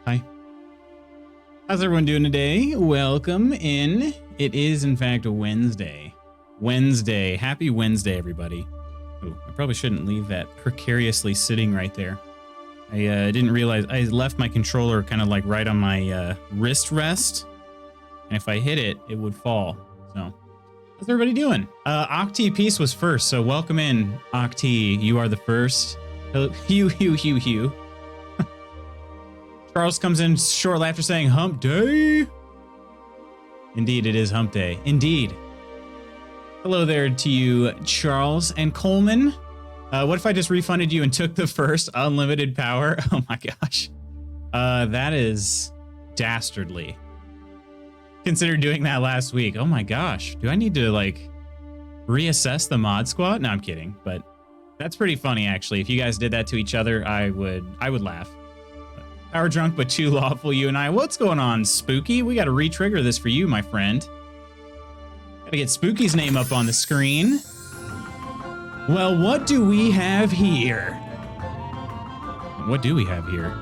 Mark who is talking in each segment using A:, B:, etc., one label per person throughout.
A: Hi. How's everyone doing today? Welcome in. It is, in fact, a Wednesday. Happy Wednesday, everybody. Oh, I probably shouldn't leave that precariously sitting right there. I didn't realize I left my controller kind of like right on my wrist rest. And if I hit it, it would fall. So, how's everybody doing? Octi Peace was first, so welcome in, Octi. You are the first. Hugh. Charles comes in shortly after saying hump day. Indeed, it is hump day. Indeed. Hello there to you, Charles and Coleman. What if I just refunded you and took the first unlimited power? Oh my gosh. That is dastardly. Considered doing that last week. Oh my gosh. Do I need to like reassess the mod squad? No, I'm kidding. But that's pretty funny actually. If you guys did that to each other, I would laugh. Power drunk, but too lawful, you and I. What's going on, Spooky? We got to re-trigger this for you, my friend. Got to get Spooky's name up on the screen. Well, what do we have here? What do we have here?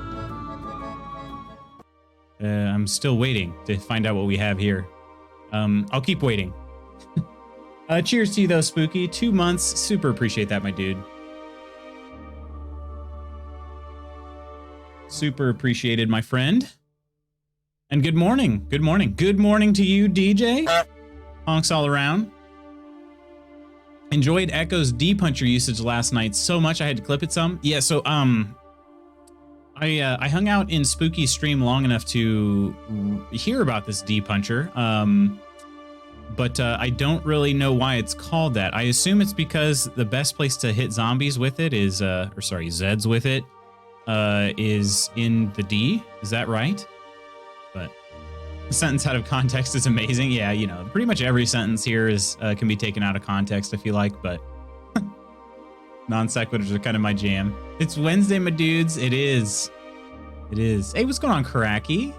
A: I'm still waiting to find out what we have here. I'll keep waiting. Cheers to you, though, Spooky. 2 months. Super appreciate that, my dude. Super appreciated, my friend. And good morning. Good morning. Good morning to you, DJ. Honks all around. Enjoyed Echo's D-Puncher usage last night so much I had to clip it some. Yeah, so I hung out in Spooky's stream long enough to hear about this D-Puncher. But I don't really know why it's called that. I assume it's because the best place to hit zombies with it is Zeds with it. Is in the D. Is that right? But the sentence out of context is amazing. Yeah, you know, pretty much every sentence here is can be taken out of context, I feel like, but non sequiturs are kind of my jam. It's Wednesday, my dudes. It is. It is. Hey, what's going on, Karaki?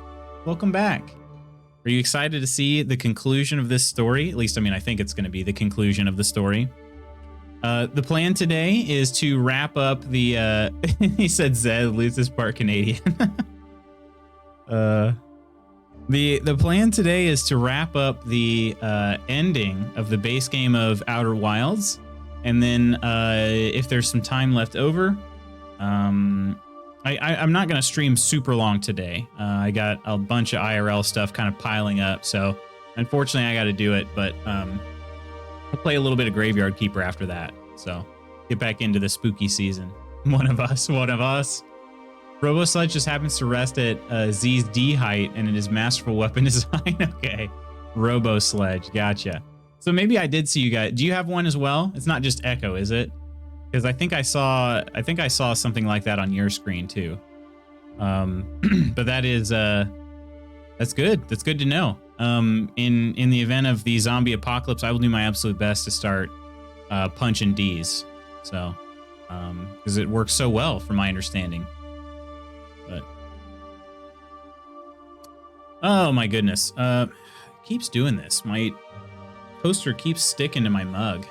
A: Welcome back. Are you excited to see the conclusion of this story? At least, I mean, I think it's going to be the conclusion of the story. The plan today is to wrap up the, he said Zed loses part Canadian. The plan today is to wrap up the ending of the base game of Outer Wilds. And then if there's some time left over, I'm not going to stream super long today. I got a bunch of IRL stuff kind of piling up. So unfortunately, I got to do it. But I'll play a little bit of Graveyard Keeper after that. So get back into the spooky season. One of us. Robo Sledge just happens to rest at Z's D height and in his masterful weapon design. Okay. Robo Sledge. Gotcha. So maybe I did see you guys. Do you have one as well? It's not just Echo, is it? Because I think I saw something like that on your screen too. But that is that's good. That's good to know. In the event of the zombie apocalypse, I will do my absolute best to start punching D's. So, because it works so well, from my understanding. But oh my goodness, keeps doing this. My poster keeps sticking to my mug.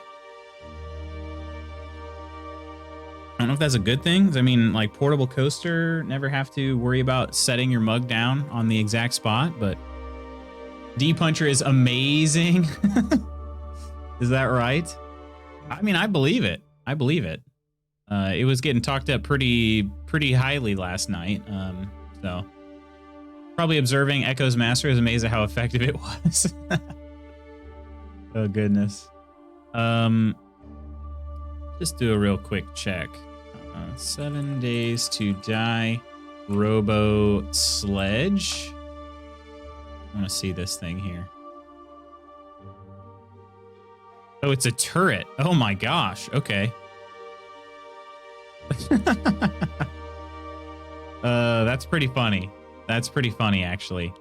A: I don't know if that's a good thing. I mean, like, portable coaster, never have to worry about setting your mug down on the exact spot, but D-Puncher is amazing. Is that right? I mean, I believe it. I believe it. It was getting talked up pretty highly last night. So probably observing Echo's Master is amazed at how effective it was. Oh goodness. Just do a real quick check. 7 days to die. Robo Sledge. I want to see this thing here. Oh, it's a turret. Oh my gosh. Okay. That's pretty funny. That's pretty funny, actually.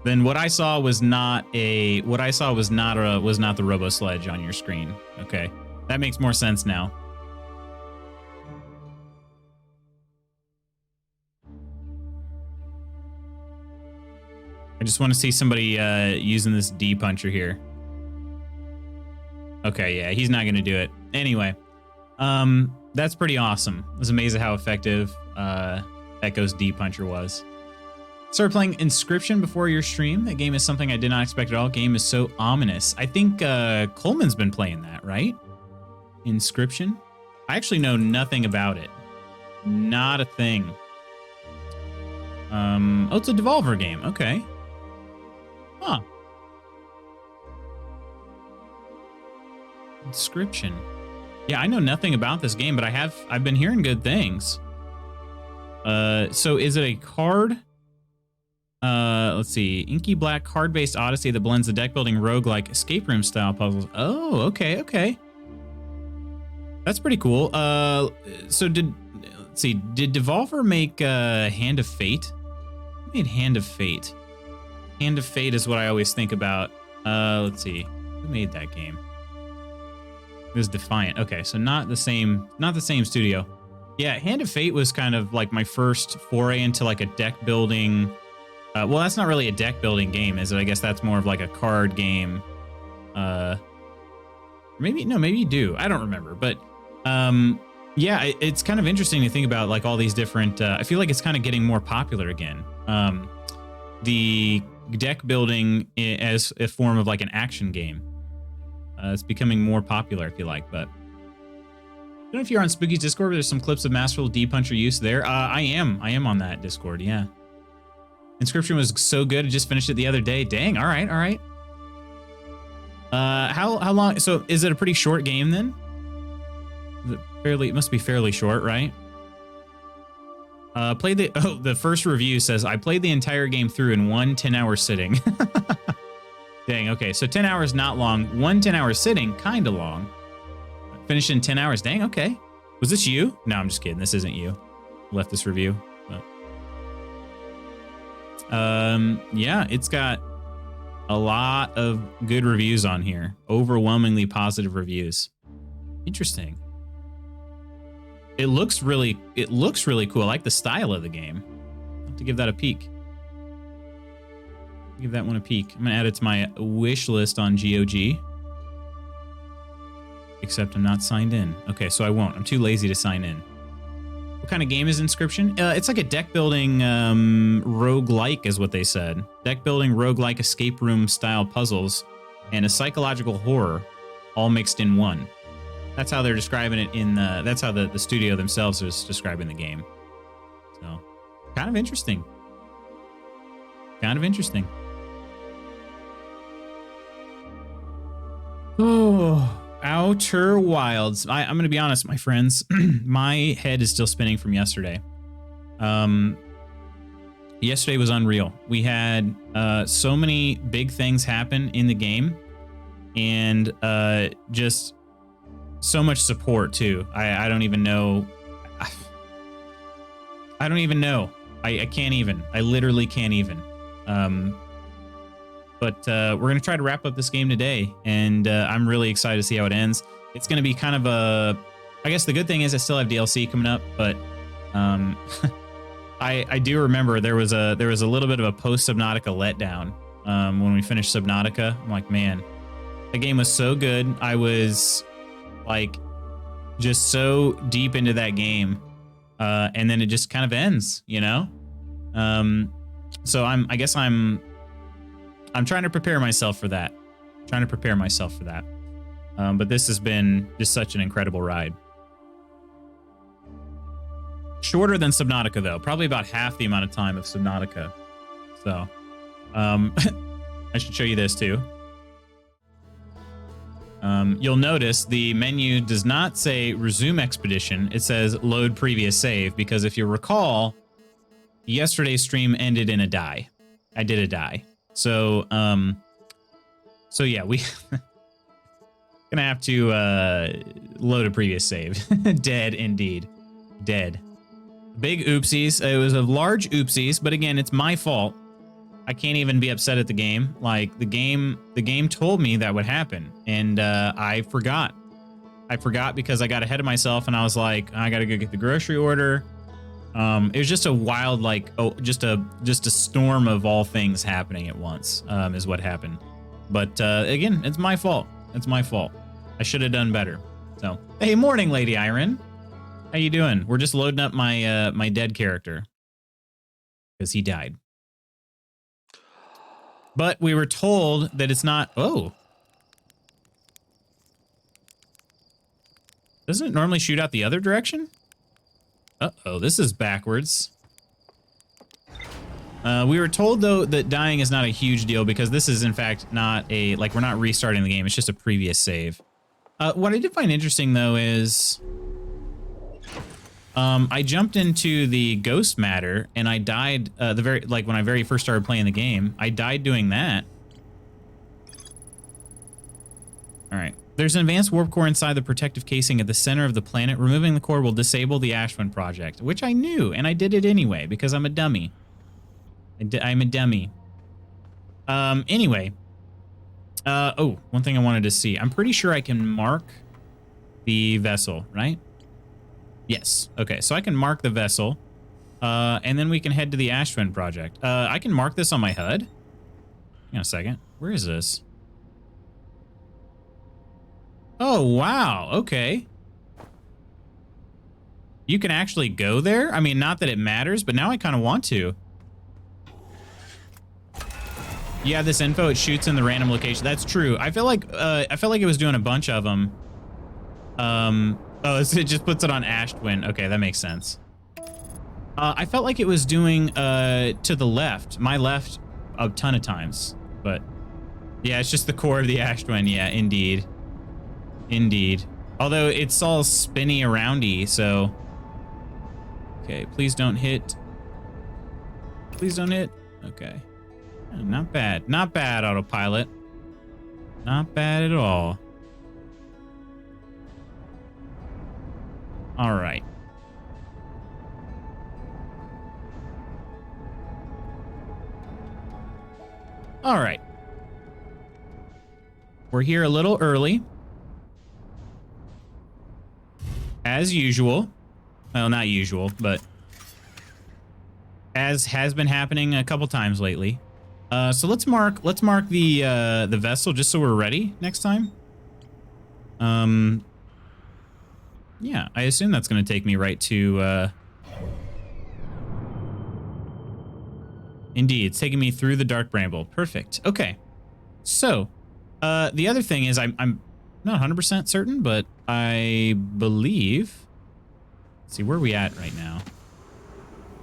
A: Then what I saw was not the Robo Sledge on your screen. Okay, that makes more sense now. I just want to see somebody using this D-Puncher here. Okay, yeah, he's not going to do it. Anyway, that's pretty awesome. I was amazed at how effective Echo's D-Puncher was. Started playing Inscription before your stream. That game is something I did not expect at all. Game is so ominous. I think Coleman's been playing that, right? Inscription? I actually know nothing about it. Not a thing. Oh, it's a Devolver game. Okay. Huh. Inscription. Yeah, I know nothing about this game, but I've been hearing good things. So is it a card? Let's see. Inky black card-based Odyssey that blends the deck-building roguelike escape room style puzzles. Oh, okay. That's pretty cool. So let's see. Did Devolver make Hand of Fate? Who made Hand of Fate? Hand of Fate is what I always think about. Let's see. Who made that game? It was Defiant. Okay, so not the same studio. Yeah, Hand of Fate was kind of like my first foray into like a deck building. Well, that's not really a deck building game, is it? I guess that's more of like a card game. Maybe you do. I don't remember, but yeah, it's kind of interesting to think about like all these different. I feel like it's kind of getting more popular again. The deck building as a form of like an action game. It's becoming more popular, I feel like, but I don't know if you're on Spooky's Discord, but there's some clips of masterful D-Puncher use there. I am on that Discord, yeah. Inscription was so good, I just finished it the other day. Dang, all right. How long, so is it a pretty short game then? It must be fairly short, right? The first review says, I played the entire game through in one 10-hour sitting. Dang, okay, so 10 hours not long. One 10-hour sitting, kind of long. Finished in 10 hours, dang, okay. Was this you? No, I'm just kidding, this isn't you. Left this review. But yeah, it's got a lot of good reviews on here. Overwhelmingly positive reviews. Interesting. It looks really cool. I like the style of the game. I'll have to give that a peek. Give that one a peek. I'm gonna add it to my wish list on GOG. Except I'm not signed in. Okay, so I won't. I'm too lazy to sign in. What kind of game is Inscription? It's like a deck building roguelike is what they said. Deck building roguelike escape room style puzzles and a psychological horror all mixed in one. That's how they're describing it that's how the studio themselves is describing the game. So, kind of interesting. Oh, Outer Wilds. I'm going to be honest, my friends. My head is still spinning from yesterday. Yesterday was unreal. We had so many big things happen in the game, and just so much support too. I don't even know. I don't even know. I can't even. I literally can't even. But we're going to try to wrap up this game today, and I'm really excited to see how it ends. It's going to be kind of a... I guess the good thing is I still have DLC coming up, but I do remember there was a little bit of a post-Subnautica letdown when we finished Subnautica. I'm like, man, the game was so good. I was like just so deep into that game, and then it just kind of ends, you know? So I guess I'm trying to prepare myself for that. But this has been just such an incredible ride. Shorter than Subnautica, though. Probably about half the amount of time of Subnautica. So, I should show you this, too. You'll notice the menu does not say resume expedition. It says load previous save, because if you recall, yesterday's stream ended in a die. I did a die. So yeah, we gonna have to load a previous save. Dead indeed. Dead. Big oopsies. It was a large oopsies, but again, it's my fault. I can't even be upset at the game. Like the game told me that would happen, and I forgot. I forgot because I got ahead of myself, and I was like, I gotta go get the grocery order. It was just a wild, like, just a storm of all things happening at once, is what happened. But again, it's my fault. It's my fault. I should have done better. So, hey, morning, Lady Iron. How you doing? We're just loading up my my dead character because he died. But we were told that it's not. Oh, doesn't it normally shoot out the other direction? Uh-oh, this is backwards. We were told, though, that dying is not a huge deal because this is, in fact, not a... Like, we're not restarting the game. It's just a previous save. What I did find interesting, though, is... I jumped into the ghost matter, and I died... when I very first started playing the game, I died doing that. All right. There's an advanced warp core inside the protective casing at the center of the planet. Removing the core will disable the Ashwin project, which I knew, and I did it anyway because I'm a dummy. I'm a dummy. Anyway. Oh, one thing I wanted to see. I'm pretty sure I can mark the vessel, right? Yes. Okay, so I can mark the vessel, and then we can head to the Ashwin project. I can mark this on my HUD. Hang on a second. Where is this? Oh, wow. Okay. You can actually go there? I mean, not that it matters, but now I kind of want to. Yeah, this info, it shoots in the random location. That's true. I feel like it was doing a bunch of them. Oh, it just puts it on Ashtwin. Okay, that makes sense. I felt like it was doing to the left, my left, a ton of times. But yeah, it's just the core of the Ashtwin. Yeah, indeed. Indeed. Although it's all spinny aroundy, so... Okay, please don't hit. Please don't hit. Okay. Not bad. Not bad, autopilot. Not bad at all. All right. All right. We're here a little early. As usual. Well, not usual, but as has been happening a couple times lately. So let's mark the vessel just so we're ready next time. Yeah, I assume that's going to take me right to Indeed, it's taking me through the Dark Bramble. Perfect. Okay. So, the other thing is I'm not 100% certain, but I believe... Let's see, where are we at right now?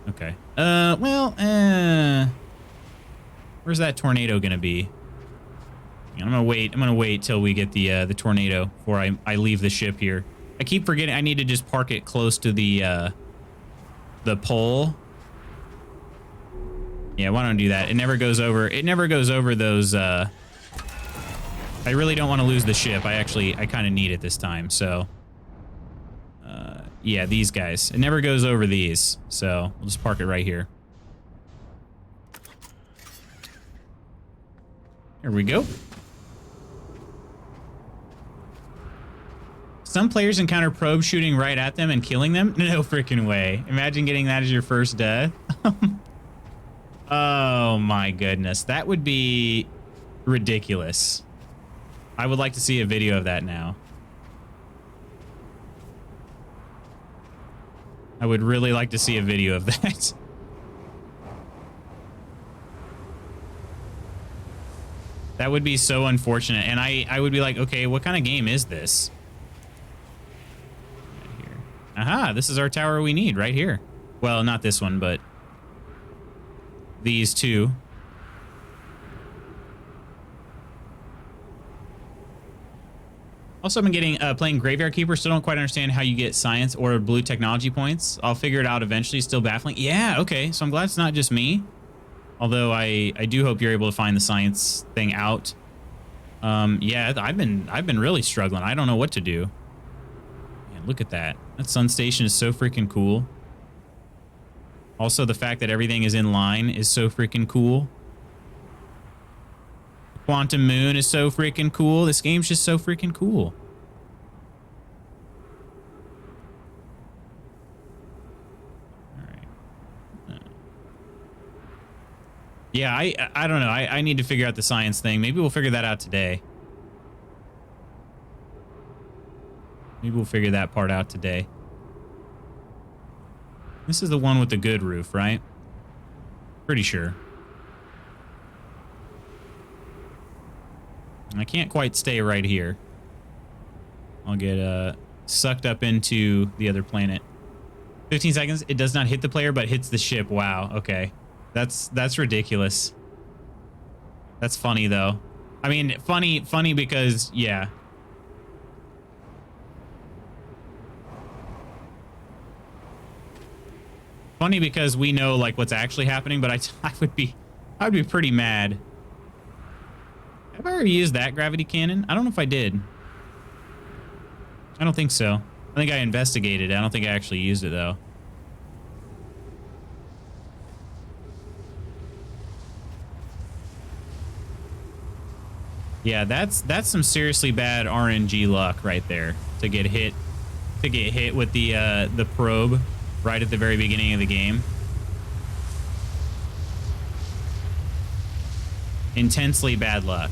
A: Okay. Where's that tornado gonna be? I'm gonna wait till we get the tornado before I leave the ship here. I keep forgetting I need to just park it close to the pole. Yeah, why don't I do that? It never goes over those I really don't want to lose the ship. I kind of need it this time, so yeah, these guys. It never goes over these, so we'll just park it right here. Here we go. Some players encounter probes shooting right at them and killing them. No freaking way. Imagine getting that as your first death. Oh my goodness. That would be ridiculous. I would like to see a video of that now. I would really like to see a video of that. That would be so unfortunate. And I would be like, okay, what kind of game is this? Right here. Aha, this is our tower we need right here. Well, not this one, but these two. Also, I've been getting playing Graveyard Keeper. Still don't quite understand how you get science or blue technology points. I'll figure it out eventually. Still baffling. Yeah, okay. So I'm glad it's not just me. Although I do hope you're able to find the science thing out. Yeah, I've been really struggling. I don't know what to do. Man, look at that. That sun station is so freaking cool. Also, the fact that everything is in line is so freaking cool. Quantum Moon is so freaking cool. This game's just so freaking cool. Yeah, I don't know. I need to figure out the science thing. Maybe we'll figure that out today. Maybe we'll figure that part out today. This is the one with the good roof, right? Pretty sure. I can't quite stay right here. I'll get sucked up into the other planet. 15 seconds. It does not hit the player, but hits the ship. Wow. Okay. That's ridiculous. That's funny though. I mean, funny because yeah. Funny because we know like what's actually happening, but I would be pretty mad. Have I ever used that gravity cannon? I don't know if I did. I don't think so. I think I investigated it. I don't think I actually used it though. Yeah, that's some seriously bad RNG luck right there to get hit with the probe right at the very beginning of the game. Intensely bad luck.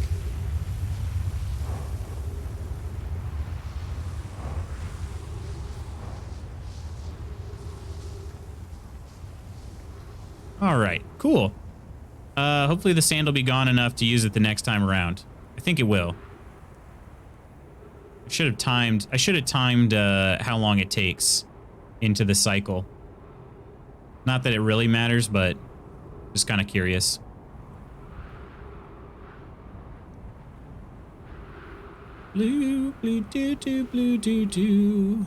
A: All right, cool. Hopefully the sand will be gone enough to use it the next time around. I think it will. I should have timed how long it takes into the cycle. Not that it really matters, but just kind of curious. Blue, blue, doo, doo, blue, doo, doo.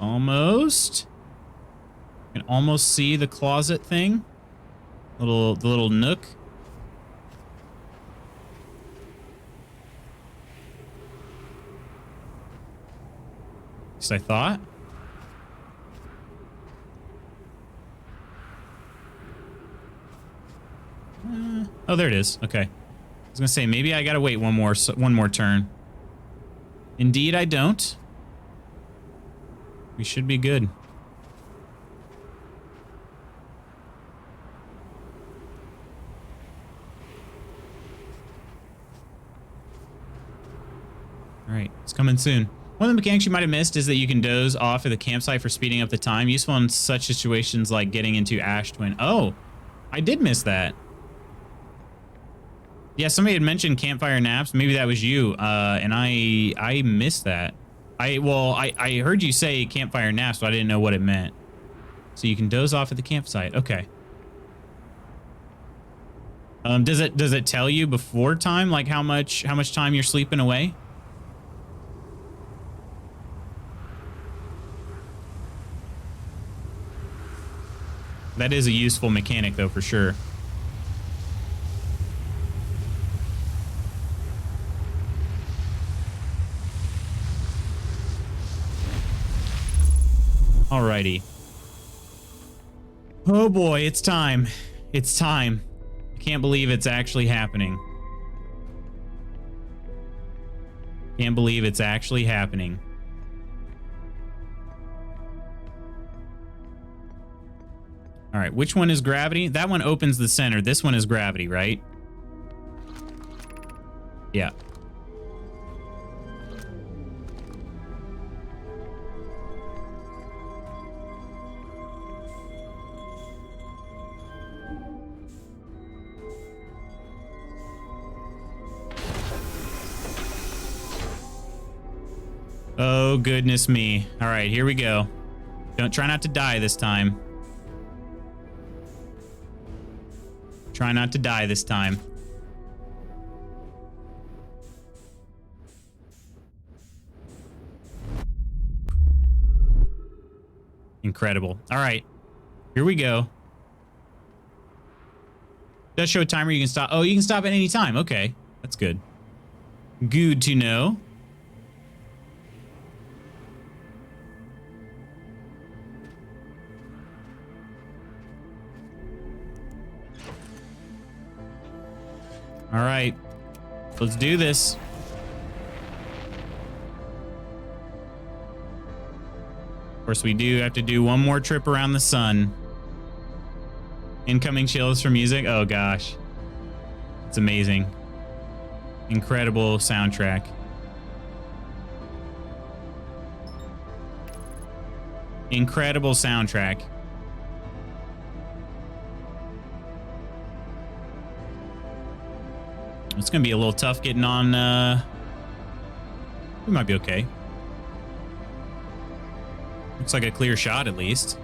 A: Almost. You can almost see the closet thing. The little nook. At least I thought. Oh, there it is. Okay. I was gonna say maybe I gotta wait one more turn. Indeed, I don't. We should be good. All right, it's coming soon. One of the mechanics you might have missed is that you can doze off at the campsite for speeding up the time. Useful in such situations like getting into Ash Twin. Oh, I did miss that. Yeah, somebody had mentioned Campfire Naps. Maybe that was you, and I missed that. I heard you say Campfire Naps, but I didn't know what it meant. So you can doze off at the campsite. Okay. Does it tell you before time, like how much time you're sleeping away? That is a useful mechanic, though, for sure. Alrighty. Oh boy, it's time. It's time. I can't believe it's actually happening. Can't believe it's actually happening. All right, which one is gravity? That one opens the center. This one is gravity, right? Yeah. Oh, goodness me. All right, here we go. Don't try not to die this time. Try not to die this time. Incredible. All right, here we go. Does show a timer you can stop. Oh, you can stop at any time. Okay, that's good. Good to know. All right, let's do this. Of course, we do have to do one more trip around the sun. Incoming chills for music. Oh gosh, it's amazing. Incredible soundtrack. Incredible soundtrack. It's gonna be a little tough getting on. We might be okay. Looks like a clear shot at least.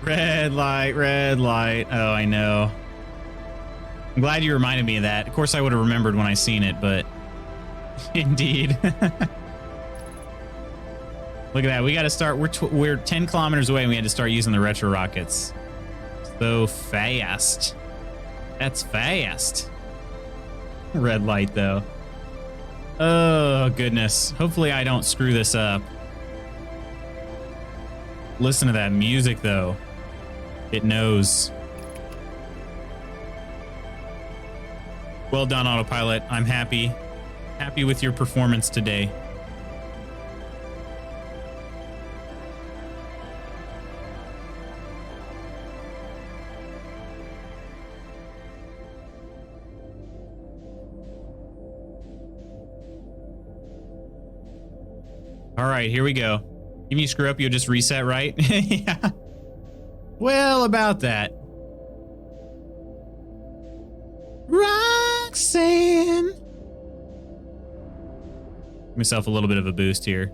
A: Red light, red light. Oh, I know. I'm glad you reminded me of that. Of course, I would have remembered when I seen it, but indeed. Look at that. We got to start. We're 10 kilometers away and we had to start using the retro rockets. So fast. That's fast. Red light, though. Oh, goodness. Hopefully I don't screw this up. Listen to that music, though. It knows. Well done, autopilot. I'm happy. Happy with your performance today. All right, here we go. If you screw up, you'll just reset, right? Yeah. Well, about that. Roxanne. Give myself a little bit of a boost here.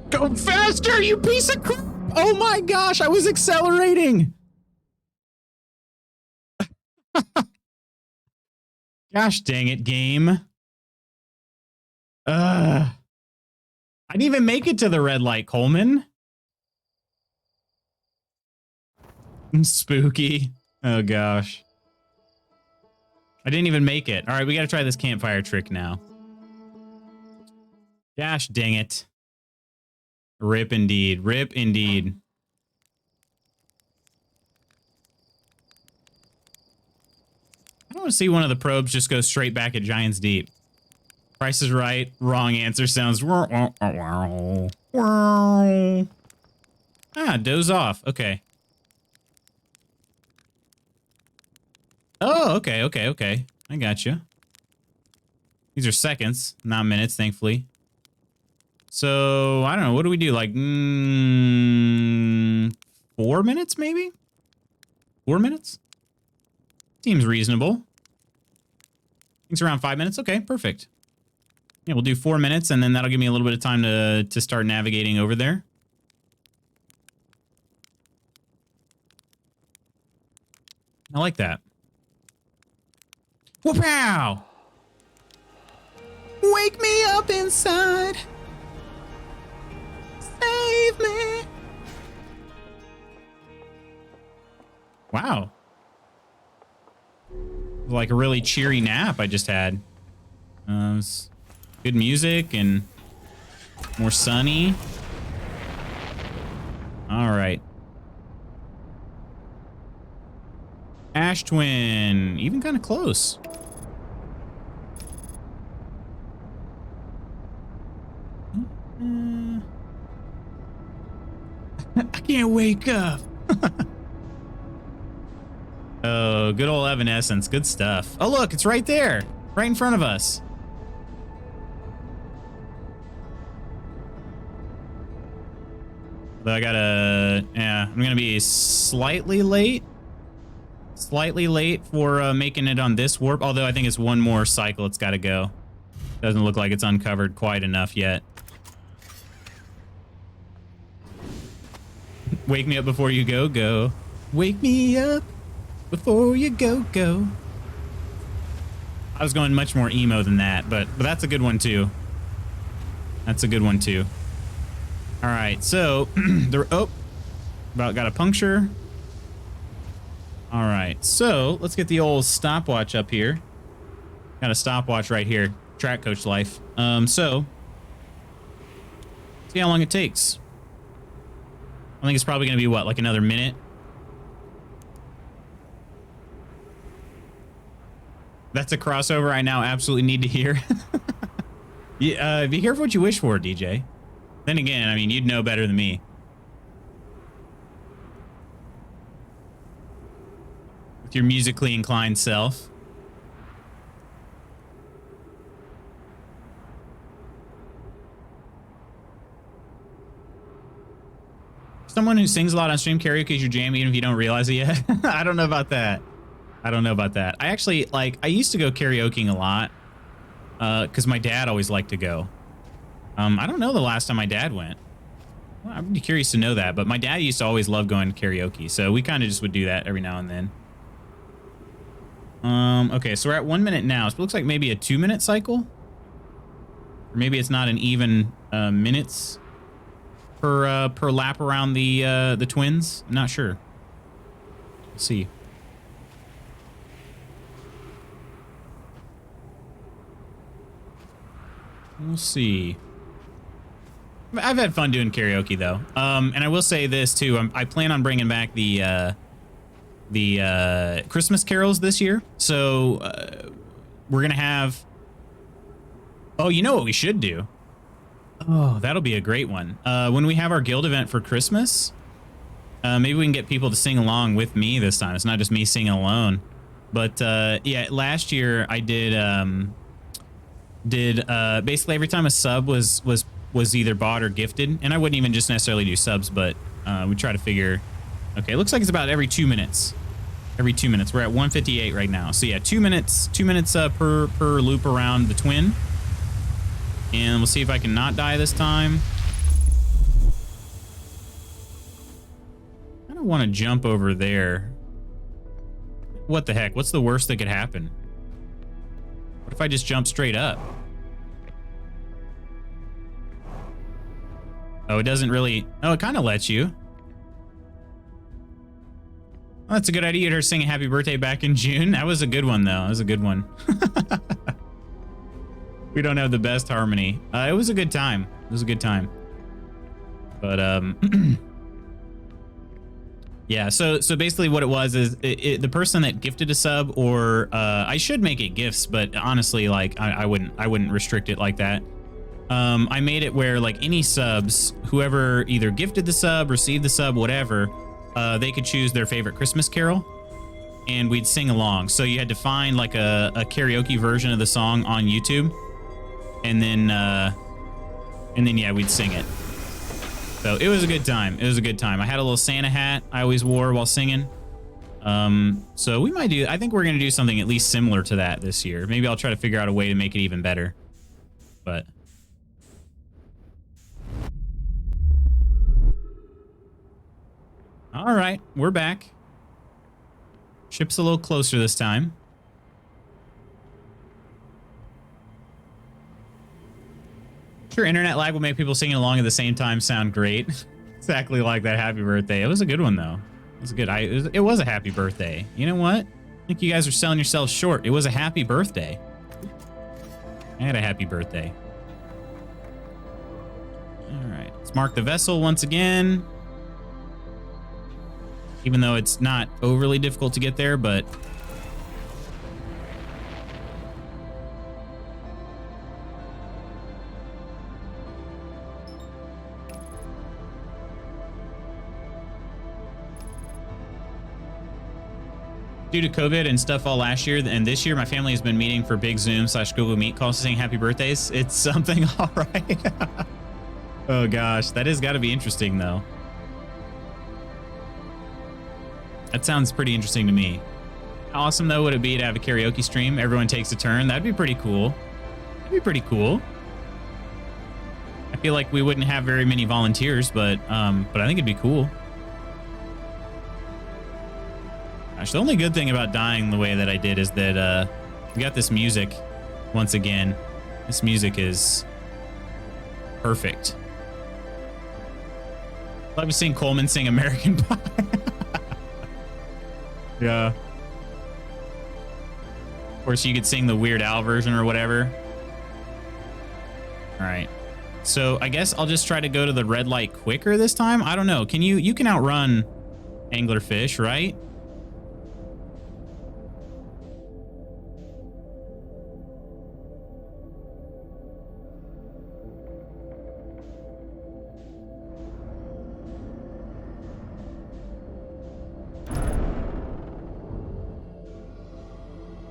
A: Go faster, you piece of crap! Oh my gosh, I was accelerating! Gosh dang it, game. I didn't even make it to the red light, Coleman. Spooky. Oh gosh. I didn't even make it. All right, we got to try this campfire trick now. Gosh dang it. Rip indeed. Rip indeed. I don't want to see one of the probes just go straight back at Giants Deep. Price is right. Wrong answer sounds... Ah, doze off. Okay. Oh, okay, okay, okay. I got you. These are seconds, not minutes, thankfully. So, I don't know. What do we do? Like, 4 minutes, maybe? 4 minutes? Seems reasonable. It's around 5 minutes. Okay, perfect. Yeah, we'll do 4 minutes, and then that'll give me a little bit of time to start navigating over there. I like that. Whoop-pow! Wake me up inside. Save me. Wow. Like a really cheery nap I just had. Good music and more sunny. All right. Ash Twin. Even kind of close. I can't wake up. Oh, good old Evanescence. Good stuff. Oh, look, it's right there. Right in front of us. Though I gotta... Yeah, I'm gonna be slightly late. Slightly late for making it on this warp. Although I think it's one more cycle it's gotta go. Doesn't look like it's uncovered quite enough yet. Wake me up before you go, go. Wake me up before you go, go. I was going much more emo than that, but that's a good one too. That's a good one too. All right, so about got a puncture. All right, so let's get the old stopwatch up here. Got a stopwatch right here. Track coach life. So see how long it takes. I think it's probably gonna be what, like another minute. That's a crossover I now absolutely need to hear. Yeah, be careful what you wish for, DJ. Then again, I mean, you'd know better than me. With your musically inclined self. Someone who sings a lot on stream, karaoke is your jam even if you don't realize it yet. I don't know about that. I don't know about that. I actually, like, I used to go karaokeing a lot because my dad always liked to go. I don't know the last time my dad went. Well, I'd be curious to know that, but my dad used to always love going to karaoke, so we kind of just would do that every now and then. Okay, so we're at 1 minute now. So it looks like maybe a 2-minute cycle. Or maybe it's not an even minutes per lap around the twins. I'm not sure. Let's see. We'll see. I've had fun doing karaoke though, and I will say this too. I plan on bringing back the Christmas carols this year. So we're gonna have. Oh, you know what we should do? Oh, that'll be a great one. When we have our guild event for Christmas, maybe we can get people to sing along with me this time. It's not just me singing alone. But yeah, last year I did basically every time a sub was either bought or gifted, and I wouldn't even just necessarily do subs, but we try to figure. Okay, it looks like it's about every 2 minutes. Every 2 minutes. We're at 158 right now. So yeah, 2 minutes. 2 minutes per loop around the twin. And we'll see if I can not die this time. I don't want to jump over there. What the heck? What's the worst that could happen? What if I just jump straight up? Oh, it doesn't really... Oh, it kind of lets you. Well, that's a good idea. You had her sing Happy Birthday back in June. That was a good one, though. That was a good one. We don't have the best harmony. It was a good time. It was a good time. But, yeah, so basically what it was is the person that gifted a sub, or I should make it gifts, but honestly, like I wouldn't restrict it like that. I made it where like any subs, whoever either gifted the sub, received the sub, whatever, they could choose their favorite Christmas carol, and we'd sing along. So you had to find like a karaoke version of the song on YouTube, and then yeah, we'd sing it. So it was a good time. It was a good time. I had a little Santa hat I always wore while singing. So we might do, I think we're going to do something at least similar to that this year. Maybe I'll try to figure out a way to make it even better. But all right, we're back. Ship's a little closer this time. Sure, internet lag will make people singing along at the same time sound great. Exactly like that happy birthday. It was a good one, though. It was a good... It was a happy birthday. You know what? I think you guys are selling yourselves short. It was a happy birthday. I had a happy birthday. All right. Let's mark the vessel once again. Even though it's not overly difficult to get there, but... Due to COVID and stuff all last year and this year, my family has been meeting for big Zoom/Google Meet calls saying happy birthdays. It's something, all right. Oh gosh, that has got to be interesting though. That sounds pretty interesting to me. How awesome though would it be to have a karaoke stream? Everyone takes a turn. That'd be pretty cool. That'd be pretty cool. I feel like we wouldn't have very many volunteers, but I think it'd be cool. Gosh, the only good thing about dying the way that I did is that we got this music once again. This music is perfect. I was seeing Coleman sing American Pie. Yeah. Of course, you could sing the Weird Al version or whatever. All right. So I guess I'll just try to go to the red light quicker this time. I don't know. Can you can outrun anglerfish, right?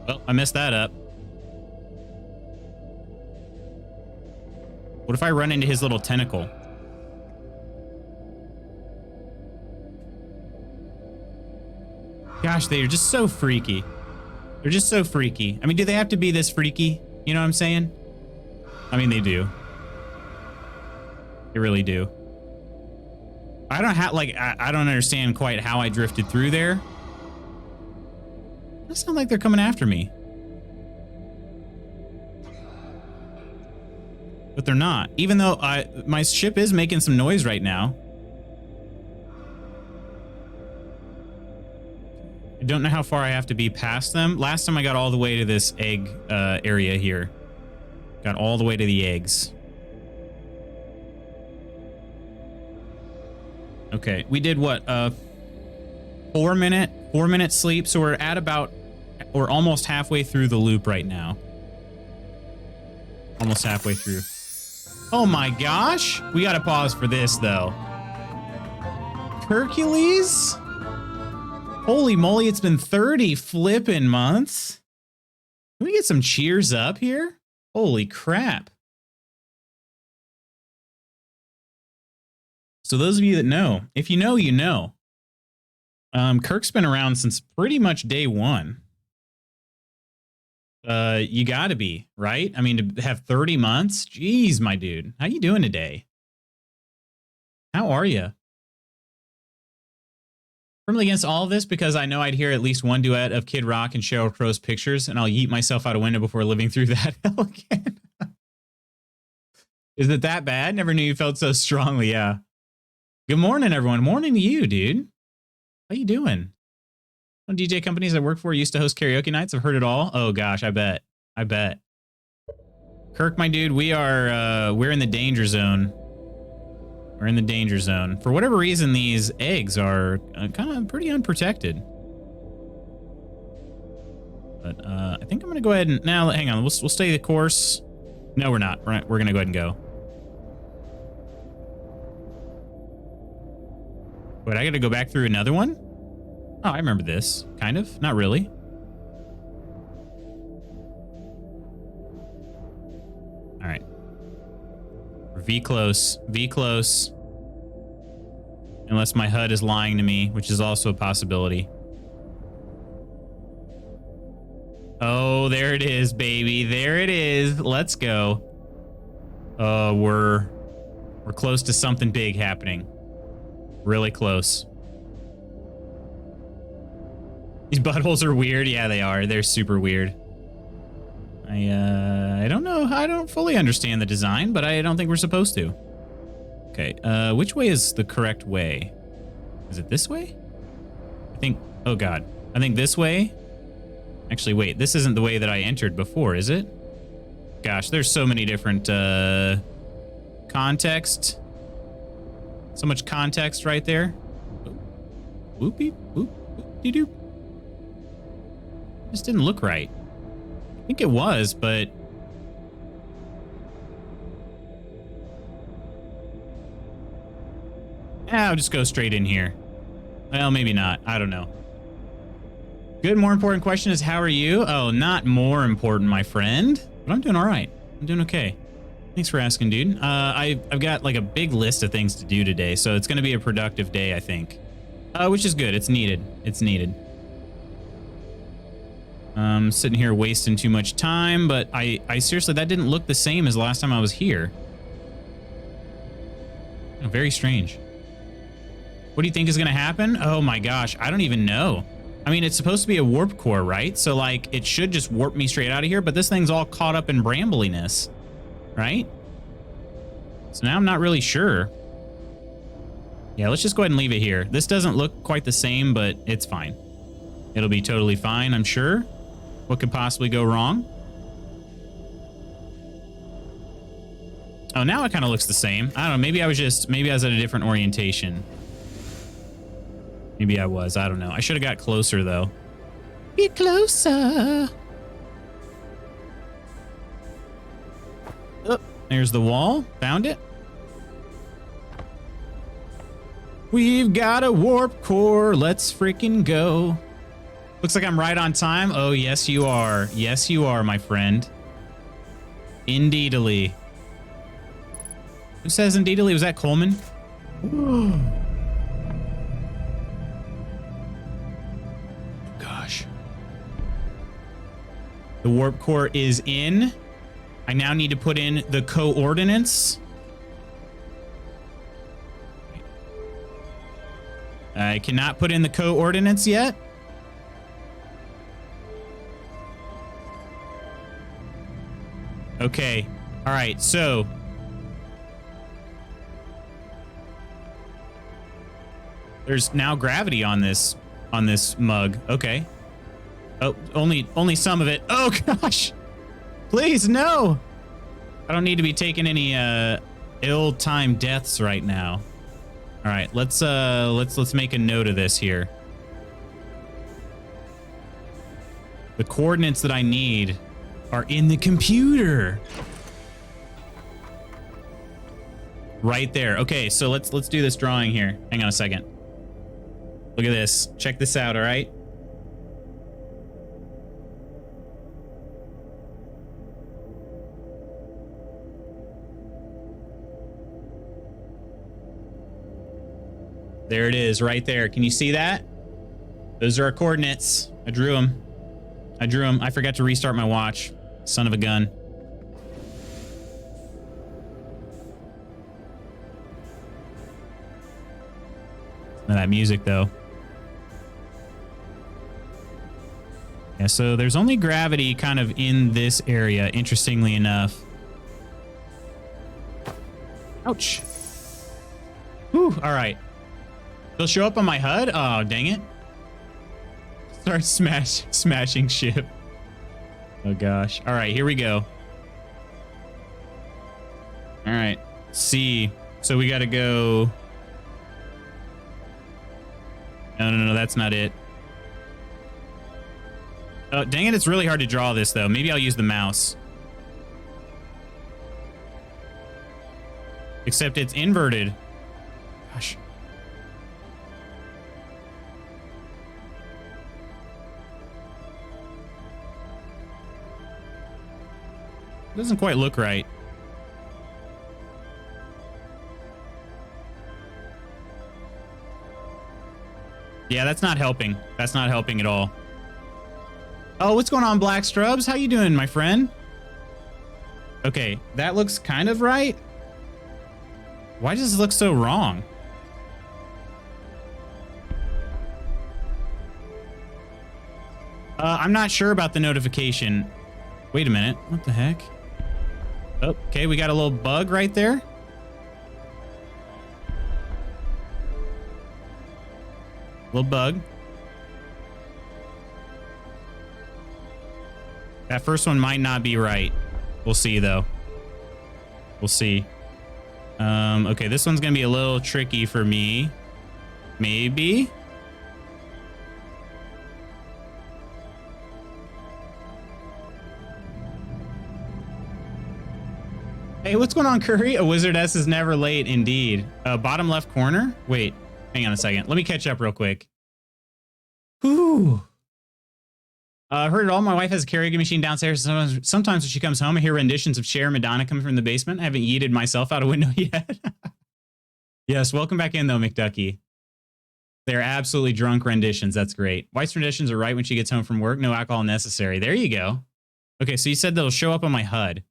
A: Well, I messed that up. What if I run into his little tentacle? Gosh, they're just so freaky. They're just so freaky. I mean, do they have to be this freaky? You know what I'm saying? I mean, they do. They really do. I don't have, like, I don't understand quite how I drifted through there. It sounds like they're coming after me. But they're not. Even though my ship is making some noise right now. I don't know how far I have to be past them. Last time I got all the way to this egg area here. Got all the way to the eggs. Okay, we did what? 4 minute sleep. So we're at about, we're almost halfway through the loop right now. Almost halfway through. Oh my gosh. We got to pause for this though. Hercules? Holy moly, it's been 30 flippin' months. Can we get some cheers up here? Holy crap. So those of you that know, if you know, you know. Kirk's been around since pretty much day one. You gotta be, right? I mean, to have 30 months? Jeez, my dude. How you doing today? How are you? Firmly against all of this because I know I'd hear at least one duet of Kid Rock and Sheryl Crow's Pictures, and I'll yeet myself out a window before living through that hell again. Is it that bad? Never knew you felt so strongly, yeah. Good morning, everyone. Morning to you, dude. How you doing? Some DJ companies I work for used to host karaoke nights. I've heard it all. Oh gosh, I bet. I bet. Kirk, my dude, we're in the danger zone. We're in the danger zone. For whatever reason, these eggs are kind of pretty unprotected. But I think I'm gonna go ahead and now. Hang on, we'll stay the course. No, we're not. We're gonna go ahead and go. Wait, I gotta go back through another one? Oh, I remember this. Kind of. Not really. All right. V close. V close. Unless my HUD is lying to me, which is also a possibility. Oh, there it is, baby. There it is. Let's go. We're close to something big happening. Really close. These buttholes are weird. Yeah, they are. They're super weird. I don't don't know. I don't fully understand the design, but I don't think we're supposed to. Okay, which way is the correct way? Is it this way? I think, oh God. I think this way. Actually, wait, this isn't the way that I entered before, is it? Gosh, there's so many different, context. So much context right there. Whoopie, whoop, whoop-de-doop. This didn't look right. I think it was, but... I'll just go straight in here. Well, maybe not. I don't know. Good, more important question is, how are you? Oh, not more important, my friend. But I'm doing all right. I'm doing okay. Thanks for asking, dude. I've got like a big list of things to do today, so it's going to be a productive day, I think. Which is good. It's needed. It's needed. Sitting here wasting too much time, but I seriously, that didn't look the same as last time I was here. Very strange. What do you think is going to happen? Oh my gosh, I don't even know. I mean, it's supposed to be a warp core, right? So like, it should just warp me straight out of here, but this thing's all caught up in brambliness, right? So now I'm not really sure. Yeah, let's just go ahead and leave it here. This doesn't look quite the same, but it's fine. It'll be totally fine, I'm sure. What could possibly go wrong? Oh, now it kind of looks the same. I don't know. Maybe I was at a different orientation. Maybe I was. I don't know. I should have got closer, though. Get closer. Oh, there's the wall. Found it. We've got a warp core. Let's freaking go. Looks like I'm right on time. Oh, yes, you are. Yes, you are, my friend. Indeedly. Who says indeedly? Was that Coleman? Gosh. The warp core is in. I now need to put in the coordinates. I cannot put in the coordinates yet. Okay. All right. So there's now gravity on this mug. Okay. Oh, only some of it. Oh gosh. Please no. I don't need to be taking any ill-timed deaths right now. All right, let's make a note of this here. The coordinates that I need are in the computer. Right there. Okay, so let's do this drawing here. Hang on a second. Look at this. Check this out, all right? There it is, right there. Can you see that? Those are our coordinates. I drew them. I forgot to restart my watch. Son of a gun. None of that music, though. Yeah, so there's only gravity kind of in this area, interestingly enough. Ouch. Whew, all right. They'll show up on my HUD? Oh, dang it. Start smashing ship. Oh, gosh. All right, here we go. All right. C. So we got to go... No, that's not it. Oh, dang it. It's really hard to draw this, though. Maybe I'll use the mouse. Except it's inverted. Gosh. Doesn't quite look right. Yeah, that's not helping. That's not helping at all. Oh, what's going on, Black Strubs? How you doing, my friend? Okay, that looks kind of right. Why does this look so wrong? I'm not sure about the notification. Wait a minute. What the heck? Oh, okay, we got a little bug right there. Little bug. That first one might not be right. We'll see, though. We'll see. Okay, this one's gonna be a little tricky for me. Maybe. Hey, what's going on, Curry? A wizardess is never late, indeed. Bottom left corner? Wait, hang on a second. Let me catch up real quick. Whew. Heard it all. My wife has a karaoke machine downstairs. Sometimes when she comes home, I hear renditions of Cher and Madonna coming from the basement. I haven't yeeted myself out a window yet. Yes, welcome back in, though, McDucky. They're absolutely drunk renditions. That's great. Wife's renditions are right when she gets home from work. No alcohol necessary. There you go. Okay, so you said they'll show up on my HUD.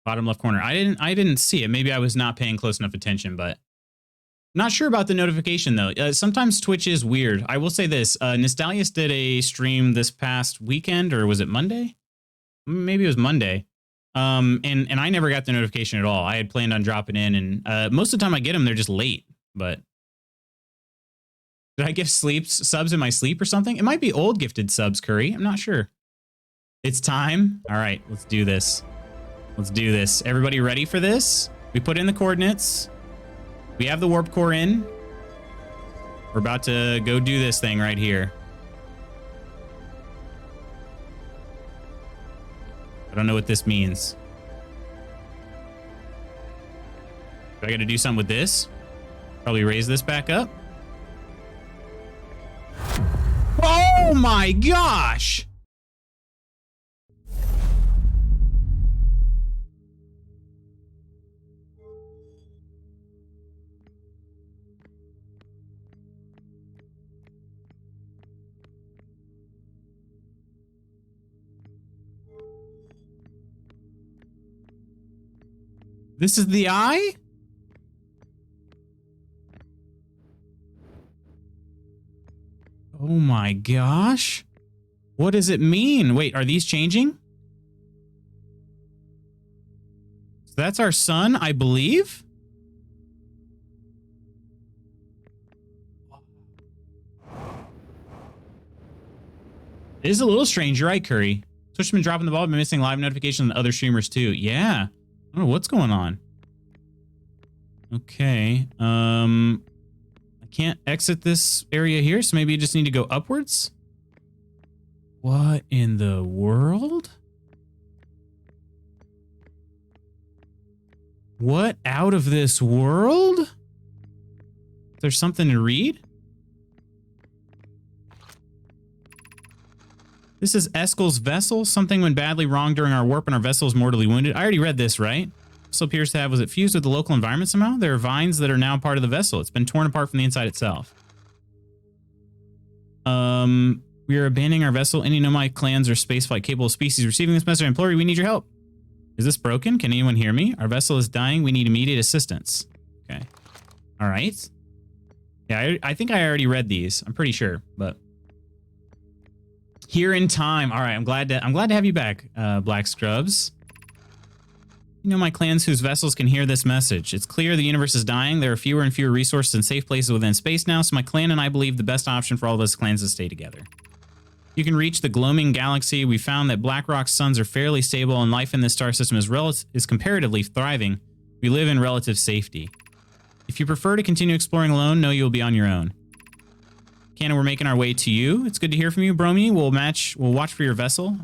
A: Bottom left corner. I didn't see it. Maybe I was not paying close enough attention, but not sure about the notification, though. Sometimes Twitch is weird. I will say this. Nostalius did a stream this past weekend, or was it Monday? Maybe it was Monday. And I never got the notification at all. I had planned on dropping in, and most of the time I get them, they're just late. But did I give subs in my sleep or something? It might be old gifted subs, Curry. I'm not sure. It's time. All right, let's do this. Let's do this. Everybody ready for this? We put in the coordinates. We have the warp core in. We're about to go do this thing right here. I don't know what this means. Do I got to do something with this? Probably raise this back up. Oh my gosh! This is the eye? Oh my gosh. What does it mean? Wait, are these changing? So that's our sun, I believe? It is a little strange. You're right, Curry. Twitch's been dropping the ball, been missing live notifications on other streamers too. Yeah. I don't know what's going on. Okay. I can't exit this area here, so maybe you just need to go upwards. What in the world? What out of this world? Is there something to read? This is Eskel's vessel. Something went badly wrong during our warp and our vessel is mortally wounded. I already read this, right? Also appears to have, was it fused with the local environment somehow? There are vines that are now part of the vessel. It's been torn apart from the inside itself. We are abandoning our vessel. Any nomad clans or spaceflight capable species receiving this message, I implore you, we need your help. Is this broken? Can anyone hear me? Our vessel is dying. We need immediate assistance. Okay. All right. Yeah, I think I already read these. I'm pretty sure, but here in time. All right, I'm glad to have you back, Black Scrubs. You know my clans whose vessels can hear this message. It's clear the universe is dying. There are fewer and fewer resources and safe places within space now, so my clan and I believe the best option for all of us clans is to stay together. You can reach the gloaming galaxy. We found that Blackrock's suns are fairly stable and life in this star system is comparatively thriving. We live in relative safety. If you prefer to continue exploring alone, know you'll be on your own. Cannon, we're making our way to you. It's good to hear from you, Bromy. We'll watch for your vessel.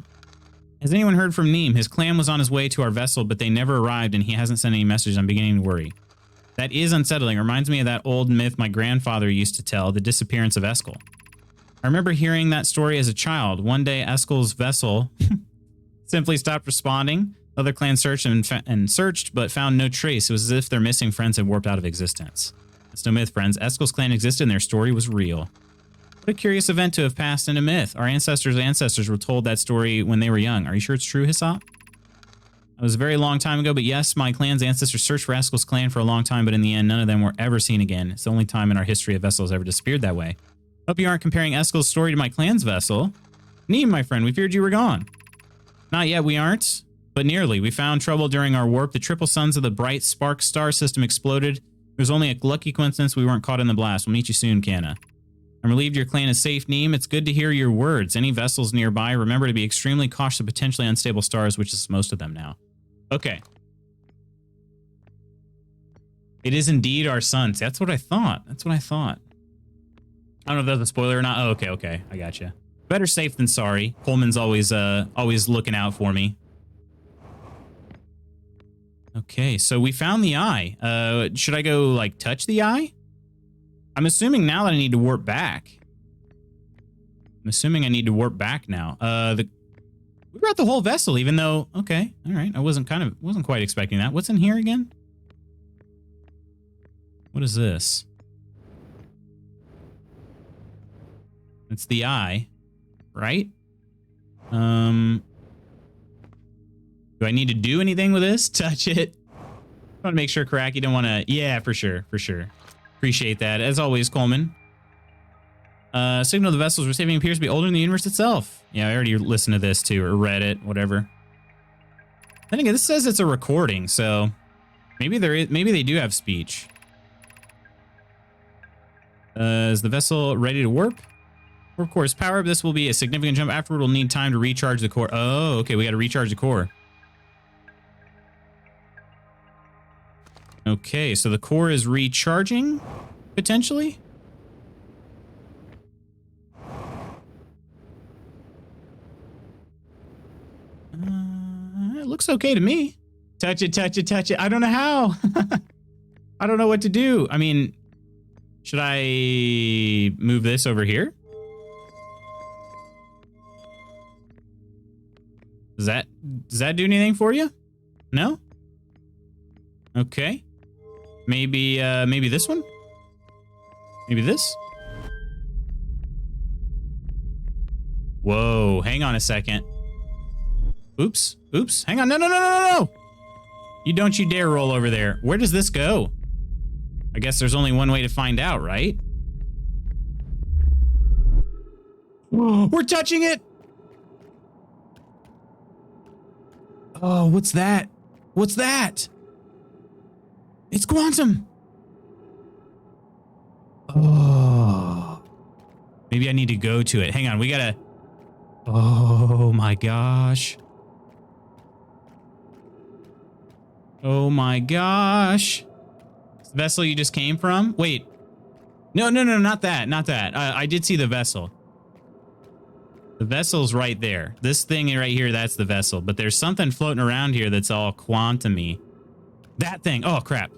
A: Has anyone heard from Neem? His clan was on his way to our vessel, but they never arrived, and he hasn't sent any message. I'm beginning to worry. That is unsettling. Reminds me of that old myth my grandfather used to tell, the disappearance of Eskel. I remember hearing that story as a child. One day, Eskel's vessel simply stopped responding. Other clans searched and searched, but found no trace. It was as if their missing friends had warped out of existence. It's no myth, friends. Eskel's clan existed, and their story was real. What a curious event to have passed into myth. Our ancestors were told that story when they were young. Are you sure it's true, Hyssop? It was a very long time ago, but yes, my clan's ancestors searched for Eskel's clan for a long time, but in the end, none of them were ever seen again. It's the only time in our history a vessel has ever disappeared that way. Hope you aren't comparing Eskel's story to my clan's vessel. Neem, my friend, we feared you were gone. Not yet, we aren't, but nearly. We found trouble during our warp. The triple suns of the bright spark star system exploded. It was only a lucky coincidence we weren't caught in the blast. We'll meet you soon, Kana. I'm relieved your clan is safe, Neem. It's good to hear your words. Any vessels nearby, remember to be extremely cautious of potentially unstable stars, which is most of them now. Okay. It is indeed our sun. That's what I thought. That's what I thought. I don't know if that's a spoiler or not. Oh, okay, okay. I gotcha. Better safe than sorry. Coleman's always looking out for me. Okay, so we found the eye. Should I go, like, touch the eye? I'm assuming now that I need to warp back. I'm assuming I need to warp back now. We brought the whole vessel, even though... Okay, all right. I wasn't quite expecting that. What's in here again? What is this? It's the eye, right? Do I need to do anything with this? Touch it? I want to make sure, Crack, you don't want to... Yeah, for sure, for sure. Appreciate that. As always, Coleman. Signal of the vessels we're saving appears to be older than the universe itself. Yeah, I already listened to this too, or read it, whatever. Then again, this says it's a recording, so maybe they do have speech. Is the vessel ready to warp? Warp course power up. This will be a significant jump. Afterward, we'll need time to recharge the core. Oh, okay, we got to recharge the core. Okay, so the core is recharging, potentially? It looks okay to me. Touch it, touch it, touch it. I don't know how. I don't know what to do. I mean, should I move this over here? Does that do anything for you? No? Okay. Maybe this one? Maybe this? Whoa, hang on a second. Oops, oops, hang on, no, no, no, no, no, no! You don't you dare roll over there. Where does this go? I guess there's only one way to find out, right? Whoa, we're touching it! Oh, what's that? What's that? It's quantum! Oh. Maybe I need to go to it. Hang on, we gotta... Oh my gosh. Oh my gosh. It's the vessel you just came from? Wait. No, no, no, not that. Not that. I did see the vessel. The vessel's right there. This thing right here, that's the vessel. But there's something floating around here that's all quantum-y. That thing. Oh, crap.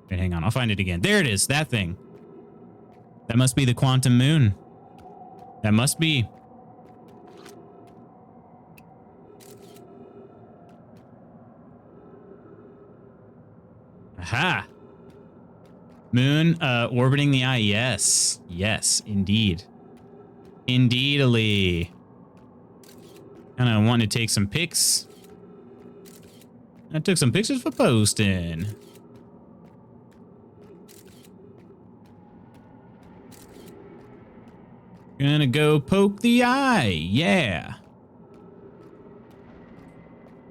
A: Wait, hang on. I'll find it again. There it is. That thing. That must be the quantum moon. That must be. Aha. Moon orbiting the eye. Yes. Yes, indeed. Indeedly. Kind of wanted to take some pics. I took some pictures for posting. Gonna go poke the eye. Yeah.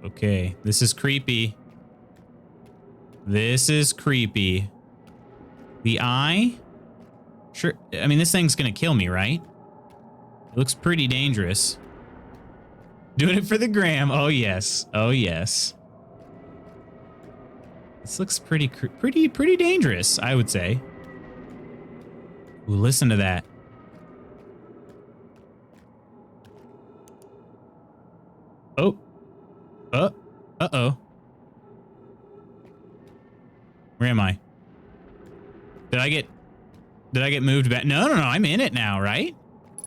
A: Okay, this is creepy. This is creepy. The eye? Sure. I mean, this thing's gonna kill me, right? It looks pretty dangerous. Doing it for the gram. Oh, yes. Oh, yes. This looks pretty dangerous, I would say. Ooh, listen to that. Oh. Uh-oh. Where am I? Did I get moved back? No, no, no. I'm in it now, right?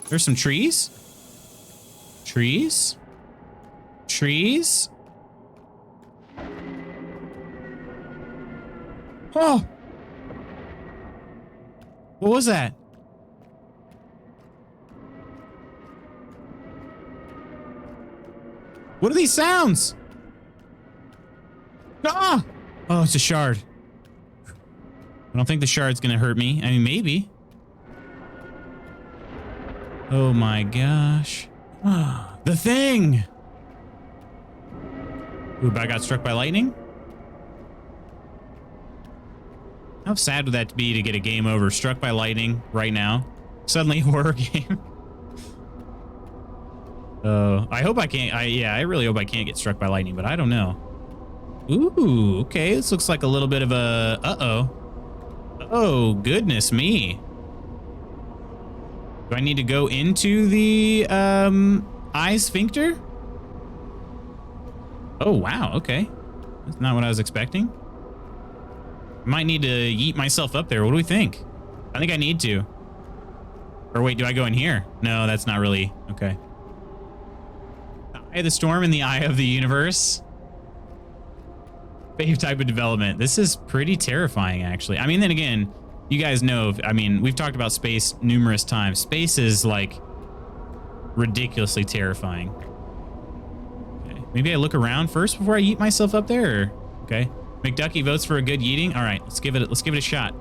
A: There's some trees. Trees. Trees. Oh. What was that? What are these sounds? Ah! Oh, it's a shard. I don't think the shard's gonna hurt me. I mean, maybe. Oh my gosh. The thing! Ooh, but I got struck by lightning? How sad would that be to get a game over? Struck by lightning right now. Suddenly a horror game. I hope I can't. I really hope I can't get struck by lightning, but I don't know. Ooh, okay. This looks like a little bit of a... Uh-oh. Oh, goodness me. Do I need to go into the eye sphincter? Oh, wow. Okay. That's not what I was expecting. Might need to yeet myself up there. What do we think? I think I need to. Or wait, do I go in here? No, that's not really... Okay. The Eye of the Storm in the Eye of the Universe. Fave type of development. This is pretty terrifying, actually. I mean, then again, you guys know... I mean, we've talked about space numerous times. Space is, like, ridiculously terrifying. Okay. Maybe I look around first before I yeet myself up there? Or... Okay. McDucky votes for a good yeeting. All right, let's give it a shot.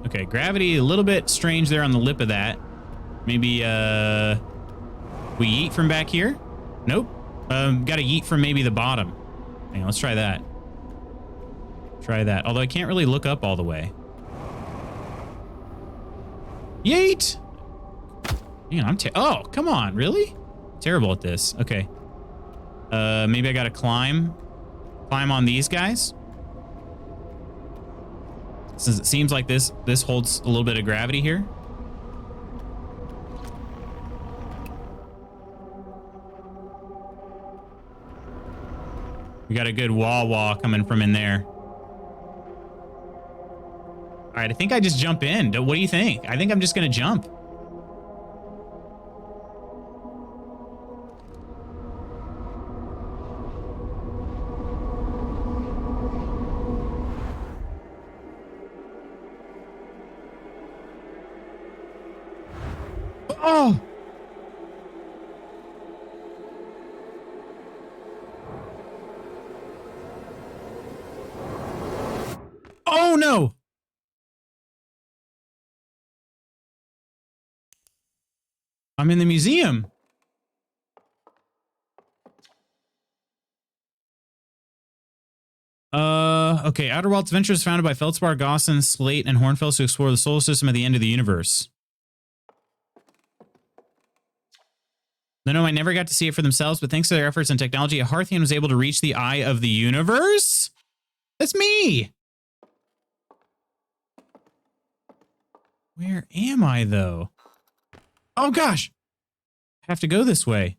A: Okay, gravity a little bit strange there on the lip of that. Maybe we yeet from back here. Nope. Got to yeet from maybe the bottom. Hang on, let's try that. Try that. Although I can't really look up all the way. Yeet. Man, oh, come on, really? Terrible at this. Okay. Maybe I gotta climb on these guys. Since it seems like this holds a little bit of gravity here. We got a good wah-wah coming from in there. All right, I think I just jump in. What do you think? I think I'm just gonna jump. Oh! Oh no! I'm in the museum. Okay. Outer Worlds Adventures founded by Feldspar, Gosson, Slate, and Hornfels to explore the solar system at the end of the universe. No, I never got to see it for themselves, but thanks to their efforts and technology, a Hearthian was able to reach the eye of the universe? That's me! Where am I, though? Oh, gosh! I have to go this way.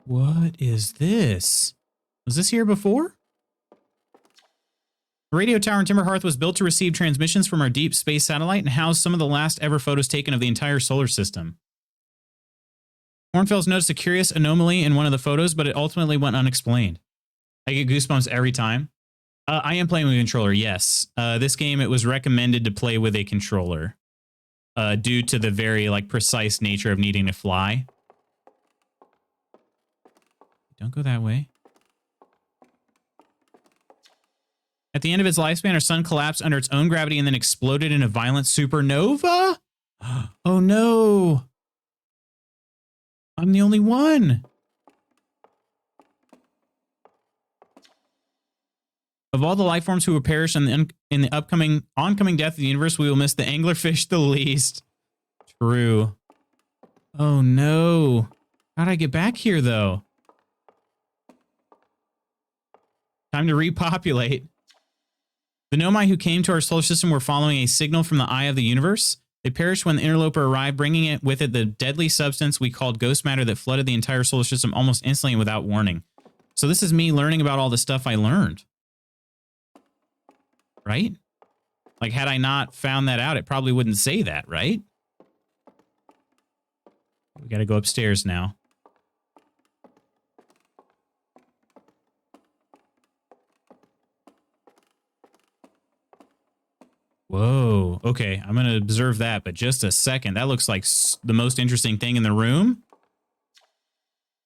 A: What is this? Was this here before? The radio tower in Timberhearth was built to receive transmissions from our deep space satellite and housed some of the last ever photos taken of the entire solar system. Hornfels noticed a curious anomaly in one of the photos, but it ultimately went unexplained. I get goosebumps every time. I am playing with a controller, yes. This game, it was recommended to play with a controller due to the very precise nature of needing to fly. Don't go that way. At the end of its lifespan, our sun collapsed under its own gravity and then exploded in a violent supernova? Oh no! I'm the only one! Of all the life forms who will perish in the oncoming death of the universe, we will miss the anglerfish the least. True. Oh no. How'd I get back here though? Time to repopulate. The Nomai who came to our solar system were following a signal from the eye of the universe. They perished when the interloper arrived, bringing it with it the deadly substance we called ghost matter that flooded the entire solar system almost instantly and without warning. So this is me learning about all the stuff I learned. Right? Like, had I not found that out, it probably wouldn't say that, right? We gotta go upstairs now. Whoa. Okay, I'm gonna observe that, but just a second. That looks like the most interesting thing in the room.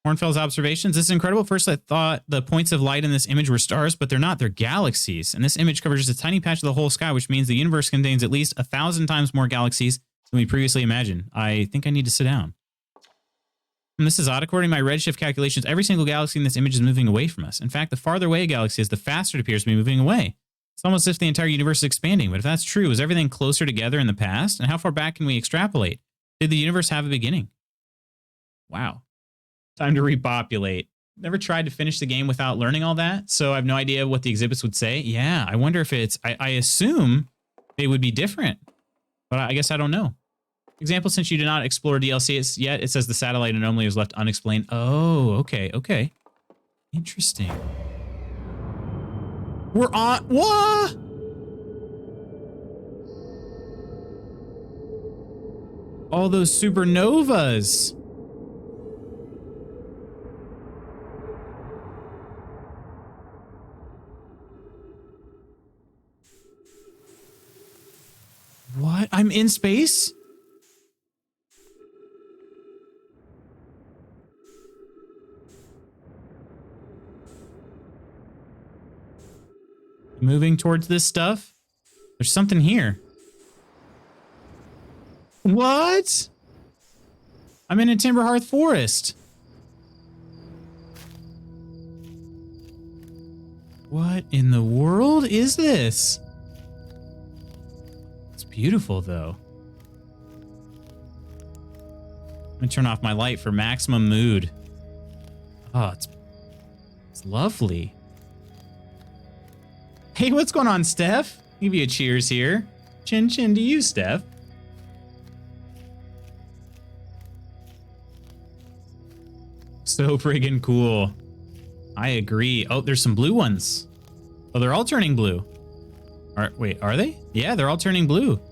A: Hornfell's observations. This is incredible. First, I thought the points of light in this image were stars, but they're not. They're galaxies. And this image covers just a tiny patch of the whole sky, which means the universe contains at least 1,000 times more galaxies than we previously imagined. I think I need to sit down. And this is odd. According to my redshift calculations, every single galaxy in this image is moving away from us. In fact, the farther away a galaxy is, the faster it appears to be moving away. It's almost as if the entire universe is expanding. But if that's true, is everything closer together in the past? And how far back can we extrapolate? Did the universe have a beginning? Wow. Time to repopulate. Never tried to finish the game without learning all that, so I have no idea what the exhibits would say. Yeah, I wonder if it's... I assume they would be different, but I guess I don't know. Example, since you did not explore DLC yet, it says the satellite anomaly was left unexplained. Oh, okay, okay. Interesting. We're on... What? All those supernovas. What? I'm in space? Moving towards this stuff? There's something here. What? I'm in a Timberhearth forest. What in the world is this? It's beautiful, though. I'm gonna turn off my light for maximum mood. Oh, it's lovely. Hey, what's going on, Steph? Give you a cheers here. Chin chin to you, Steph. So friggin' cool. I agree. Oh, there's some blue ones. Oh, they're all turning blue. Wait, are they? Yeah, they're all turning blue. Do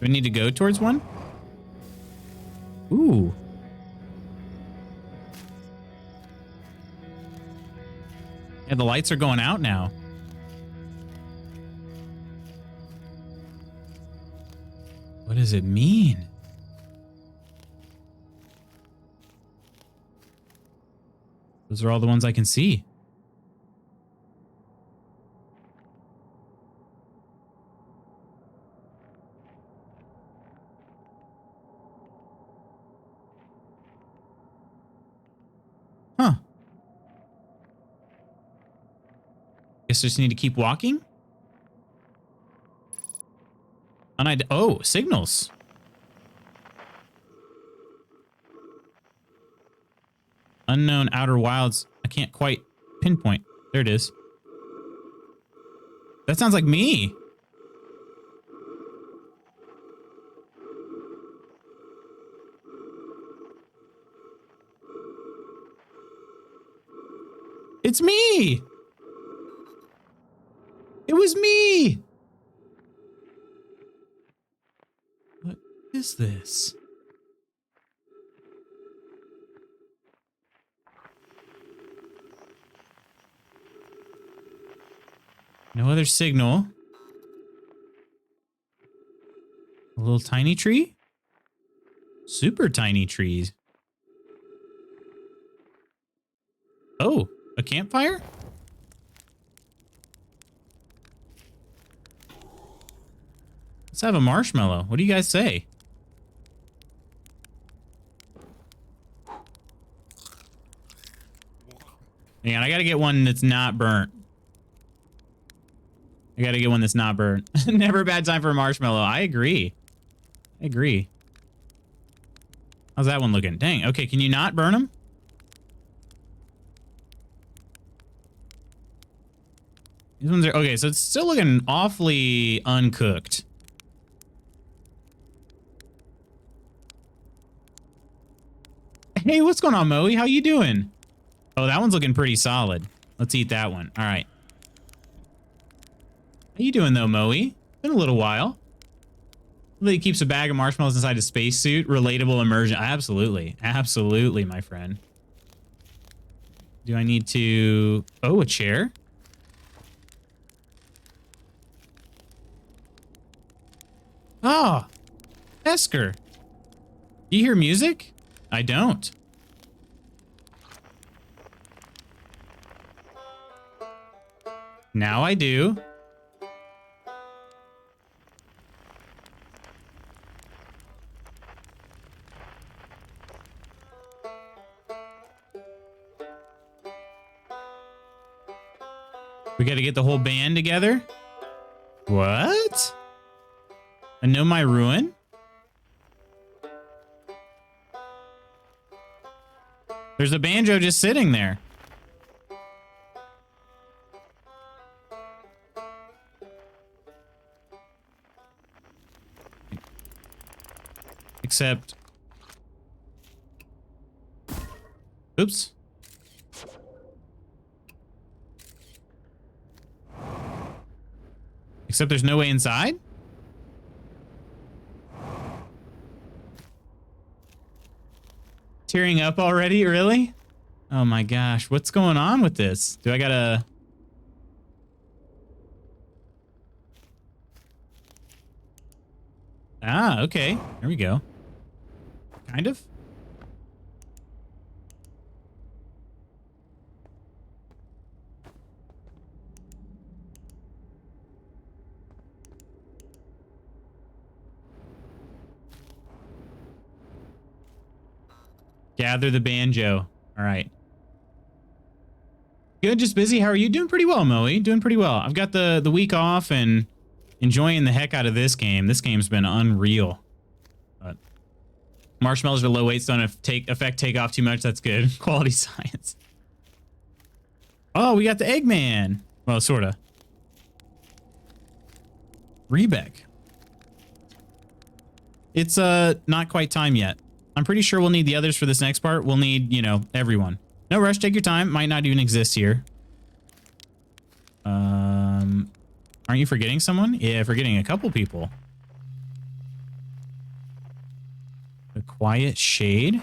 A: we need to go towards one? Ooh. Yeah, the lights are going out now. What does it mean? Those are all the ones I can see. Huh. Guess I just need to keep walking? Oh, signals. Unknown outer wilds. I can't quite pinpoint. There it is. That sounds like me. It's me. It was me. What is this? No other signal. A little tiny tree? Super tiny trees. Oh, a campfire? Let's have a marshmallow. What do you guys say? Hang on, I gotta get one that's not burnt. I gotta get one that's not burnt. Never a bad time for a marshmallow. I agree. I agree. How's that one looking? Dang. Okay, can you not burn them? These ones are... Okay, so it's still looking awfully uncooked. Hey, what's going on, Moe? How you doing? Oh, that one's looking pretty solid. Let's eat that one. All right. How you doing, though, Moe? Been a little while. He keeps a bag of marshmallows inside a spacesuit. Relatable immersion. Absolutely. Absolutely, my friend. Do I need to... Oh, a chair? Oh, Esker. Do you hear music? I don't. Now I do. We got to get the whole band together? What? I know my ruin? There's a banjo just sitting there. Except... Oops. Except there's no way inside? Tearing up already? Really? Oh my gosh. What's going on with this? Do I gotta... Ah, okay. There we go. Kind of. Gather the banjo. All right. Good, just busy. How are you? Doing pretty well, Moe. Doing pretty well. I've got the week off and enjoying the heck out of this game. This game's been unreal. But marshmallows are low weights, don't affect takeoff too much. That's good. Quality science. Oh, we got the Eggman. Well, sorta. Rebec. It's not quite time yet. I'm pretty sure we'll need the others for this next part. We'll need, you know, everyone. No rush, take your time. Might not even exist here. Aren't you forgetting someone? Yeah, forgetting a couple people. The Quiet Shade.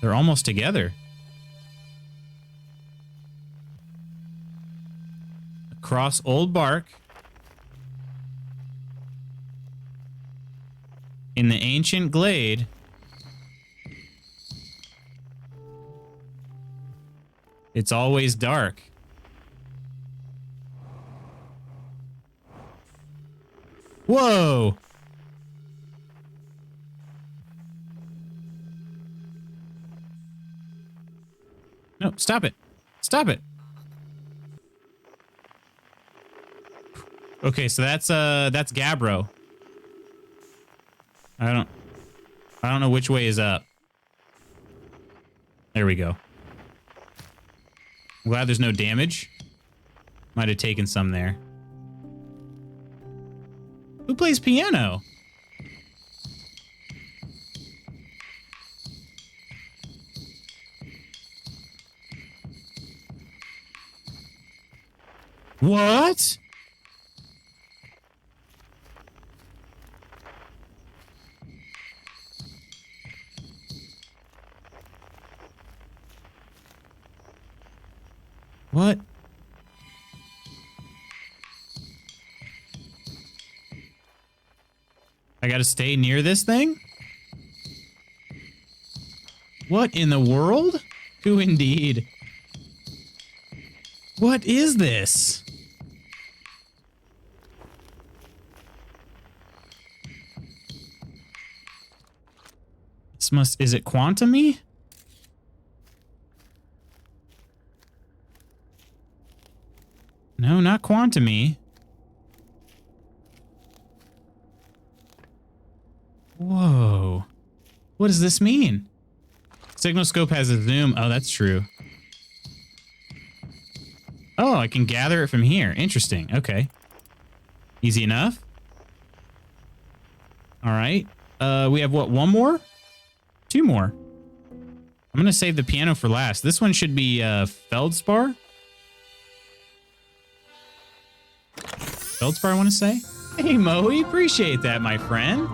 A: They're almost together. Across Old Bark. In the ancient glade. It's always dark. Whoa! No, stop it. Stop it. Okay, so that's Gabbro. I don't know which way is up. There we go. I'm glad there's no damage. Might have taken some there. Who plays piano? What? What? I gotta stay near this thing? What in the world? Who indeed? What is this? Is it quantum-y? No, not quantum-y. Whoa. What does this mean? Signal scope has a zoom. Oh, that's true. Oh, I can gather it from here. Interesting. Okay. Easy enough. All right. We have what? One more? Two more. I'm going to save the piano for last. This one should be Feldspar. Feldspar, I want to say. Hey, Moe. Appreciate that, my friend.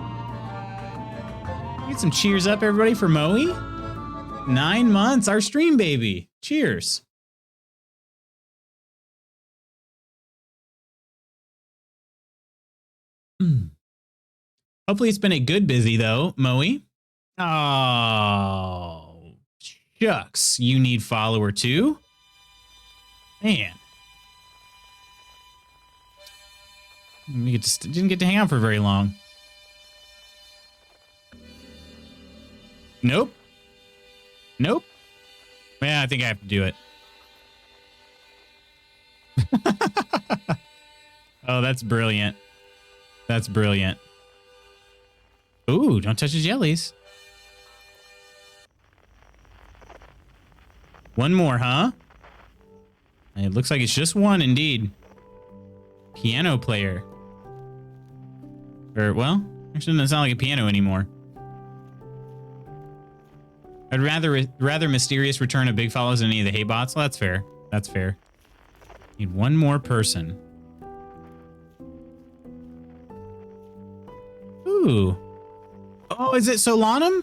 A: Get some cheers up, everybody, for Moe. 9 months. Our stream baby. Cheers. Hopefully it's been a good busy, though, Moe. Oh, Shucks, you need follower too? Man. We didn't get to hang out for very long. Nope. Nope. Man, I think I have to do it. Oh, that's brilliant. That's brilliant. Ooh, don't touch the jellies. One more, huh? It looks like it's just one, indeed. Piano player. Or, well, actually doesn't sound like a piano anymore. I'd rather mysterious return of big follows than any of the hate bots. Well, that's fair. That's fair. Need one more person. Ooh. Oh, is it Solanum?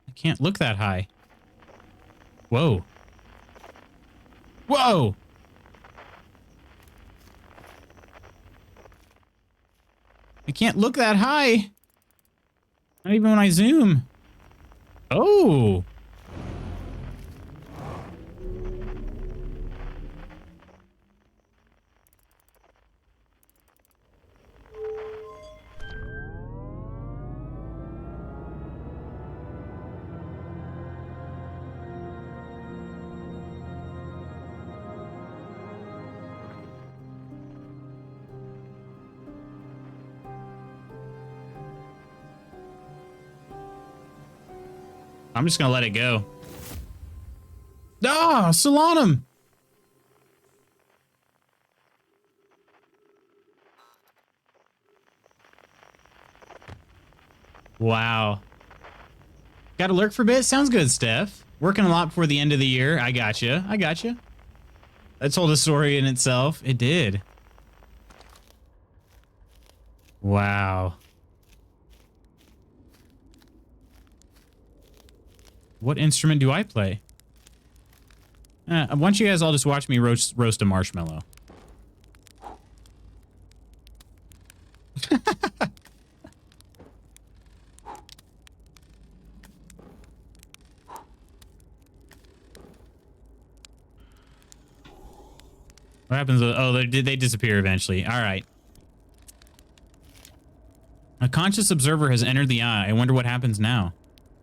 A: I can't look that high. Whoa. Whoa! I can't look that high. Not even when I zoom. Oh. I'm just gonna let it go. Ah, Solanum! Wow. Got to lurk for a bit? Sounds good, Steph. Working a lot before the end of the year. I gotcha. I gotcha. That told a story in itself. It did. Wow. What instrument do I play? Why don't you guys all just watch me roast a marshmallow? What happens? Oh, they disappear eventually. All right. A conscious observer has entered the eye. I wonder what happens now.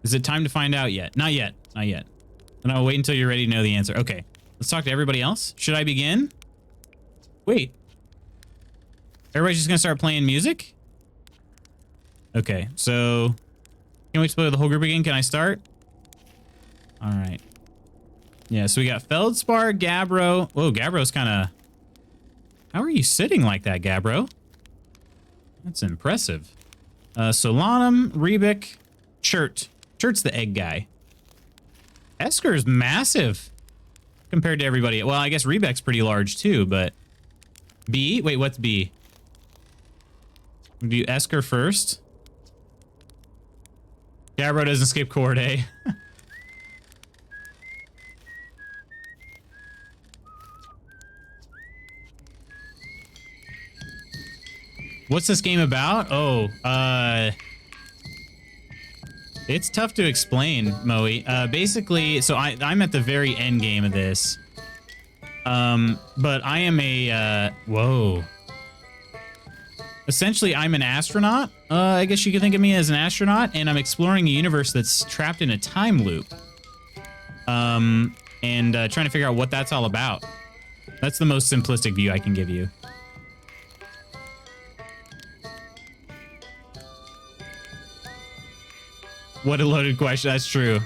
A: Is it time to find out yet? Not yet. Not yet. Then I'll wait until you're ready to know the answer. Okay. Let's talk to everybody else. Should I begin? Wait. Everybody's just going to start playing music? Okay. So, can't wait to play with the whole group again. Can I start? All right. Yeah, so we got Feldspar, Gabbro. Whoa, Gabbro's kind of... How are you sitting like that, Gabbro? That's impressive. Solanum, Rebic, Chert. Chert's the egg guy. Esker's massive compared to everybody. Well, I guess Rebec's pretty large too, but... B? Wait, what's B? We'll do Esker first. Gabbro doesn't skip chord, eh? What's this game about? Oh, it's tough to explain, Moe. Basically, so I'm at the very end game of this. But I am a, whoa. Essentially, I'm an astronaut. I guess you could think of me as an astronaut, and I'm exploring a universe that's trapped in a time loop. And trying to figure out what that's all about. That's the most simplistic view I can give you. What a loaded question. That's true.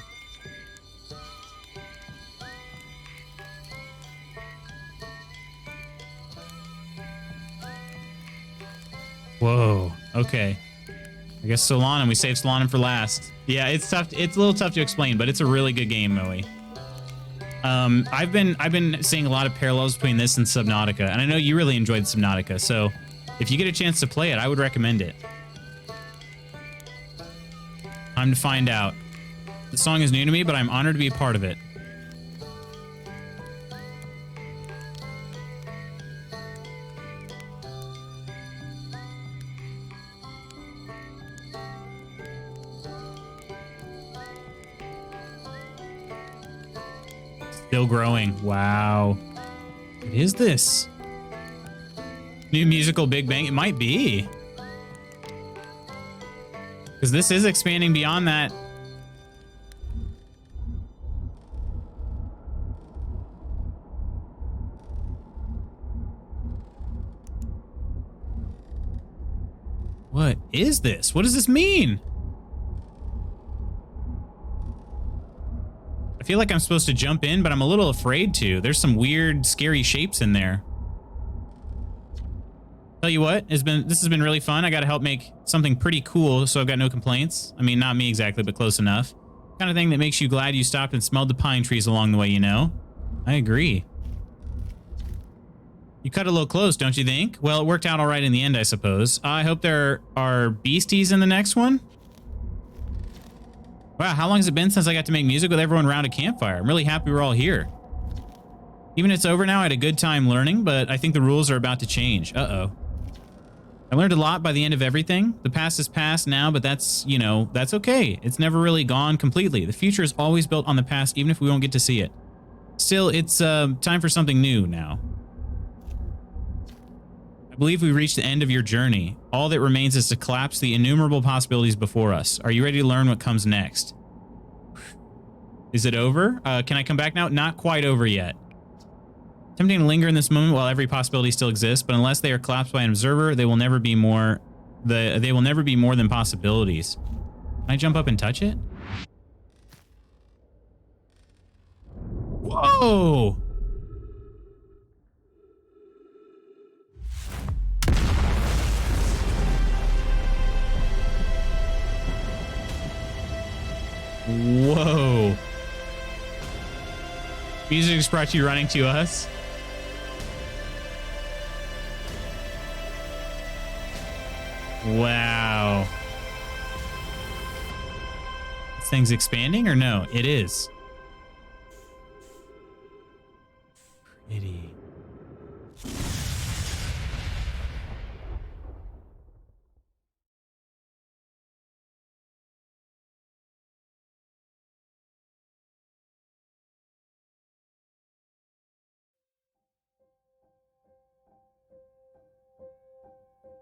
A: Whoa. Okay. I guess Solanum. We saved Solanum for last. Yeah, it's tough. It's a little tough to explain, but it's a really good game, Moe. I've been seeing a lot of parallels between this and Subnautica, and I know you really enjoyed Subnautica, so if you get a chance to play it, I would recommend it. Time to find out. The song is new to me, but I'm honored to be a part of it. Still growing. Wow. What is this? New musical Big Bang? It might be. Because this is expanding beyond that. What is this? What does this mean? I feel like I'm supposed to jump in, but I'm a little afraid to. There's some weird, scary shapes in there. Tell you what, this has been really fun. I got to help make something pretty cool, so I've got no complaints. I mean, not me exactly, but close enough. Kind of thing that makes you glad you stopped and smelled the pine trees along the way, you know? I agree. You cut a little close, don't you think? Well, it worked out all right in the end, I suppose. I hope there are beasties in the next one. Wow, how long has it been since I got to make music with everyone around a campfire? I'm really happy we're all here. Even it's over now, I had a good time learning, but I think the rules are about to change. Uh-oh. I learned a lot by the end of everything. The past is past now, but that's, you know, that's okay. It's never really gone completely. The future is always built on the past, even if we won't get to see it. Still, it's time for something new now. I believe we reached the end of your journey. All that remains is to collapse the innumerable possibilities before us. Are you ready to learn what comes next? Is it over? Can I come back now? Not quite over yet. Tempting to linger in this moment while every possibility still exists, but unless they are collapsed by an observer, they will never be more. They will never be more than possibilities. Can I jump up and touch it? Whoa! Whoa! Music is brought to you running to us. Wow. This thing's expanding or no? It is. Pretty.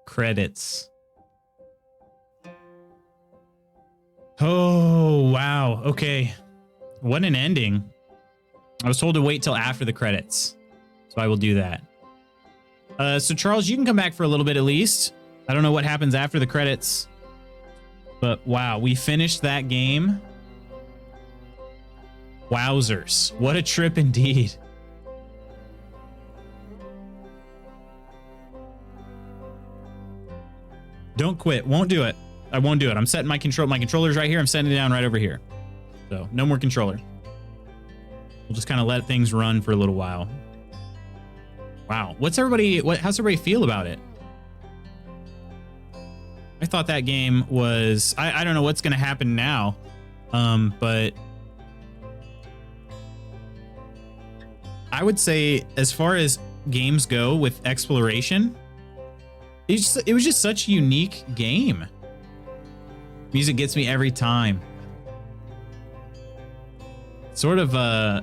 A: Credits. Oh, wow. Okay. What an ending. I was told to wait till after the credits, so I will do that. So Charles, you can come back for a little bit at least. I don't know what happens after the credits, but wow, we finished that game. Wowzers. What a trip indeed. Don't quit. Won't do it. I won't do it. I'm setting my controller's right here. I'm setting it down right over here. So no more controller. We'll just kind of let things run for a little while. Wow. How's everybody feel about it? I thought that game was, I don't know what's going to happen now. But I would say as far as games go with exploration, it was just such a unique game. Music gets me every time. Sort of I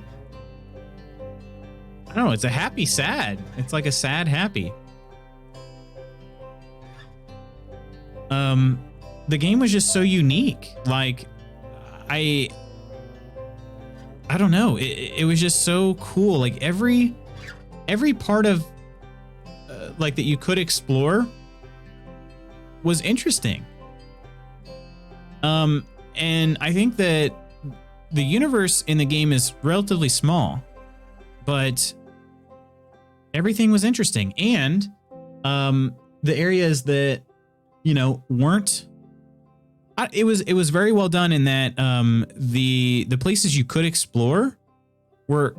A: don't know, it's a happy sad. It's like a sad happy. The game was just so unique. Like I don't know. It was just so cool. Like every part of like that you could explore was interesting. And I think that the universe in the game is relatively small, but everything was interesting. And the areas that, you know, weren't, it was very well done in that the places you could explore were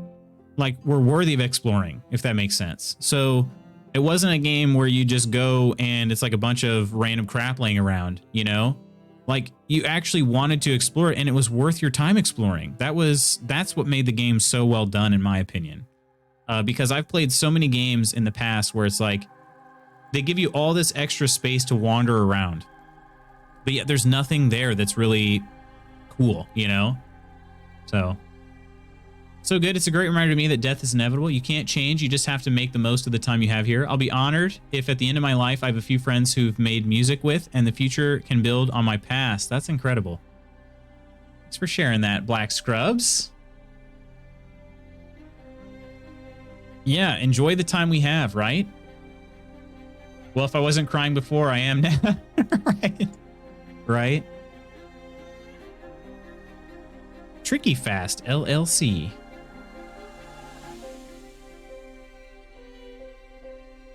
A: worthy of exploring, if that makes sense. So it wasn't a game where you just go and it's like a bunch of random crap laying around, you know? Like you actually wanted to explore it and it was worth your time exploring. That's what made the game so well done, in my opinion. Because I've played so many games in the past where it's like they give you all this extra space to wander around, but yet there's nothing there that's really cool, you know? So So good. It's a great reminder to me that death is inevitable. You can't change. You just have to make the most of the time you have here. I'll be honored if at the end of my life I have a few friends who've made music with and the future can build on my past. That's incredible. Thanks for sharing that, Black Scrubs. Yeah, enjoy the time we have, right? Well, if I wasn't crying before, I am now. Right? Right? Tricky Fast LLC.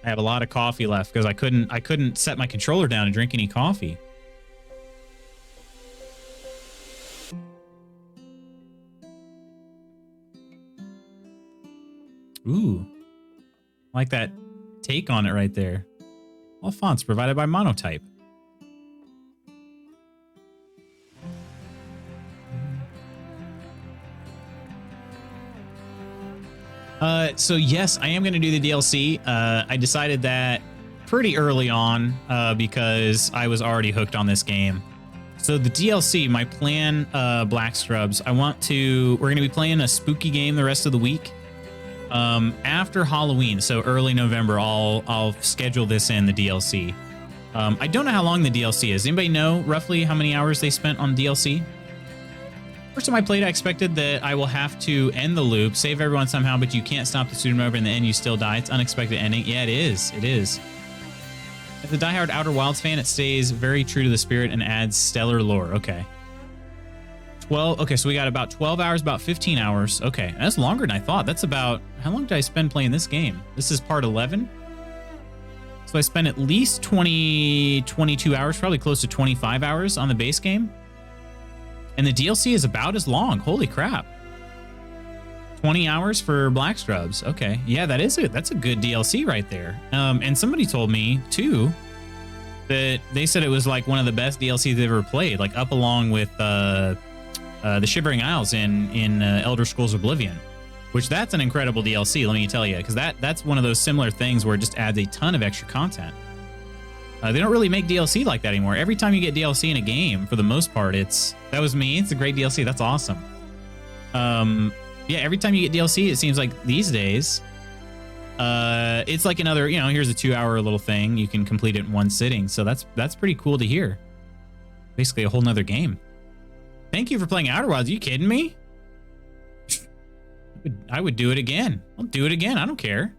A: I have a lot of coffee left because I couldn't set my controller down and drink any coffee. Ooh. I like that take on it right there. All fonts provided by Monotype. So yes, I am going to do the DLC. I decided that pretty early on because I was already hooked on this game. So the DLC, my plan, Black Scrubs, we're going to be playing a spooky game the rest of the week. After Halloween, so early November, I'll schedule this in the DLC. I don't know how long the DLC is. Anybody know roughly how many hours they spent on DLC? First time I played, I expected that I will have to end the loop, save everyone somehow, but you can't stop the student over in the end, you still die. It's unexpected ending. Yeah, it is. It is. As a diehard Outer Wilds fan, it stays very true to the spirit and adds stellar lore. Okay. 12. Okay, so we got about 12 hours, about 15 hours. Okay, that's longer than I thought. That's about... How long did I spend playing this game? This is part 11. So I spent at least 22 hours, probably close to 25 hours on the base game. And the DLC is about as long. Holy crap. 20 hours for Black Scrubs. Okay. Yeah, that's a good DLC right there. And somebody told me, too, that they said it was like one of the best DLCs they've ever played, like up along with the Shivering Isles in Elder Scrolls Oblivion, which that's an incredible DLC, let me tell you, because that's one of those similar things where it just adds a ton of extra content. They don't really make DLC like that anymore. Every time you get DLC in a game, for the most part, that was me. It's a great DLC. That's awesome. Yeah, every time you get DLC, it seems like these days, it's like another, here's a 2-hour little thing. You can complete it in one sitting. So that's pretty cool to hear. Basically a whole nother game. Thank you for playing Outer Wilds. Are you kidding me? I would do it again. I'll do it again. I don't care.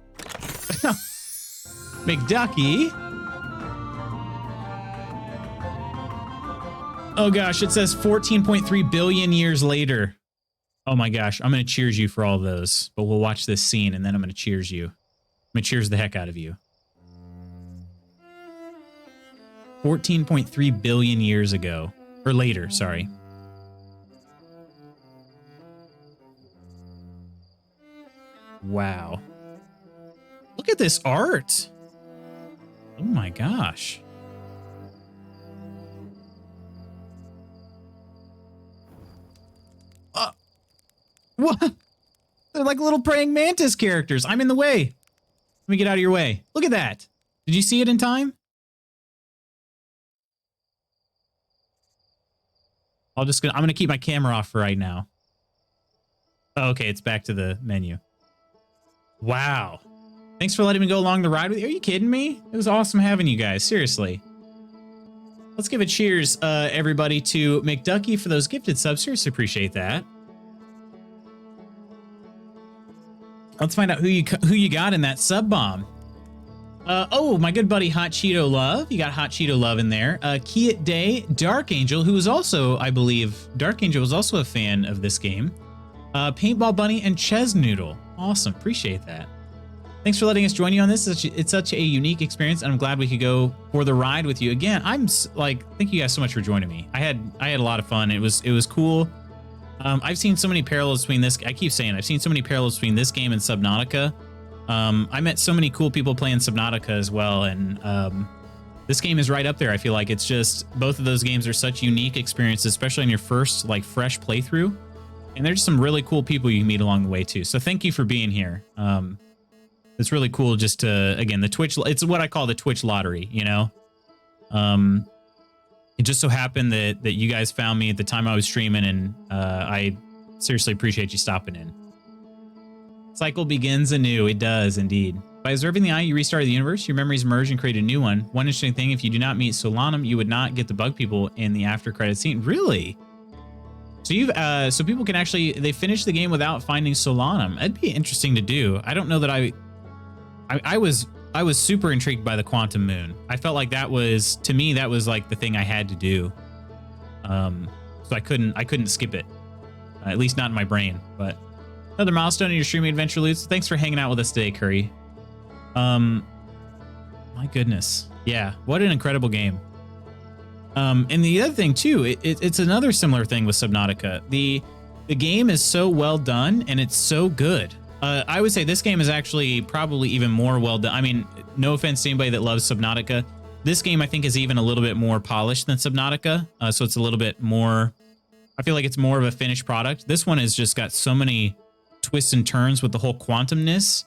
A: McDucky. Oh gosh, it says 14.3 billion years later. Oh my gosh, I'm going to cheers you for all those. But we'll watch this scene and then I'm going to cheers you. I'm going to cheers the heck out of you. 14.3 billion years ago. Or later, sorry. Wow. Look at this art. Oh my gosh. What? They're like little praying mantis characters. I'm in the way. Let me get out of your way. Look at that. Did you see it in time? I'm going to keep my camera off for right now. Oh, okay, it's back to the menu. Wow. Thanks for letting me go along the ride with you. Are you kidding me? It was awesome having you guys. Seriously. Let's give a cheers, everybody, to McDucky for those gifted subs. Seriously appreciate that. Let's find out who you got in that sub bomb. Oh, my good buddy Hot Cheeto Love. You got Hot Cheeto Love in there. Kiat Day, Dark Angel, who was also, I believe, Dark Angel was also a fan of this game. Paintball Bunny and Ches Noodle. Awesome, appreciate that. Thanks for letting us join you on this. It's such a unique experience, and I'm glad we could go for the ride with you again. Thank you guys so much for joining me. I had a lot of fun. It was cool. I've seen so many parallels between this. I keep saying I've seen so many parallels between this game and Subnautica. I met so many cool people playing Subnautica as well, and this game is right up there. I feel like it's just both of those games are such unique experiences, especially in your first fresh playthrough. And there's some really cool people you can meet along the way too. So thank you for being here. It's really cool just to, again, the Twitch. It's what I call the Twitch lottery. It just so happened that you guys found me at the time I was streaming, and I seriously appreciate you stopping in. Cycle begins anew. It does indeed. By observing the eye, you restart the universe. Your memories merge and create a new one. One interesting thing: if you do not meet Solanum, you would not get the bug people in the after credit scene. Really? So you've so people can actually they finish the game without finding Solanum. That'd be interesting to do. I don't know that I was super intrigued by the Quantum Moon. I felt like that was, to me, that was like the thing I had to do. So I couldn't skip it, at least not in my brain. But another milestone in your streaming adventure, Lutz. Thanks for hanging out with us today, Curry. My goodness, yeah, what an incredible game. And the other thing too, it's another similar thing with Subnautica. The game is so well done and it's so good. I would say this game is actually probably even more well done. I mean, no offense to anybody that loves Subnautica. This game, I think, is even a little bit more polished than Subnautica. So it's a little bit more, I feel like it's more of a finished product. This one has just got so many twists and turns with the whole quantumness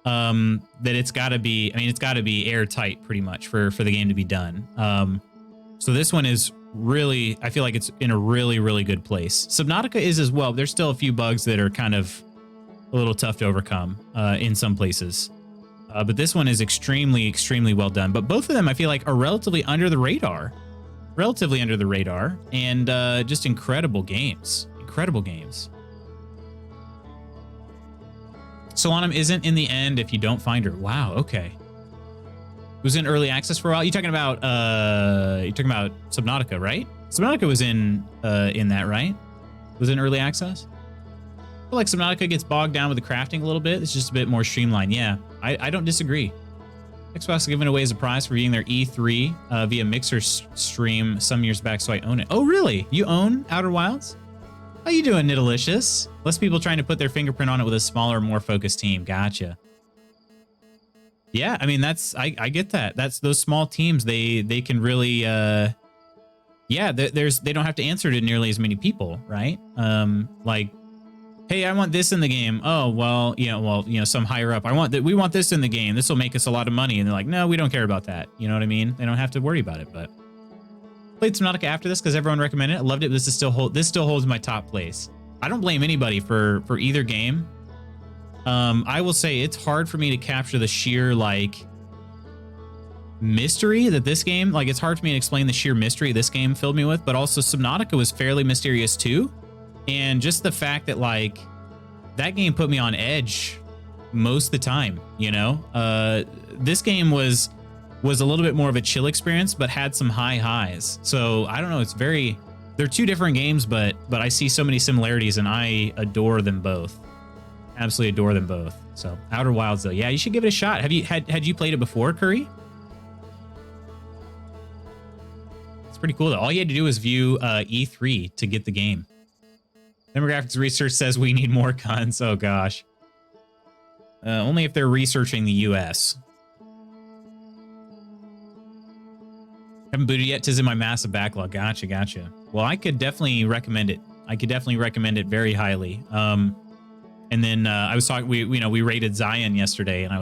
A: that it's got to be, I mean, it's got to be airtight pretty much for the game to be done. So this one is really, I feel like it's in a really, really good place. Subnautica is as well. There's still a few bugs that are kind of a little tough to overcome in some places. But this one is extremely, extremely well done. But both of them, I feel like, are relatively under the radar. And just incredible games. Incredible games. Solanum isn't in the end if you don't find her. Wow, okay. It was in early access for a while. You're talking about Subnautica, right? Subnautica was in that, right? Was it in early access? I feel like Subnautica gets bogged down with the crafting a little bit. It's just a bit more streamlined. Yeah, I don't disagree. Xbox is giving away as a prize for viewing their E3 via Mixer stream some years back, so I own it. Oh, really? You own Outer Wilds? How you doing, Nidalicious? Less people trying to put their fingerprint on it with a smaller, more focused team. Gotcha. Yeah, I mean, I get that. That's those small teams. They can really, yeah. They don't have to answer to nearly as many people, right? Like, hey, I want this in the game. Oh, well, some higher up. We want this in the game. This will make us a lot of money. And they're like, no, we don't care about that. You know what I mean? They don't have to worry about it. But played Subnautica after this because everyone recommended it. I loved it. This still holds my top place. I don't blame anybody for either game. I will say it's hard for me to capture the sheer mystery that this game, it's hard for me to explain the sheer mystery this game filled me with, but also Subnautica was fairly mysterious too. And just the fact that that game put me on edge most of the time, this game was a little bit more of a chill experience, but had some high highs. So I don't know. They're two different games, but I see so many similarities and I adore them both. Absolutely adore them both. So Outer Wilds though. Yeah, you should give it a shot. Had you played it before, Curry? It's pretty cool though. All you had to do was view E3 to get the game. Demographics research says we need more guns. Oh gosh. Only if they're researching the US. Haven't booted yet. 'Tis in my massive backlog. Gotcha. Well, I could definitely recommend it. Very highly. And then I was talking. We rated Zion yesterday, and I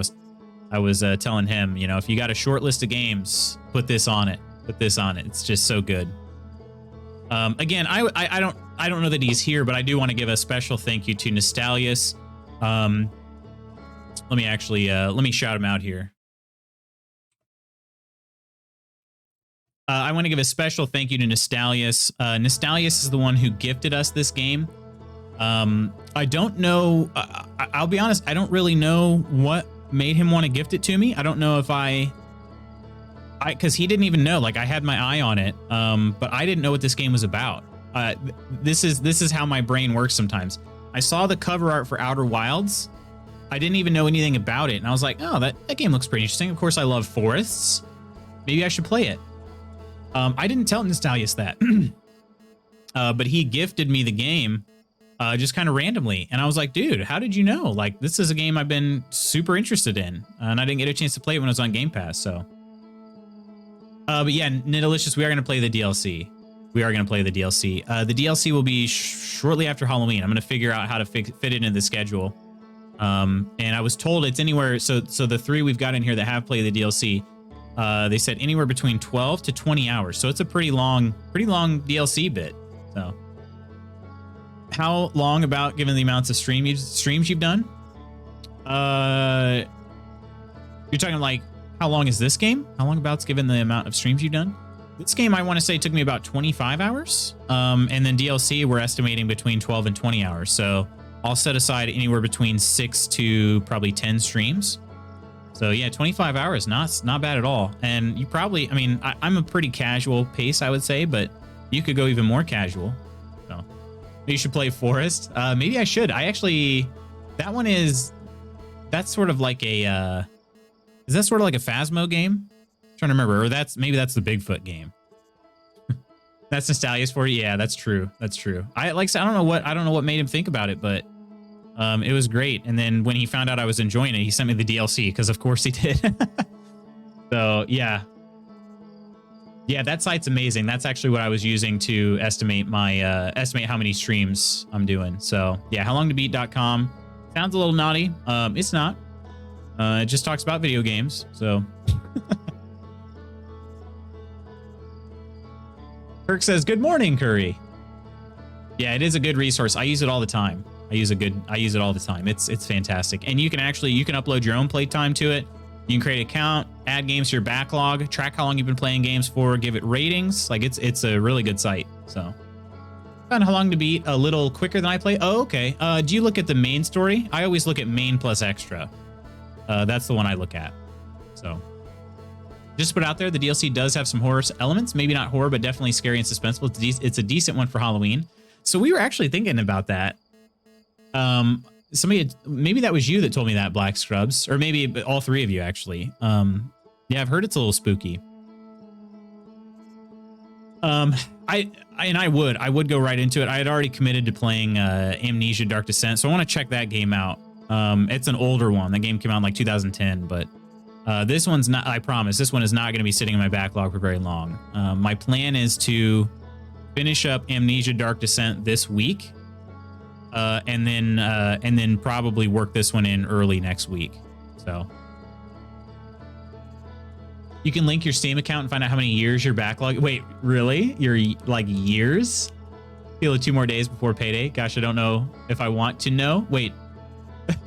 A: was telling him, if you got a short list of games, put this on it. It's just so good. Again, I don't know that he's here, but I do want to give a special thank you to Nostalius. Let me shout him out here. I want to give a special thank you to Nostalius. Nostalius is the one who gifted us this game. I don't know. I'll be honest. I don't really know what made him want to gift it to me. I don't know if because he didn't even know. I had my eye on it, but I didn't know what this game was about. This is how my brain works sometimes. I saw the cover art for Outer Wilds. I didn't even know anything about it, and I was like, oh, that game looks pretty interesting. Of course, I love forests. Maybe I should play it. I didn't tell Nostalius that, but he gifted me the game. Just kind of randomly. And I was like, dude, how did you know? This is a game I've been super interested in. And I didn't get a chance to play it when it was on Game Pass, so. But yeah, Nidalicious, we are going to play the DLC. The DLC will be shortly after Halloween. I'm going to figure out how to fit it into the schedule. And I was told it's anywhere. So the 3 we've got in here that have played the DLC, they said anywhere between 12 to 20 hours. So it's a pretty long DLC bit. So. How long about given the amounts of streams you've done? You're talking like, how long is this game? How long about's given the amount of streams you've done? This game, I want to say, took me about 25 hours. And then DLC, we're estimating between 12 and 20 hours. So I'll set aside anywhere between 6 to probably 10 streams. So yeah, 25 hours, not bad at all. And you probably, I mean, I'm a pretty casual pace, I would say, but you could go even more casual. So you should play Forest. Maybe I should. I actually, that's sort of like a, is that sort of like a Phasmo game? I'm trying to remember, or maybe that's the Bigfoot game. That's Nostalia's for you. Yeah, that's true. That's true. I don't know what made him think about it, but it was great. And then when he found out I was enjoying it, he sent me the DLC because of course he did. So yeah. Yeah, that site's amazing. That's actually what I was using to estimate my estimate how many streams I'm doing. So yeah, howlongtobeat.com. Sounds a little naughty. It's not. It just talks about video games. So Kirk says, "Good morning, Curry." Yeah, it is a good resource. I use it all the time. I use it all the time. It's fantastic. And you can upload your own playtime to it. You can create an account, add games to your backlog, track how long you've been playing games for, give it ratings. Like it's a really good site. So found How Long to Beat a little quicker than I play. Oh, okay. Do you look at the main story? I always look at main plus extra. That's the one I look at. So just to put out there, the DLC does have some horror elements. Maybe not horror, but definitely scary and suspenseful. It's a decent one for Halloween. So we were actually thinking about that. Maybe that was you that told me that, Black Scrubs, or maybe all three of you actually. Yeah, I've heard it's a little spooky. I would go right into it. I had already committed to playing Amnesia Dark Descent, so I want to check that game out. It's an older one. That game came out in like 2010, but this one's not, I promise, this one is not going to be sitting in my backlog for very long. My plan is to finish up Amnesia Dark Descent this week, and then probably work this one in early next week. So you can link your Steam account and find out how many years your backlog. Wait, really? Your like years? Feel it 2 more days before payday. Gosh, I don't know if I want to know. Wait,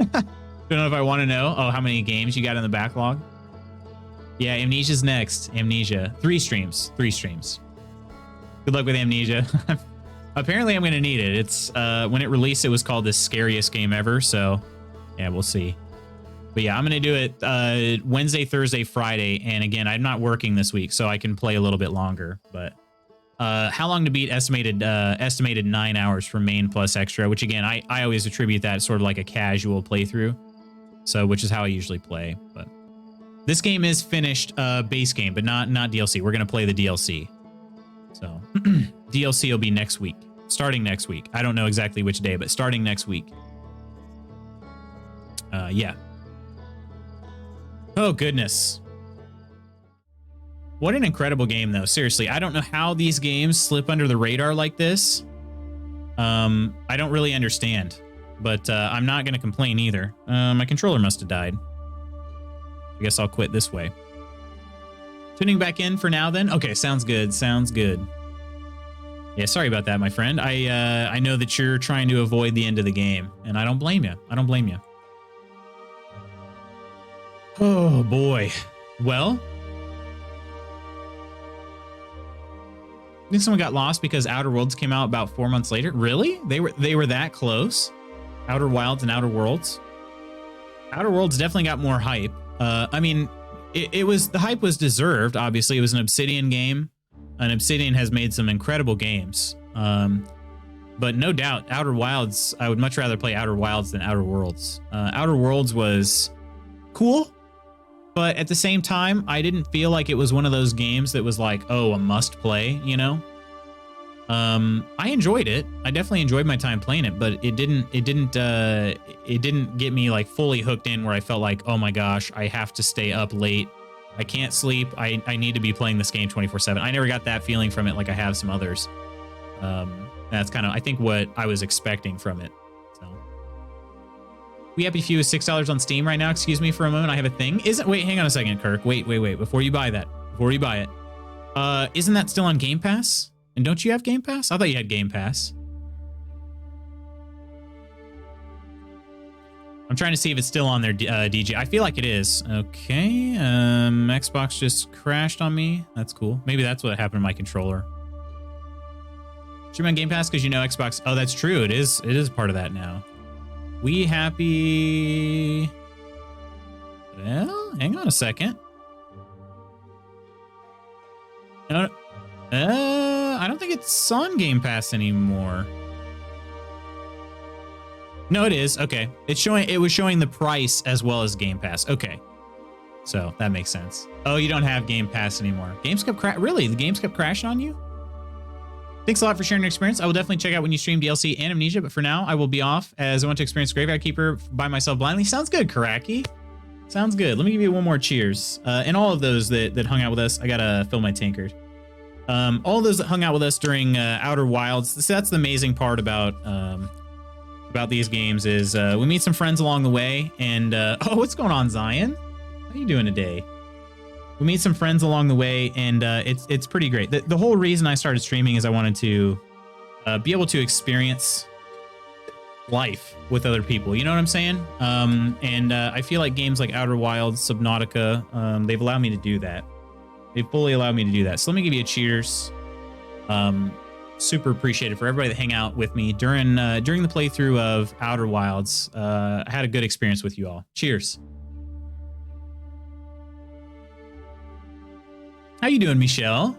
A: don't know if I want to know. Oh, how many games you got in the backlog? Yeah, Amnesia's next. Amnesia, 3 streams. Good luck with Amnesia. Apparently, I'm going to need it. It's when it released, it was called the scariest game ever. So, yeah, we'll see. But yeah, I'm going to do it Wednesday, Thursday, Friday. And again, I'm not working this week, so I can play a little bit longer. But How Long to Beat estimated 9 hours for main plus extra, which again, I always attribute that sort of like a casual playthrough. So, which is how I usually play. But this game is finished base game, but not DLC. We're going to play the DLC. So DLC will be next week, starting next week. I don't know exactly which day, but starting next week. Yeah. Oh, goodness. What an incredible game, though. Seriously, I don't know how these games slip under the radar like this. I don't really understand, but I'm not going to complain either. My controller must have died. I guess I'll quit this way. Tuning back in for now, then? Okay, sounds good. Sounds good. Yeah, sorry about that, my friend. I know that you're trying to avoid the end of the game, and I don't blame you. I don't blame you. Oh, boy. Well, I think someone got lost because Outer Worlds came out about 4 months later. Really? They were that close? Outer Wilds and Outer Worlds? Outer Worlds definitely got more hype. I mean, the hype was deserved, obviously. It was an Obsidian game. And Obsidian has made some incredible games. But no doubt, Outer Wilds, I would much rather play Outer Wilds than Outer Worlds. Outer Worlds was cool, but at the same time, I didn't feel like it was one of those games that was like, oh, a must play, you know? I enjoyed it. I definitely enjoyed my time playing it, but it didn't get me like fully hooked in where I felt like, oh my gosh, I have to stay up late. I can't sleep. I need to be playing this game 24/7. I never got that feeling from it like I have some others. That's kind of, I think, what I was expecting from it. So, We Happy Few is $6 on Steam right now. Excuse me for a moment. I have a thing. Wait, hang on a second, Kirk. Wait. Before you buy that, isn't that still on Game Pass? And don't you have Game Pass? I thought you had Game Pass. I'm trying to see if it's still on there, DJ. I feel like it is. Okay. Xbox just crashed on me. That's cool. Maybe that's what happened to my controller. Stream on Game Pass because you know Xbox. Oh, that's true. It is part of that now. We happy? Well, hang on a second. No, I don't think it's on Game Pass anymore. No, it is. Okay. It's showing. It was showing the price as well as Game Pass. Okay. So that makes sense. Oh, you don't have Game Pass anymore. Games kept really? The games kept crashing on you? Thanks a lot for sharing your experience. I will definitely check out when you stream DLC and Amnesia, but for now, I will be off as I want to experience Graveyard Keeper by myself blindly. Sounds good, Karaki. Sounds good. Let me give you one more cheers. And all of those that hung out with us, I gotta fill my tankard. All those that hung out with us during Outer Wilds. So that's the amazing part about these games is we meet some friends along the way. And oh, what's going on, Zion? How you doing today? We meet some friends along the way, and it's pretty great. The whole reason I started streaming is I wanted to be able to experience life with other people. You know what I'm saying? And I feel like games like Outer Wilds, Subnautica, they've allowed me to do that. They fully allowed me to do that. So let me give you a cheers. Super appreciated for everybody that hang out with me during the playthrough of Outer Wilds. I had a good experience with you all. Cheers. How you doing, Michelle?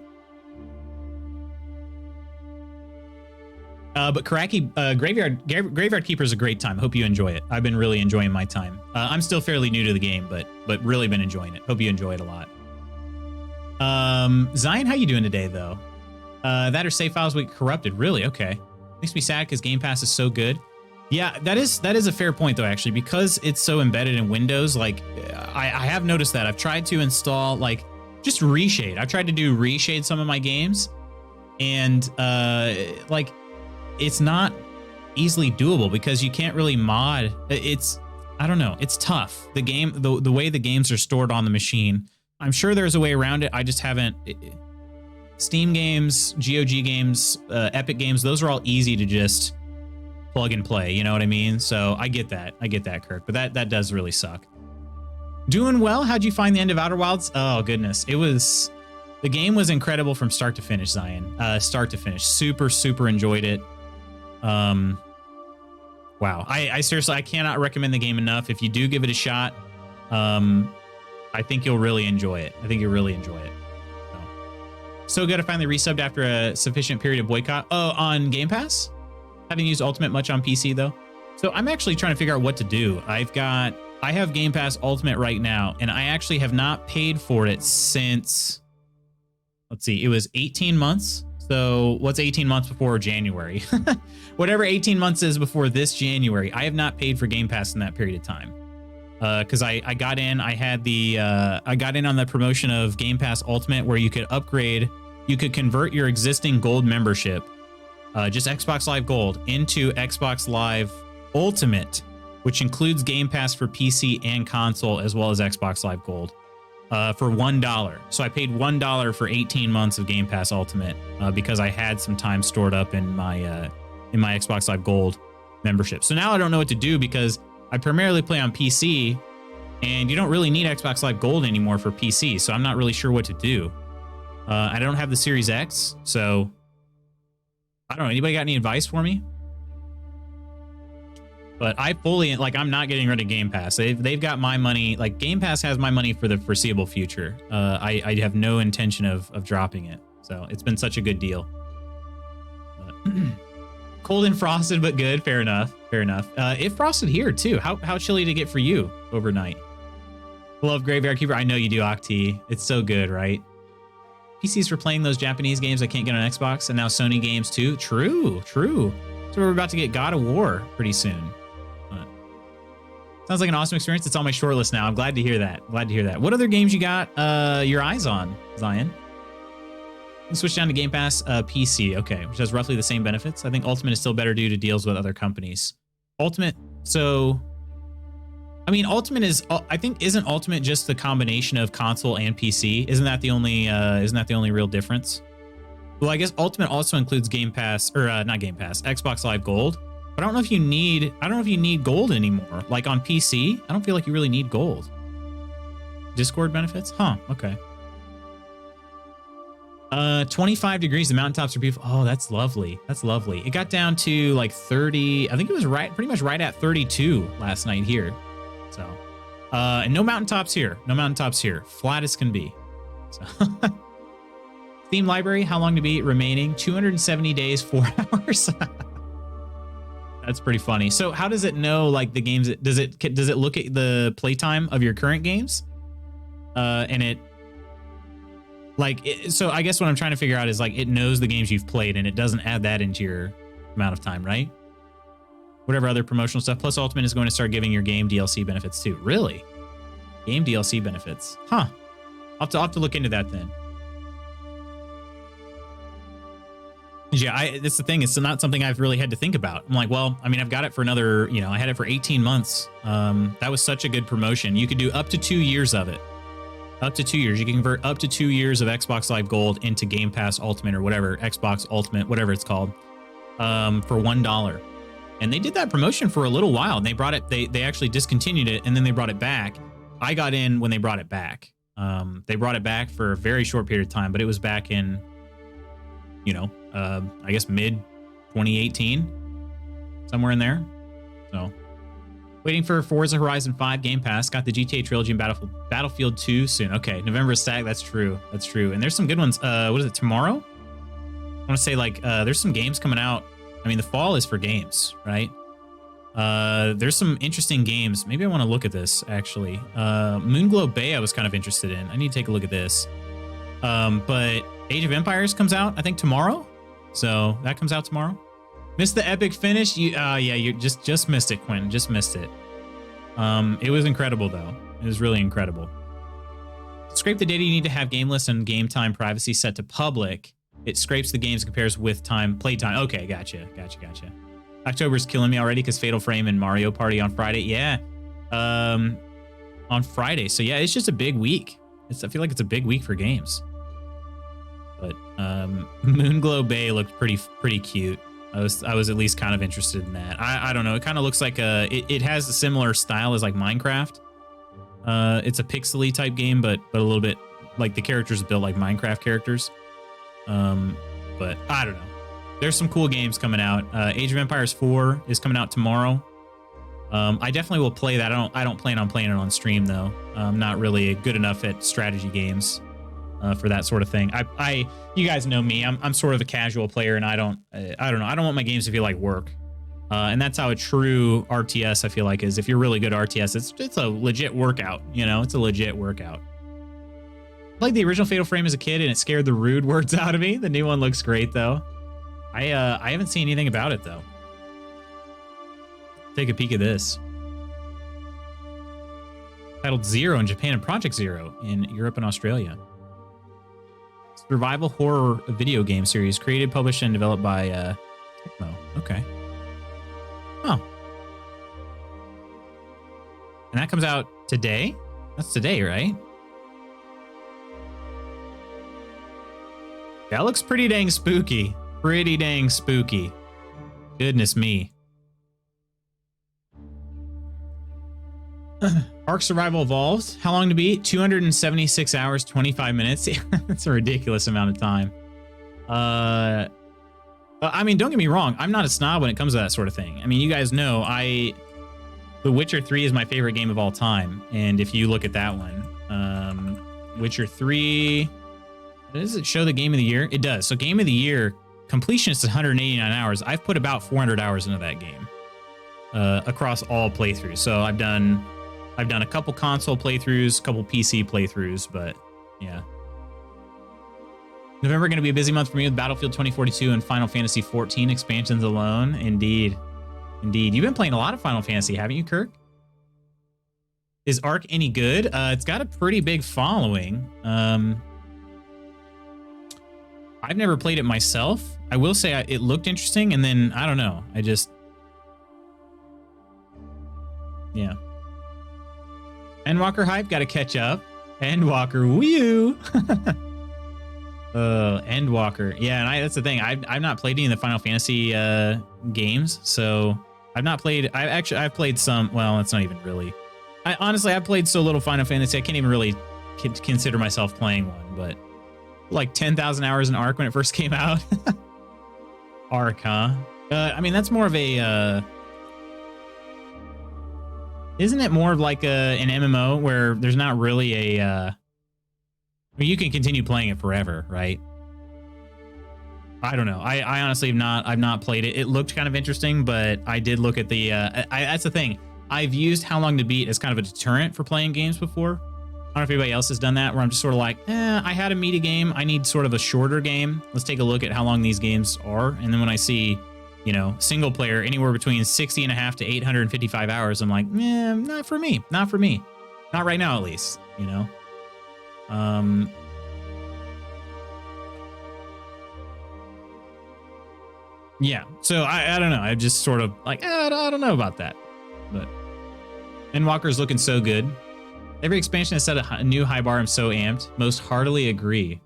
A: But Karaki, Graveyard Keeper is a great time. Hope you enjoy it. I've been really enjoying my time. I'm still fairly new to the game, but really been enjoying it. Hope you enjoy it a lot. Zion, how you doing today, though? That or save files will get corrupted. Really? Okay. Makes me sad because Game Pass is so good. Yeah, that is a fair point, though, actually, because it's so embedded in Windows. Like, I have noticed that. I've tried to install, like, just reshade. I've tried to do reshade some of my games, and like, it's not easily doable because you can't really mod. I don't know. It's tough. The game, the way the games are stored on the machine. I'm sure there's a way around it. I just haven't. Steam games, GOG games, Epic games, those are all easy to just plug and play. You know what I mean? So I get that. I get that, Kirk. But that does really suck. Doing well. How'd you find the end of Outer Wilds? Oh, goodness. The game was incredible from start to finish, Zion. Start to finish. Super, super enjoyed it. Wow. I seriously, I cannot recommend the game enough. If you do give it a shot, I think you'll really enjoy it. I think you'll really enjoy it. So good. I finally resubbed after a sufficient period of boycott. Oh, on Game Pass? Haven't used Ultimate much on PC, though. So I'm actually trying to figure out what to do. I have Game Pass Ultimate right now, and I actually have not paid for it since, let's see, it was 18 months. So what's 18 months before January? Whatever 18 months is before this January, I have not paid for Game Pass in that period of time. Because I got in, I got in on the promotion of Game Pass Ultimate where you could upgrade, you could convert your existing gold membership, just Xbox Live Gold, into Xbox Live Ultimate, which includes Game Pass for PC and console, as well as Xbox Live Gold, for $1. So I paid $1 for 18 months of Game Pass Ultimate because I had some time stored up in my Xbox Live Gold membership. So now I don't know what to do because I primarily play on PC, and you don't really need Xbox Live Gold anymore for PC, so I'm not really sure what to do. I don't have the Series X, so I don't know. Anybody got any advice for me? But I fully, like, I'm not getting rid of Game Pass. They've got my money. Like, Game Pass has my money for the foreseeable future. I have no intention of dropping it. So it's been such a good deal. But cold and frosted, but good. Fair enough. Fair enough. It frosted here too. How chilly to get for you overnight? Love Graveyard Keeper. I know you do, Octi. It's so good, right? PCs for playing those Japanese games I can't get on Xbox, and now Sony games too. True. So we're about to get God of War pretty soon. Sounds like an awesome experience. It's on my short list now. I'm glad to hear that. What other games you got your eyes on, Zion? Let's switch down to Game Pass PC. Okay, which has roughly the same benefits. I think Ultimate is still better due to deals with other companies. Ultimate, so I mean, Ultimate is, I think, isn't Ultimate just the combination of console and PC? Isn't that the only real difference? Well, I guess Ultimate also includes Game Pass, or not Game Pass, Xbox Live Gold. But I don't know if you need gold anymore. Like on PC, I don't feel like you really need gold. Discord benefits? Huh, okay. 25 degrees, the mountaintops are beautiful. Oh, that's lovely. That's lovely. It got down to like 30. I think it was pretty much right at 32 last night here. So, and no mountaintops here. No mountaintops here. Flat as can be. So, theme library, how long to beat remaining? 270 days, 4 hours. That's pretty funny. So how does it know like the games? Does it look at the playtime of your current games? And it like, so I guess what I'm trying to figure out is like, it knows the games you've played and it doesn't add that into your amount of time, right? Whatever other promotional stuff. Plus Ultimate is going to start giving your game DLC benefits too. Really? Game DLC benefits. Huh. I'll have to look into that then. Yeah, that's the thing. It's not something I've really had to think about. I'm like, well, I mean, I've got it for another, you know, I had it for 18 months. That was such a good promotion. You could do up to 2 years of it. Up to 2 years. You can convert up to 2 years of Xbox Live Gold into Game Pass Ultimate or whatever, Xbox Ultimate, whatever it's called, for $1. And they did that promotion for a little while. And they brought it, they actually discontinued it and then they brought it back. I got in when they brought it back. They brought it back for a very short period of time, but it was back in, you know, I guess mid 2018, somewhere in there. So waiting for Forza Horizon 5 Game Pass. Got the GTA Trilogy and Battlefield 2 soon. Okay, November is stag. That's true. That's true. And there's some good ones. What is it, tomorrow? I want to say like there's some games coming out. I mean, the fall is for games, right? There's some interesting games. Maybe I want to look at this actually. Moonglow Bay I was kind of interested in. I need to take a look at this. But Age of Empires comes out, I think, tomorrow. So that comes out tomorrow. Missed the epic finish. Yeah, you just missed it, Quentin. Just missed it. It was incredible though. It was really incredible. Scrape the data you need to have game list and game time privacy set to public. It scrapes the games, compares with playtime. Okay, gotcha. October's killing me already because Fatal Frame and Mario Party on Friday. Yeah, on Friday. So yeah, it's just a big week. I feel like it's a big week for games. But Moonglow Bay looked pretty cute. I was at least kind of interested in that. I don't know. It kind of looks like it has a similar style as like Minecraft. It's a pixely type game, but a little bit like the characters are built like Minecraft characters. But I don't know. There's some cool games coming out. Age of Empires 4 is coming out tomorrow. I definitely will play that. I don't plan on playing it on stream though. I'm not really good enough at strategy games for that sort of thing. You guys know me. I'm sort of a casual player, and I don't know. I don't want my games to feel like work. And that's how a true RTS I feel like is. If you're really good at RTS, it's a legit workout. You know, it's a legit workout. I played the original Fatal Frame as a kid, and it scared the rude words out of me. The new one looks great though. I haven't seen anything about it though. Take a peek at this. Titled Zero in Japan and Project Zero in Europe and Australia. Survival horror video game series created, published, and developed by Tecmo. Okay. Oh. And that comes out today? That's today, right? That looks pretty dang spooky. Pretty dang spooky. Goodness me. Ark Survival Evolved. How long to beat? 276 hours, 25 minutes. That's a ridiculous amount of time. I mean, don't get me wrong. I'm not a snob when it comes to that sort of thing. I mean, you guys know The Witcher 3 is my favorite game of all time. And if you look at that one, Witcher 3, does it show the game of the year? It does. So game of the year, completion is 189 hours. I've put about 400 hours into that game across all playthroughs. So I've done a couple console playthroughs, a couple PC playthroughs, but yeah. November going to be a busy month for me with Battlefield 2042 and Final Fantasy 14 expansions alone. Indeed. Indeed. You've been playing a lot of Final Fantasy, haven't you, Kirk? Is Ark any good? It's got a pretty big following. I've never played it myself. I will say it looked interesting, and then, I don't know. Yeah. Endwalker hype, got to catch up. Endwalker, woo! Endwalker. Yeah, and that's the thing. I've not played any of the Final Fantasy games, so I've not played. I've played some. Well, it's not even really. Honestly, I've played so little Final Fantasy. I can't even really consider myself playing one. But like 10,000 hours in Arc when it first came out. Arc, huh? I mean, that's more of a. Isn't it more of like an MMO where there's not really a. I mean, you can continue playing it forever, right? I don't know. I honestly I've not played it. It looked kind of interesting, but I did look at the. That's the thing. I've used How Long to Beat as kind of a deterrent for playing games before. I don't know if anybody else has done that, where I'm just sort of like, I had a meaty game. I need sort of a shorter game. Let's take a look at how long these games are. And then when I see, you know, single player anywhere between 60 and a half to 855 hours, I'm like, not for me. Not for me. Not right now, at least, you know? Yeah, so I don't know. I just sort of like, I don't know about that. But Endwalker's looking so good. Every expansion has set a new high bar. I'm so amped. Most heartily agree.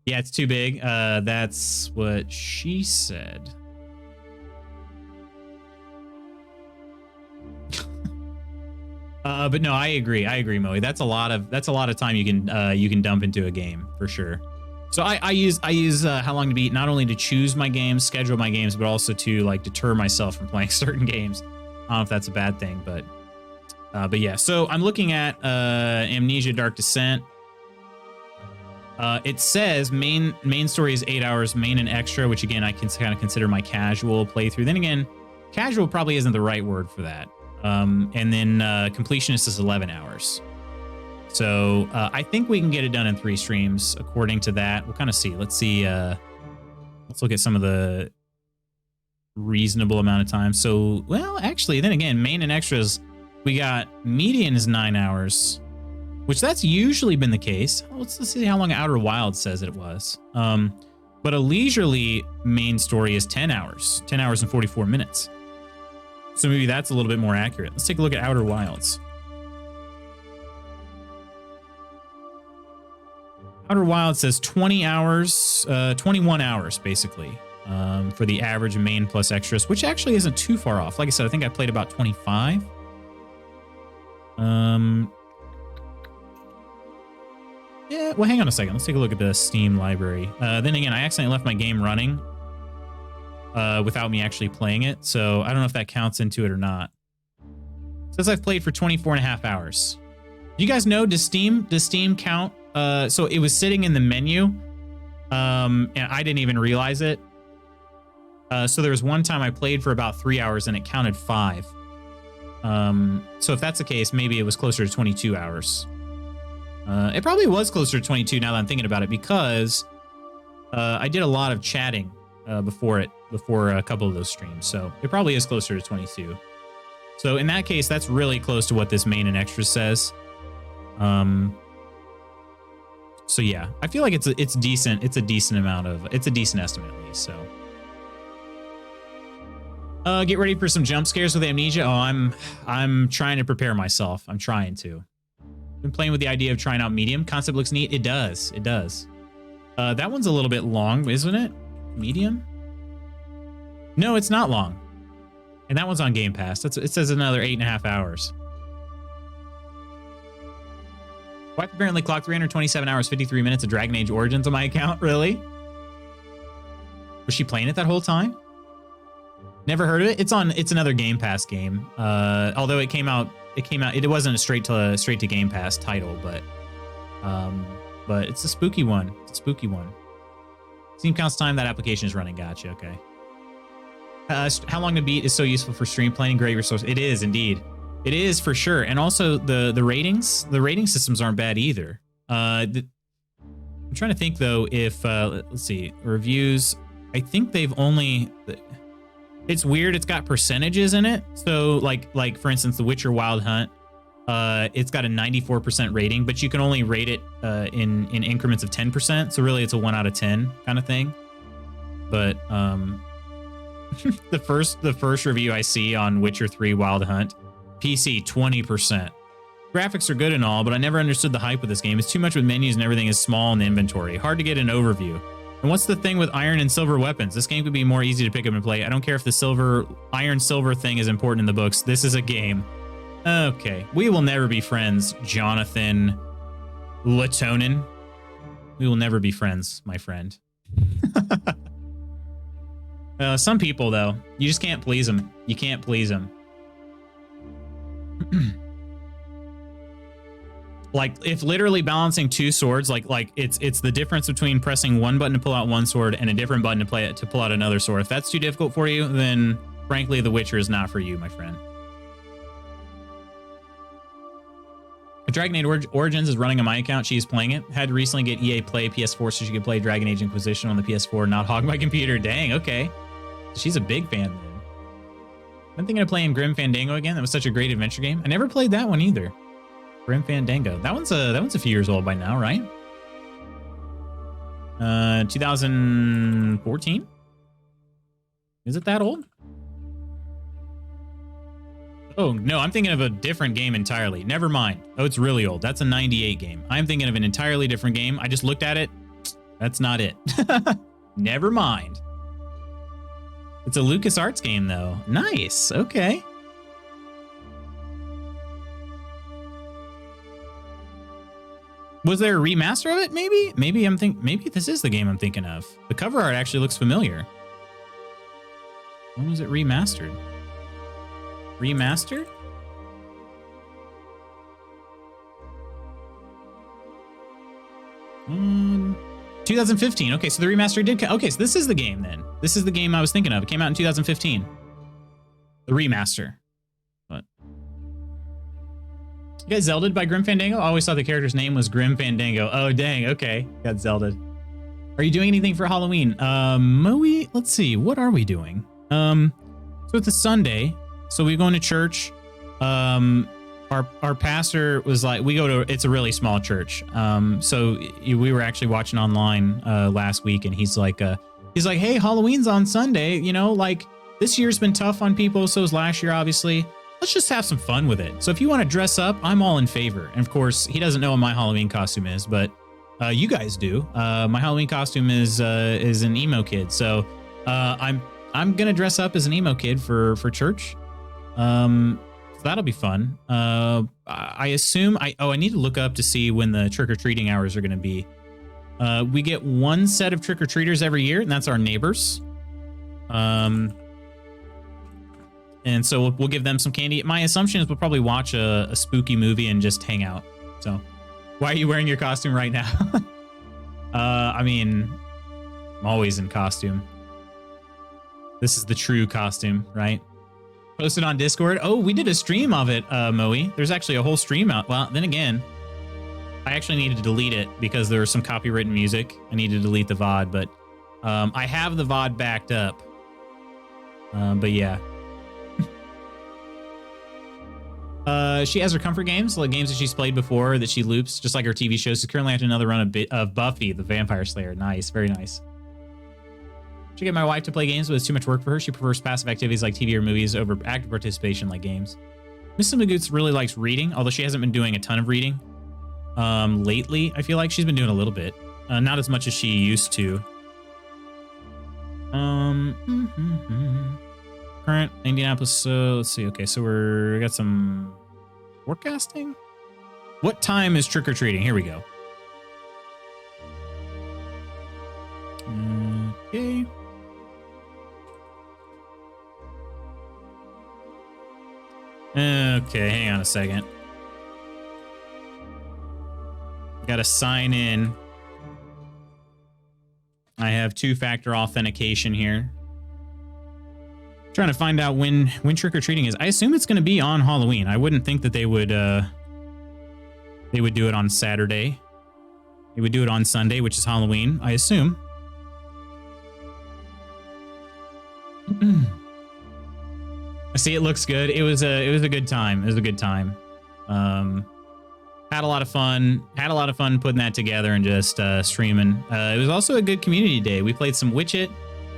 A: Yeah, it's too big. That's what she said. But no, I agree. I agree, Moe. That's a lot of time you can dump into a game for sure. So I use How Long to Beat not only to choose my games, schedule my games, but also to like deter myself from playing certain games. I don't know if that's a bad thing, but yeah. So I'm looking at Amnesia: Dark Descent. It says main story is 8 hours, main and extra, which again I can kind of consider my casual playthrough. Then again, casual probably isn't the right word for that. And then completionist is 11 hours. So I think we can get it done in 3 streams. According to that, we'll kind of see. Let's see. Let's look at some of the reasonable amount of time. So, well, actually, then again, main and extras, we got median is 9 hours, which that's usually been the case. Let's see how long Outer Wilds says it was. But a leisurely main story is 10 hours, 10 hours and 44 minutes. So maybe that's a little bit more accurate. Let's take a look at Outer Wilds. Outer Wilds says 20 hours, 21 hours, basically, for the average main plus extras, which actually isn't too far off. Like I said, I think I played about 25. Yeah, well, hang on a second. Let's take a look at the Steam library. Then again, I accidentally left my game running without me actually playing it, so I don't know if that counts into it or not. It says I've played for 24 and a half hours. Do you guys know, does Steam count? So it was sitting in the menu, and I didn't even realize it. So there was one time I played for about 3 hours and it counted 5. So if that's the case, maybe it was closer to 22 hours. It probably was closer to 22 now that I'm thinking about it, because I did a lot of chatting before a couple of those streams. So it probably is closer to 22. So in that case, that's really close to what this main and extras says. So yeah, I feel like it's decent. It's a decent amount of, it's a decent estimate at least. So get ready for some jump scares with Amnesia. Oh, I'm trying to prepare myself. I'm trying to. Been playing with the idea of trying out medium. Concept looks neat. It does. It does. That one's a little bit long, isn't it? Medium? No, it's not long. And that one's on Game Pass. It says another 8.5 hours. Wife apparently clocked 327 hours, 53 minutes of Dragon Age Origins on my account. Really? Was she playing it that whole time? Never heard of it. It's another Game Pass game. Although it came out. It wasn't a straight to Game Pass title, but it's a spooky one. It's a spooky one. Steam counts time that application is running. Gotcha. Okay. How Long to Beat is so useful for stream planning. Great resource. It is indeed. It is for sure. And also the ratings. The rating systems aren't bad either. I'm trying to think though if let's see, reviews. I think they've only. It's weird. It's got percentages in it. So like for instance, The Witcher Wild Hunt, it's got a 94% rating, but you can only rate it in increments of 10%. So really, it's a 1 out of 10 kind of thing. But the first review I see on Witcher 3 Wild Hunt, PC 20%. Graphics are good and all, but I never understood the hype with this game. It's too much with menus and everything is small in the inventory. Hard to get an overview. And what's the thing with iron and silver weapons? This game could be more easy to pick up and play. I don't care if the iron-silver thing is important in the books. This is a game. Okay. We will never be friends, Jonathan Latonin. We will never be friends, my friend. Some people, though, you just can't please them. You can't please them. Like, if literally balancing two swords, like it's the difference between pressing one button to pull out one sword and a different button to pull out another sword. If that's too difficult for you, then frankly, The Witcher is not for you, my friend. Dragon Age Origins is running on my account. She's playing it. Had to recently get EA Play PS4 so she could play Dragon Age Inquisition on the PS4, not hog my computer. Dang, okay. She's a big fan then. I'm thinking of playing Grim Fandango again. That was such a great adventure game. I never played that one either. Grim Fandango. That one's a few years old by now, right? 2014? Is it that old? Oh, no, I'm thinking of a different game entirely. Never mind. Oh, it's really old. That's a 98 game. I'm thinking of an entirely different game. I just looked at it. That's not it. Never mind. It's a LucasArts game, though. Nice. Okay. Was there a remaster of it? Maybe? Maybe this is the game I'm thinking of. The cover art actually looks familiar. When was it remastered? Remastered? Um, 2015. Okay, so the remaster did. Okay, so this is the game then. This is the game I was thinking of. It came out in 2015. The remaster. What? You guys Zelda'd by Grim Fandango? I always thought the character's name was Grim Fandango. Oh, dang. Okay. Got Zelda'd. Are you doing anything for Halloween? Moe, let's see. What are we doing? So it's a Sunday. So we go into church. Our pastor was like, it's a really small church. So we were actually watching online last week, and he's like, hey, Halloween's on Sunday. You know, like this year's been tough on people. So was last year, obviously. Let's just have some fun with it. So if you want to dress up, I'm all in favor. And of course, he doesn't know what my Halloween costume is, but you guys do. My Halloween costume is an emo kid. So I'm gonna dress up as an emo kid for church. So that'll be fun. I assume I need to look up to see when the trick-or-treating hours are going to be. We get one set of trick-or-treaters every year, and that's our neighbors. And so we'll give them some candy. My assumption is we'll probably watch a spooky movie and just hang out. So why are you wearing your costume right now? I mean, I'm always in costume. This is the true costume, right? Posted on Discord. Oh, we did a stream of it, Moe. There's actually a whole stream out. Well, then again, I actually needed to delete it because there was some copywritten music. I need to delete the VOD, but I have the VOD backed up. But yeah. She has her comfort games, like games that she's played before that she loops, just like her TV shows. She's currently after another run of Buffy, the Vampire Slayer. Nice, very nice. Should get my wife to play games, but it's too much work for her. She prefers passive activities like TV or movies over active participation like games. Miss Magoots really likes reading, although she hasn't been doing a ton of reading. Lately, I feel like she's been doing a little bit. Not as much as she used to. Current Indianapolis, so let's see. Okay, so we got some forecasting. What time is trick-or-treating? Here we go. Okay. Okay, hang on a second. Gotta sign in. I have two-factor authentication here. Trying to find out when trick-or-treating is. I assume it's going to be on Halloween. I wouldn't think that they would do it on Saturday. They would do it on Sunday, which is Halloween, I assume. I see it looks good. It was a good time. It was a good time. Had a lot of fun. Had a lot of fun putting that together and just streaming. It was also a good community day. We played some Witch It.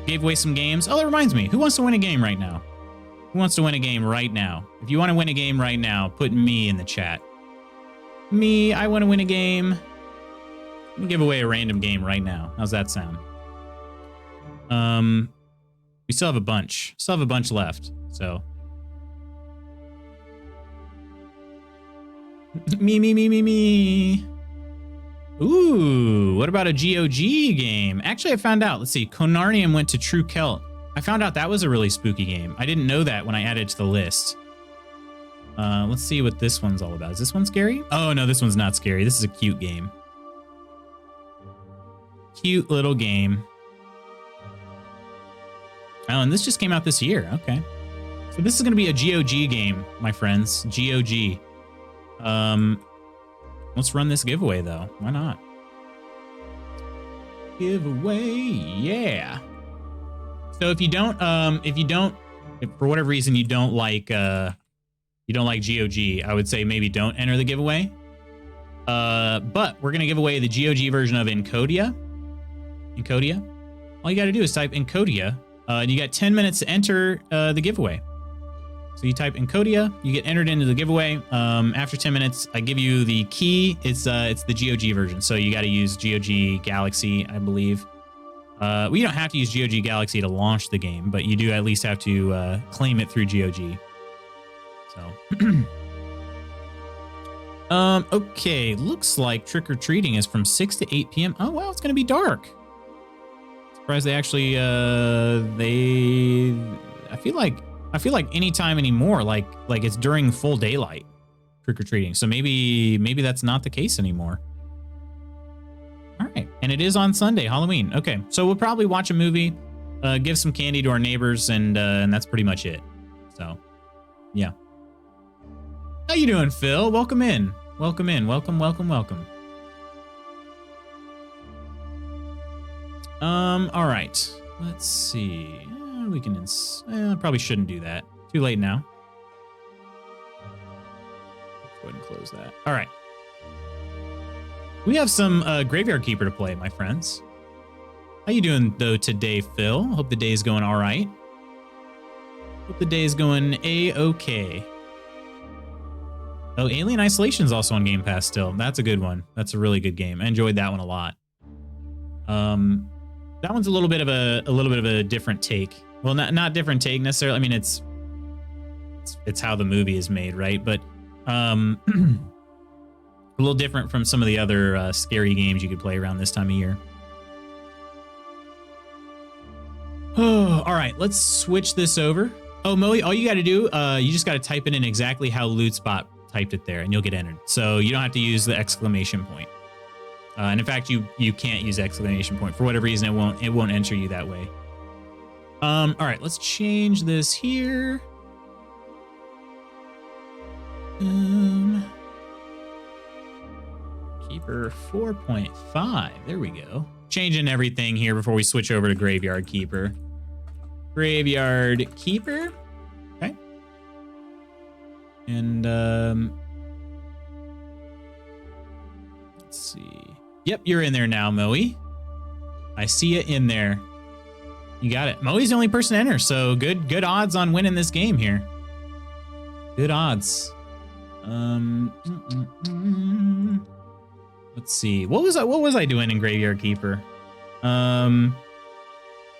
A: Gave away some games. Oh, that reminds me. Who wants to win a game right now? Who wants to win a game right now? If you want to win a game right now, put me in the chat. Me, I want to win a game. Let me give away a random game right now. How's that sound? We still have a bunch. Still have a bunch left. So. Me. Ooh, what about a GOG game? Actually, I found out. Let's see. Conarnium went to True Celt. I found out that was a really spooky game. I didn't know that when I added it to the list. Let's see what this one's all about. Is this one scary? Oh, no, this one's not scary. This is a cute game. Cute little game. Oh, and this just came out this year. Okay. So this is going to be a GOG game, my friends. GOG. Let's run this giveaway, though. Why not? Giveaway, yeah. So if for whatever reason you don't like GOG, I would say maybe don't enter the giveaway. But we're gonna give away the GOG version of Encodia. All you got to do is type Encodia, and you got 10 minutes to enter the giveaway. So you type Encodia, you get entered into the giveaway. After 10 minutes, I give you the key. It's the GOG version, so you got to use GOG Galaxy, I believe. We don't have to use GOG Galaxy to launch the game, but you do at least have to claim it through GOG. So, okay, looks like trick-or-treating is from 6 to 8 p.m. Oh, wow, it's going to be dark. Surprised they actually, I feel like anytime anymore, like it's during full daylight trick-or-treating. So maybe that's not the case anymore. All right. And it is on Sunday, Halloween. Okay. So we'll probably watch a movie, give some candy to our neighbors, and that's pretty much it. So, yeah. How you doing, Phil? Welcome in. Welcome. All right. Let's see. We can probably shouldn't do that. Too late now. Let's go ahead and close that. All right. We have some Graveyard Keeper to play, my friends. How you doing, though, today, Phil? Hope the day's going all right. Hope the day's going A-okay. Oh, Alien Isolation is also on Game Pass still. That's a good one. That's a really good game. I enjoyed that one a lot. That one's a little bit of a different take. Well, not different take necessarily. I mean, it's how the movie is made, right? But a little different from some of the other scary games you could play around this time of year. Oh, all right. Let's switch this over. Oh, Moe, all you got to do, you just got to type it in exactly how LootSpot typed it there, and you'll get entered. So you don't have to use the exclamation point. And in fact, you can't use exclamation point for whatever reason. It won't enter you that way. All right, let's change this here. Keeper 4.5. There we go. Changing everything here before we switch over to Graveyard Keeper. Graveyard Keeper. Okay. And let's see. Yep, you're in there now, Moe. I see it in there. You got it. Moe's the only person to enter, so good odds on winning this game here. Good odds. Let's see. What was I doing in Graveyard Keeper? Let's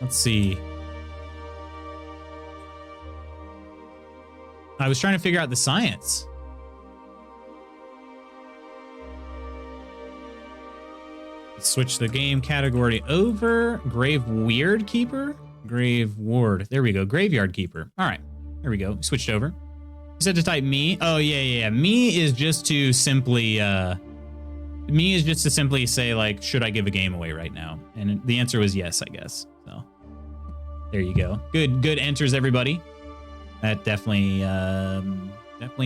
A: see. I was trying to figure out the science. Let's switch the game category over. Grave Weird Keeper? Grave Ward. There we go. Graveyard Keeper. All right. There we go. Switched over. You said to type me. Oh, yeah. Me is just to simply say, like, should I give a game away right now? And the answer was yes, I guess. So there you go. Good enters, everybody. That definitely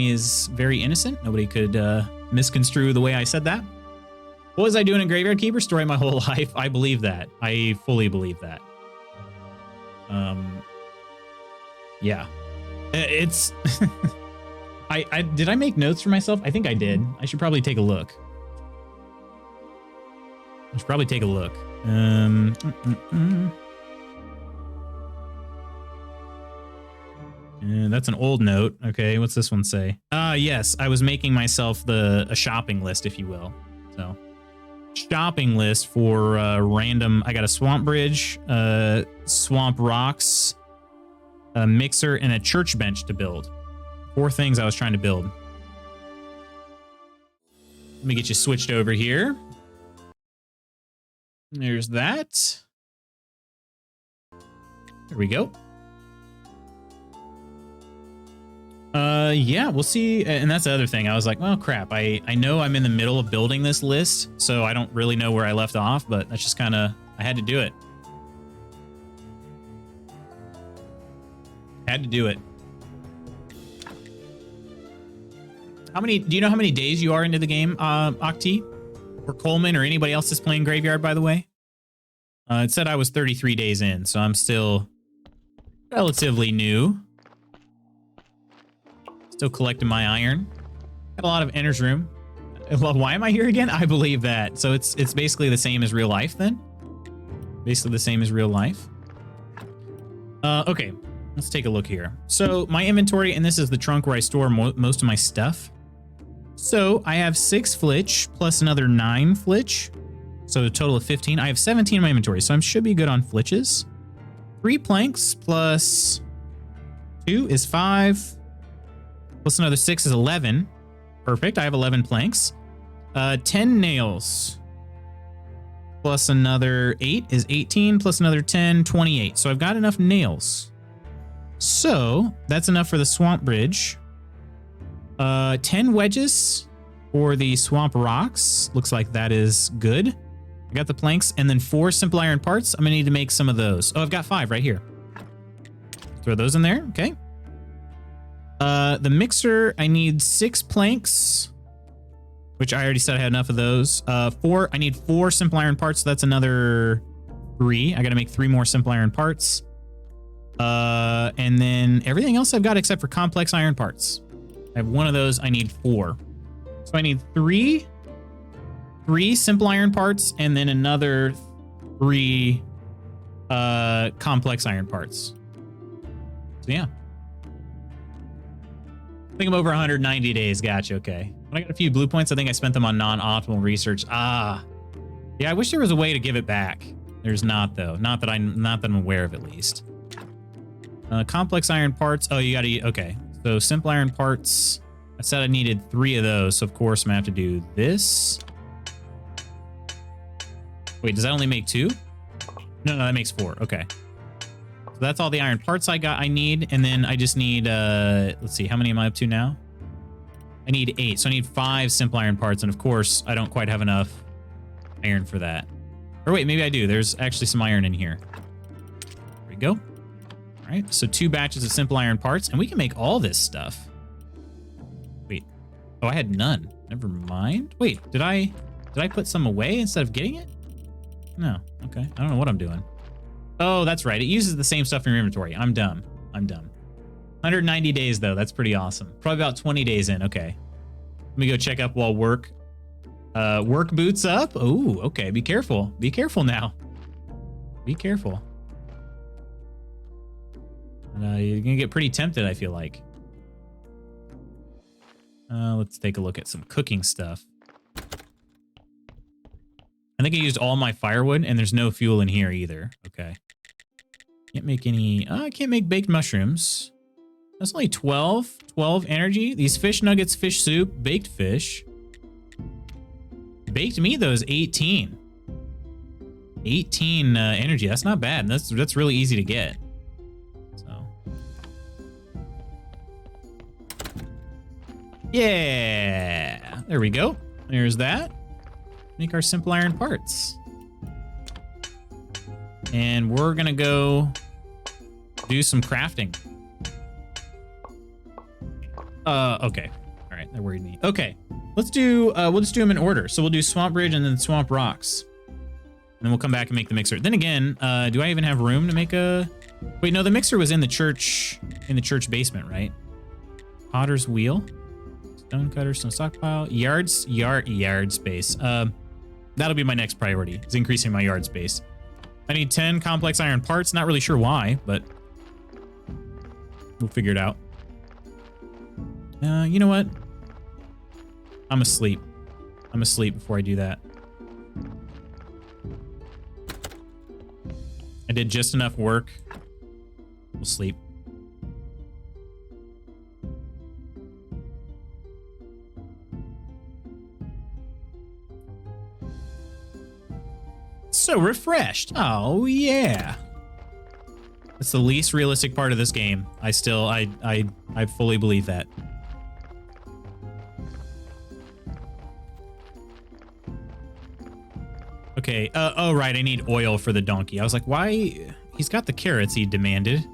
A: is very innocent. Nobody could misconstrue the way I said that. What was I doing in Graveyard Keeper? Story my whole life. I believe that. I fully believe that. Yeah. It's... Did I make notes for myself? I think I did. I should probably take a look. That's an old note. Okay, what's this one say? Yes, I was making myself a shopping list, if you will. So, shopping list for random. I got a swamp bridge, swamp rocks, a mixer, and a church bench to build. 4 things I was trying to build. Let me get you switched over here. There's that. There we go. Yeah, we'll see. And that's the other thing. I was like, well, crap. I know I'm in the middle of building this list, so I don't really know where I left off, but that's just kind of, I had to do it. Had to do it. How many, do you know how many days you are into the game, Octi? Or Coleman or anybody else that's playing Graveyard, by the way? It said I was 33 days in, so I'm still relatively new. Still collecting my iron. Got a lot of Enter's Room. Why am I here again? I believe that. So it's basically the same as real life then? Basically the same as real life. Okay, let's take a look here. So my inventory, and this is the trunk where I store most of my stuff. So I have 6 flitch plus another 9 flitch. So a total of 15. I have 17 in my inventory, so I should be good on flitches. 3 planks plus 2 is 5. Plus another 6 is 11. Perfect. I have 11 planks. 10 nails. Plus another 8 is 18. Plus another 10, 28. So I've got enough nails. So that's enough for the swamp bridge. 10 wedges for the swamp rocks. Looks like that is good. I got the planks. And then 4 simple iron parts. I'm going to need to make some of those. Oh, I've got 5 right here. Throw those in there. Okay. The mixer, I need 6 planks, which I already said I had enough of those. 4, I need 4 simple iron parts, so that's another 3. I gotta make 3 more simple iron parts. And then everything else I've got except for complex iron parts. I have 1 of those, I need 4. So I need 3 simple iron parts, and then another 3 complex iron parts. So yeah. I think I'm over 190 days. Gotcha. Okay. When I got a few blue points, I think I spent them on non-optimal research. Ah, yeah. I wish there was a way to give it back. There's not though. Not that I'm aware of, at least. Complex iron parts. Oh, you gotta. Okay. So simple iron parts. I said I needed 3 of those. So of course I'm gonna have to do this. Wait, does that only make 2? No, that makes 4. Okay. So that's all the iron parts I need, and then I just need, let's see, how many am I up to now? I need 8, so I need 5 simple iron parts, and of course, I don't quite have enough iron for that. Or wait, maybe I do. There's actually some iron in here. There we go. All right, so 2 batches of simple iron parts, and we can make all this stuff. Wait. Oh, I had none. Never mind. Wait, did I put some away instead of getting it? No. Okay, I don't know what I'm doing. Oh, that's right. It uses the same stuff in your inventory. I'm dumb. 190 days, though. That's pretty awesome. Probably about 20 days in. Okay. Let me go check up while work boots up. Oh, okay. Be careful. Be careful now. Be careful. And, you're going to get pretty tempted, I feel like. Let's take a look at some cooking stuff. I think I used all my firewood, and there's no fuel in here either. Okay. Can't make any... I can't make baked mushrooms. That's only 12 energy. These fish nuggets, fish soup, baked fish. Baked meat, though, is 18. 18 energy. That's not bad. That's really easy to get. So... yeah! There we go. There's that. Make our simple iron parts. And we're gonna go do some crafting. Okay. All right, that worried me. Okay, let's do, we'll just do them in order. So we'll do Swamp Bridge and then Swamp Rocks. And then we'll come back and make the mixer. Then again, do I even have room to make a... wait, no, the mixer was in the church basement, right? Potter's Wheel. Stone cutter, stone stockpile. Yard space. That'll be my next priority, is increasing my yard space. I need 10 complex iron parts. Not really sure why, but we'll figure it out. You know what? I'm asleep. I'm asleep before I do that. I did just enough work. We'll sleep. So refreshed. Oh, yeah. It's the least realistic part of this game. I fully believe that. Okay. Oh, right. I need oil for the donkey. I was like, why? He's got the carrots he demanded.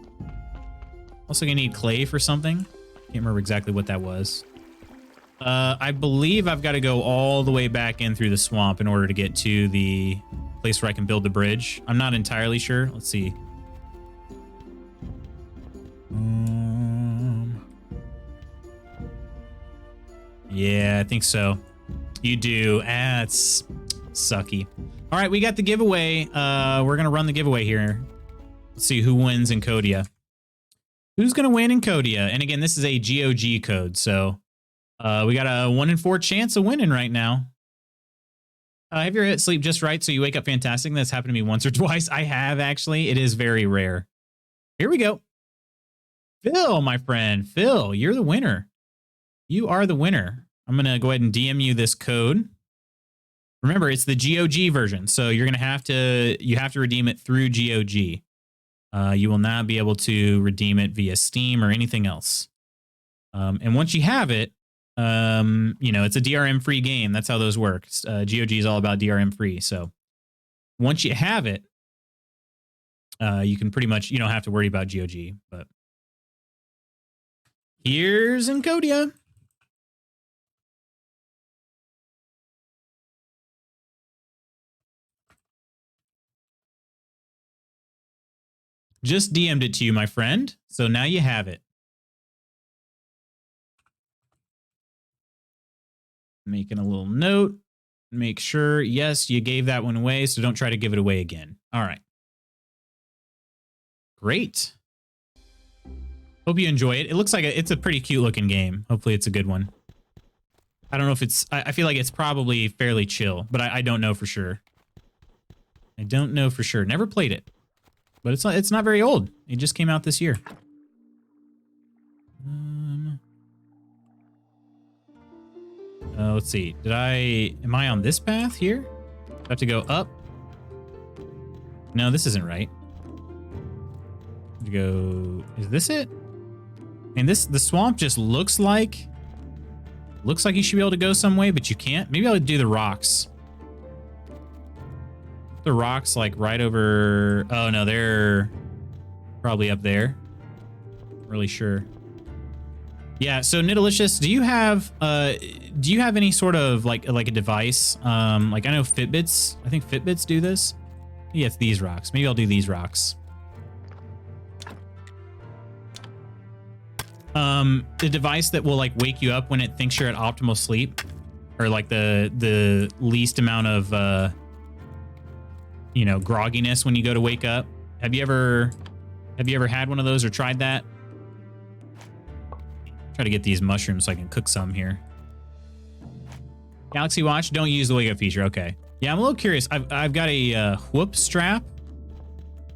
A: Also gonna need clay for something. Can't remember exactly what that was. I believe I've got to go all the way back in through the swamp in order to get to the place where I can build the bridge. I'm not entirely sure. Let's see. Yeah, I think so. You do. It's sucky. All right, we got the giveaway. We're gonna run the giveaway here. Let's see who wins in Kodia. Who's gonna win in Kodia? And again, this is a GOG code, so we got a 1 in 4 chance of winning right now. Have you ever sleep just right so you wake up fantastic? That's happened to me once or twice. I have, actually. It is very rare. Here we go. Phil, my friend. Phil, you're the winner. You are the winner. I'm going to go ahead and DM you this code. Remember, it's the GOG version, so you're going to have to redeem it through GOG. You will not be able to redeem it via Steam or anything else. And once you have it, you know, it's a DRM free game. That's how those work. GOG is all about DRM free. So once you have it, you can pretty much, you don't have to worry about GOG, but here's Encodia. Just DM'd it to you, my friend. So now you have it. Making a little note. Make sure, yes, you gave that one away, so don't try to give it away again. All right. Great. Hope you enjoy it. It looks like it's a pretty cute looking game. Hopefully it's a good one. I don't know if it's... I feel like it's probably fairly chill, but I don't know for sure. I don't know for sure. Never played it. But it's not very old. It just came out this year. Let's see. Am I on this path here? Do I have to go up? No, this isn't right. Is this it? And the swamp just looks like you should be able to go some way, but you can't. Maybe I'll do the rocks. The rocks like right over. Oh no, they're probably up there. Really sure. Yeah. So Nidalicious, do you have any sort of like a device? Like I know Fitbits. I think Fitbits do this. Yeah, it's these rocks. Maybe I'll do these rocks. The device that will like wake you up when it thinks you're at optimal sleep, or like the least amount of you know, grogginess when you go to wake up. Have you ever had one of those or tried that? Try to get these mushrooms so I can cook some here. Galaxy Watch, don't use the wake up feature. Okay. Yeah, I'm a little curious. I've got a whoop strap.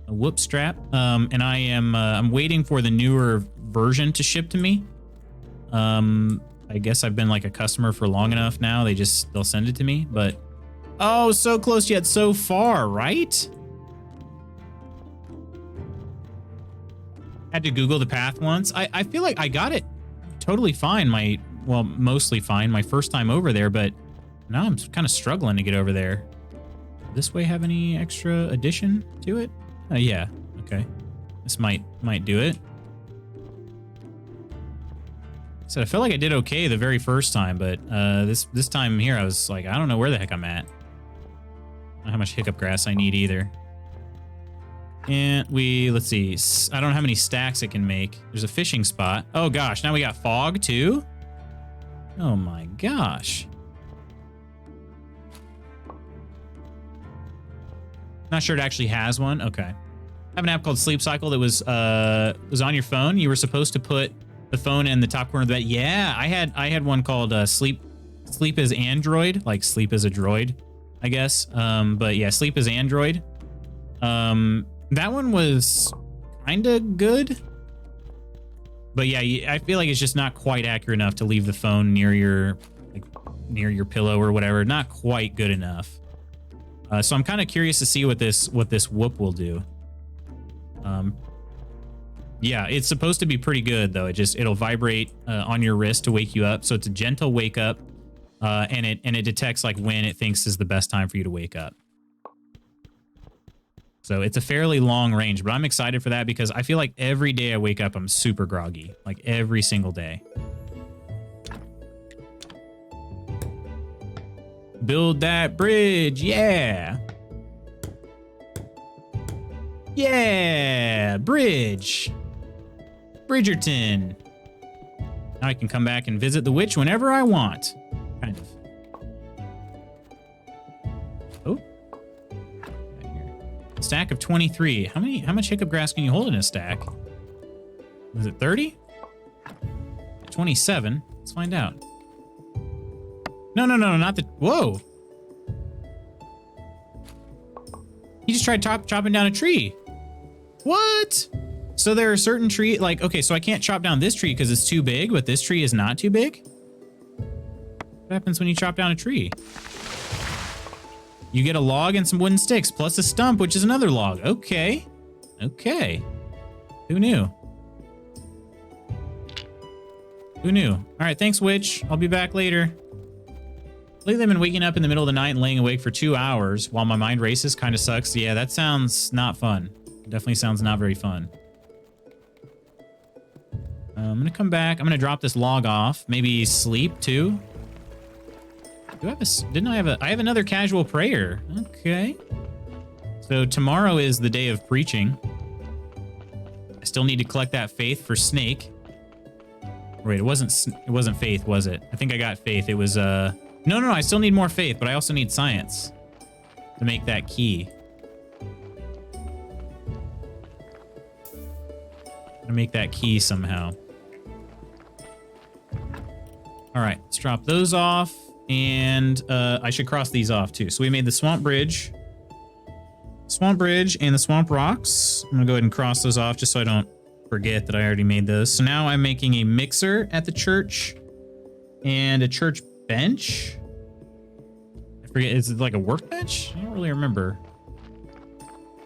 A: A whoop strap. And I'm waiting for the newer version to ship to me. I guess I've been like a customer for long enough now. They'll send it to me, but oh, so close yet so far, right? Had to Google the path once. I feel like I got it totally fine. Mostly fine my first time over there, but now I'm kind of struggling to get over there. Does this way have any extra addition to it? Yeah. Okay. This might do it. So I felt like I did okay the very first time, but this time here I was like, I don't know where the heck I'm at. I don't know how much hiccup grass I need either. And let's see. I don't know how many stacks it can make. There's a fishing spot. Oh gosh, now we got fog too? Oh my gosh. Not sure it actually has one. Okay. I have an app called Sleep Cycle that was on your phone. You were supposed to put the phone in the top corner of the bed. Yeah, I had one called Sleep as Android, like sleep as a droid, I guess. But yeah, Sleep as Android. That one was kind of good. But yeah, I feel like it's just not quite accurate enough to leave the phone near your pillow or whatever. Not quite good enough. So I'm kind of curious to see what this whoop will do. Yeah, it's supposed to be pretty good though. It'll vibrate on your wrist to wake you up. So it's a gentle wake up, and it detects like when it thinks is the best time for you to wake up. So it's a fairly long range, but I'm excited for that because I feel like every day I wake up, I'm super groggy, like every single day. Build that bridge, yeah. Yeah, bridge. Bridgerton. Now I can come back and visit the witch whenever I want. Kind of. Oh. Stack of 23. How much hiccup grass can you hold in a stack? Was it 30? 27. Let's find out. No, not the... Whoa. He just tried chopping down a tree. What? So there are certain trees... Like, okay, so I can't chop down this tree because it's too big, but this tree is not too big? What happens when you chop down a tree? You get a log and some wooden sticks, plus a stump, which is another log. Okay. Okay. Who knew? Who knew? All right, thanks, witch. I'll be back later. Lately, I've been waking up in the middle of the night and laying awake for 2 hours while my mind races. Kind of sucks. Yeah, that sounds not fun. Definitely sounds not very fun. I'm going to come back. I'm going to drop this log off. Maybe sleep, too. Do I have a... I have another casual prayer. Okay. So tomorrow is the day of preaching. I still need to collect that faith for Snake. Wait, it wasn't faith, was it? I think I got faith. It was, No, I still need more faith, but I also need science to make that key. To make that key somehow. All right, let's drop those off, and I should cross these off too. So we made the swamp bridge and the swamp rocks. I'm gonna go ahead and cross those off just so I don't forget that I already made those. So now I'm making a mixer at the church and a church bench. I forget, is it like a workbench? I don't really remember.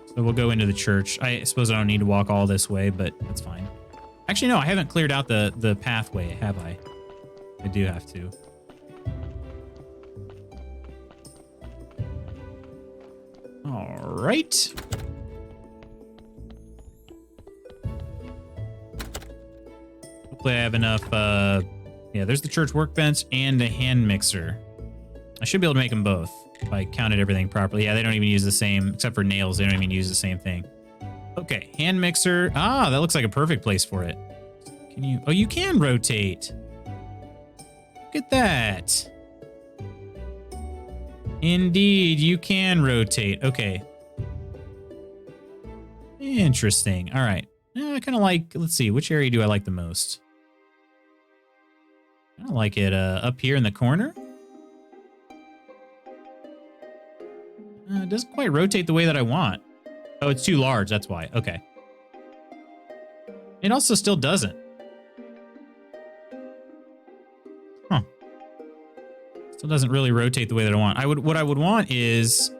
A: So we'll go into the church. I suppose I don't need to walk all this way, but that's fine. Actually, no, I haven't cleared out the pathway, have I? I do have to. All right. Hopefully I have enough, yeah, there's the church workbench and a hand mixer. I should be able to make them both if I counted everything properly. Yeah, they don't even use the same, except for nails, they don't even use the same thing. Okay, hand mixer. Ah, that looks like a perfect place for it. Can you, oh, you can rotate. Look at that. Indeed, you can rotate. Okay. Interesting. All right. I kind of like, let's see, which area do I like the most? I don't like it up here in the corner. It doesn't quite rotate the way that I want. Oh, it's too large, that's why. Okay. It also still doesn't. Huh. Still doesn't really rotate the way that I want. What I would want is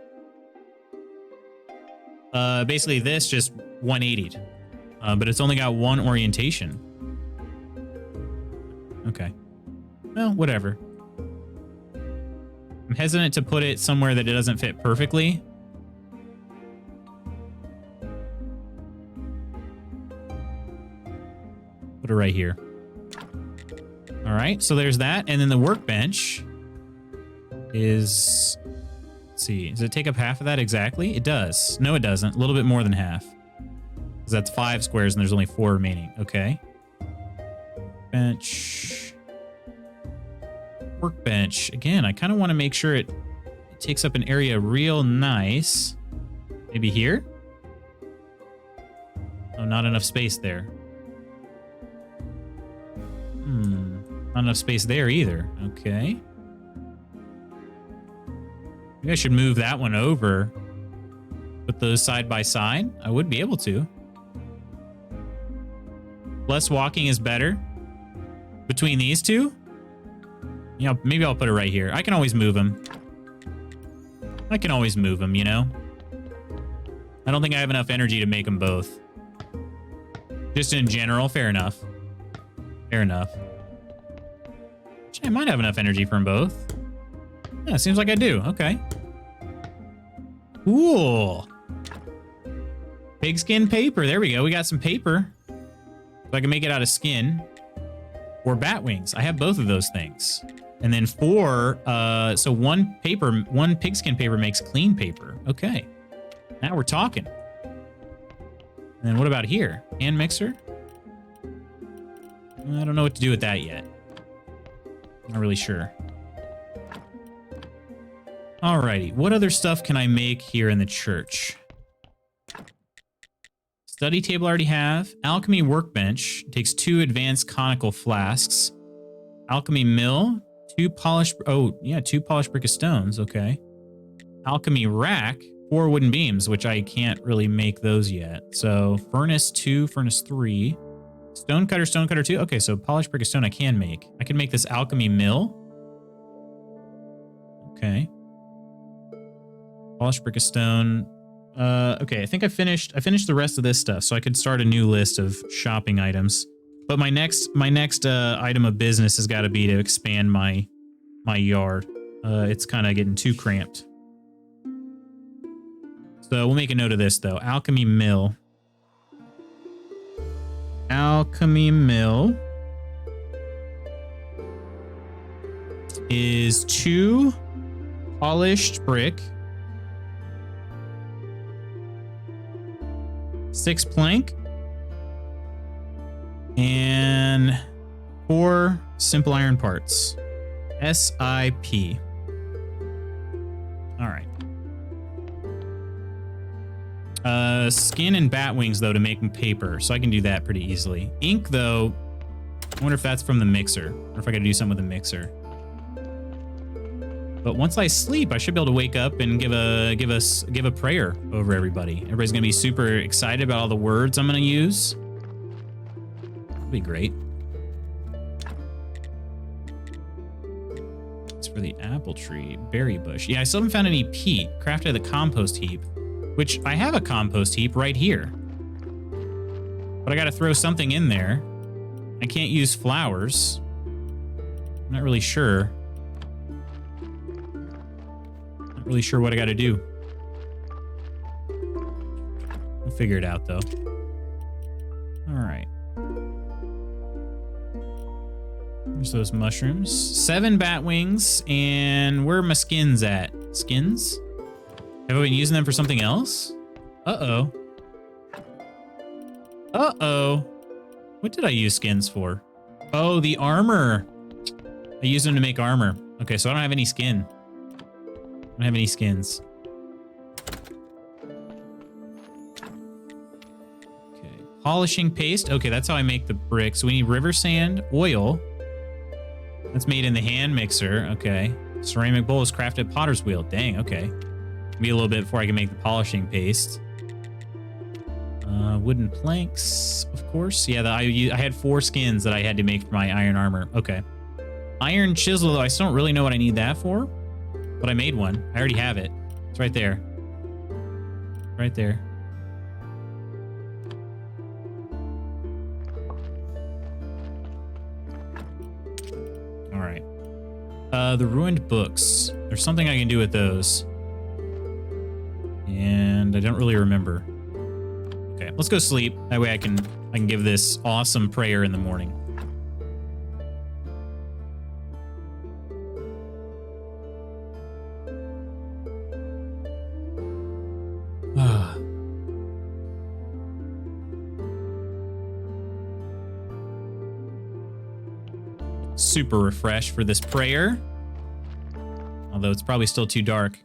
A: basically this just 180'd. But it's only got one orientation. Okay. Well, whatever. I'm hesitant to put it somewhere that it doesn't fit perfectly. Put it right here. All right, so there's that. And then the workbench is... Let's see. Does it take up half of that exactly? It does. No, it doesn't. A little bit more than half. Because that's 5 squares and there's only 4 remaining. Okay. Bench. Workbench. Again, I kind of want to make sure it takes up an area real nice. Maybe here? Oh, not enough space there. Not enough space there either. Okay. Maybe I should move that one over Put those side by side. I would be able to. Less walking is better. Between these two? Yeah, maybe I'll put it right here. I can always move them. I can always move them, you know? I don't think I have enough energy to make them both. Just in general, fair enough. Fair enough. Actually, I might have enough energy for them both. Yeah, seems like I do. Okay. Cool. Pigskin paper. There we go. We got some paper. So I can make it out of skin. Or bat wings. I have both of those things. And then so one pigskin paper makes clean paper. Okay. Now we're talking. And then what about here? Hand mixer? I don't know what to do with that yet. Not really sure. Alrighty. What other stuff can I make here in the church? Study table I already have. Alchemy workbench. Takes 2 advanced conical flasks. Alchemy mill. 2 polished... Oh, yeah, 2 polished brick of stones. Okay. Alchemy rack. 4 wooden beams, which I can't really make those yet. So, furnace 2, furnace 3. Stonecutter 2. Okay, so polished brick of stone I can make. I can make this alchemy mill. Okay. Polished brick of stone. Okay, I think I finished the rest of this stuff, so I could start a new list of shopping items. But my next item of business has got to be to expand my yard. It's kind of getting too cramped. So we'll make a note of this though. Alchemy mill. Alchemy mill is 2 polished brick, 6 plank, and 4 simple iron parts. SIP. All right. Skin and bat wings, though, to make paper, so I can do that pretty easily. Ink, though, I wonder if that's from the mixer, or if I gotta do something with the mixer. But once I sleep, I should be able to wake up and give a prayer over everybody. Everybody's gonna be super excited about all the words I'm gonna use. That'll be great. It's for the apple tree, berry bush. Yeah, I still haven't found any peat. Crafted the compost heap. Which, I have a compost heap right here. But I gotta throw something in there. I can't use flowers. I'm not really sure. Not really sure what I gotta do. We'll figure it out, though. Alright. There's those mushrooms. 7 bat wings, and where are my skins at? Skins? Have I been using them for something else? Uh-oh. Uh-oh. What did I use skins for? Oh, the armor. I used them to make armor. Okay, so I don't have any skin. I don't have any skins. Okay. Polishing paste. Okay, that's how I make the bricks. So we need river sand, oil. That's made in the hand mixer. Okay. Ceramic bowl is crafted potter's wheel. Dang, okay. Be a little bit before I can make the polishing paste. Wooden planks, of course. Yeah, I had 4 skins that I had to make for my iron armor. Okay. Iron chisel, though, I still don't really know what I need that for. But I made one. I already have it. It's right there. Right there. All right. The ruined books. There's something I can do with those. And I don't really remember. Okay, let's go sleep. That way I can give this awesome prayer in the morning. Super refreshed for this prayer. Although it's probably still too dark.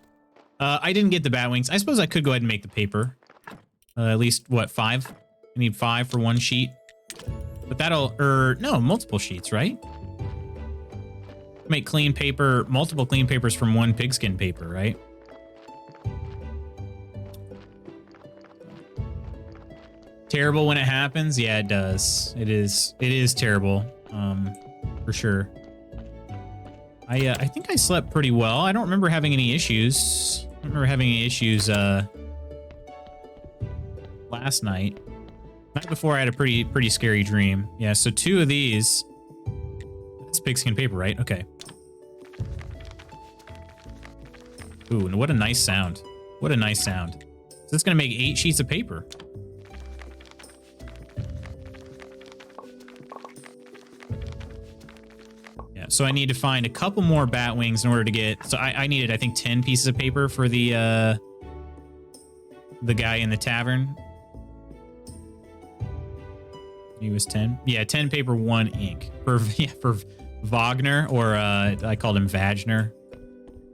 A: I didn't get the bat wings. I suppose I could go ahead and make the paper. At least, what, 5? I need 5 for 1 sheet. But that'll, no, multiple sheets, right? Make clean paper, multiple clean papers from 1 pigskin paper, right? terrible when it happens? Yeah, it does. It is terrible. For sure. I think I slept pretty well. I don't remember having any issues. I don't remember having any issues last night. Night before I had a pretty scary dream. Yeah, so 2 of these. That's pigskin paper, right? Okay. Ooh, what a nice sound. What a nice sound. So that's gonna make 8 sheets of paper. Yeah, so I need to find a couple more bat wings in order to get... So I needed, I think, 10 pieces of paper for the guy in the tavern. He was 10. Yeah, 10 paper, 1 ink. For Wagner, or I called him Wagner.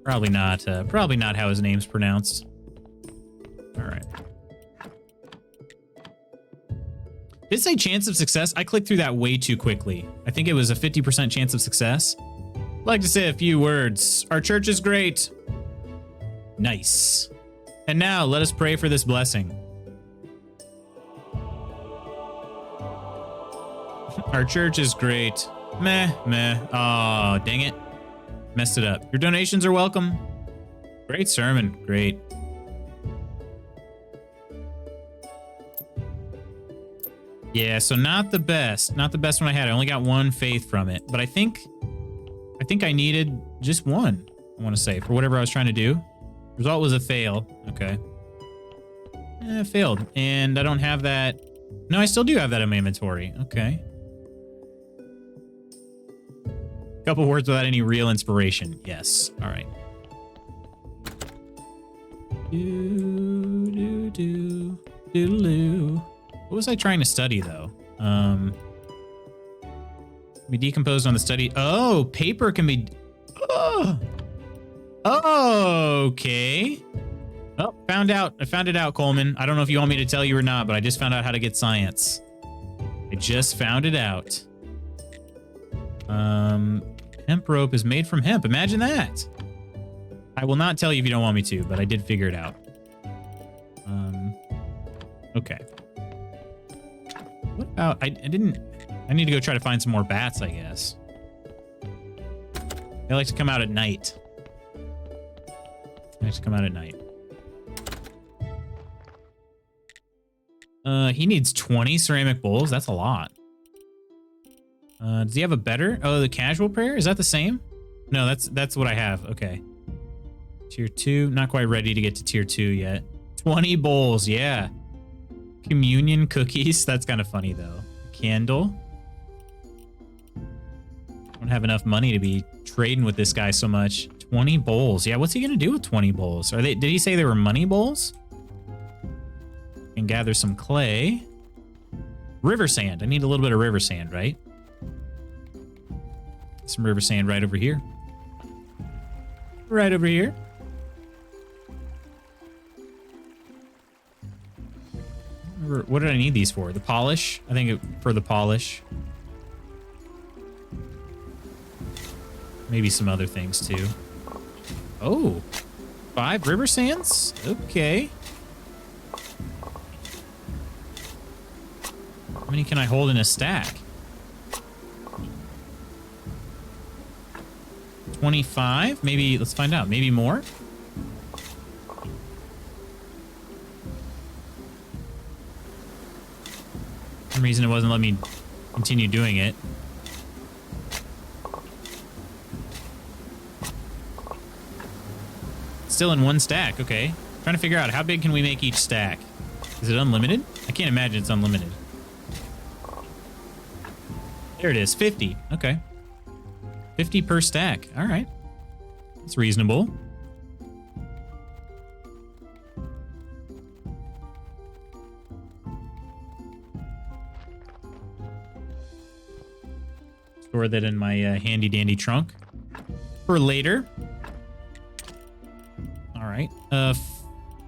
A: Probably not how his name's pronounced. All right. Did it say chance of success? I clicked through that way too quickly. I think it was a 50% chance of success. I'd like to say a few words. Our church is great. Nice. And now let us pray for this blessing. Our church is great. Meh. Aw, dang it. Messed it up. Your donations are welcome. Great sermon. Great. Yeah, so not the best. Not the best one I had. I only got 1 faith from it. But I think I needed just 1, I want to say, for whatever I was trying to do. Result was a fail. Okay. Failed. And I don't have that. No, I still do have that in my inventory. Okay. Couple words without any real inspiration. Yes. All right. What was I trying to study, though? We decomposed on the study. Oh, paper can be... Oh! Okay. Oh, found out. I found it out, Coleman. I don't know if you want me to tell you or not, but I just found out how to get science. I just found it out. Hemp rope is made from hemp. Imagine that. I will not tell you if you don't want me to, but I did figure it out. Okay. What about... I need to go try to find some more bats, I guess. They like to come out at night. They like to come out at night. He needs 20 ceramic bowls. That's a lot. Does he have a better? Oh, the casual prayer? Is that the same? No, that's what I have. Okay. Tier 2. Not quite ready to get to tier 2 yet. 20 bowls. Yeah. Communion cookies. That's kind of funny, though. Candle. Don't have enough money to be trading with this guy so much. 20 bowls. Yeah, what's he gonna do with 20 bowls? Did he say they were money bowls? And gather some clay. River sand. I need a little bit of river sand, right? Some river sand right over here. Right over here. What did I need these for? The polish? I think for the polish. Maybe some other things too. Oh, 5 river sands? Okay. How many can I hold in a stack? 25? Maybe, let's find out. Maybe more? For some reason it wasn't letting me continue doing it. Still in 1 stack, okay. Trying to figure out how big can we make each stack? Is it unlimited? I can't imagine it's unlimited. There it is, 50. Okay. 50 per stack. All right. That's reasonable. Store that in my handy dandy trunk for later. All right.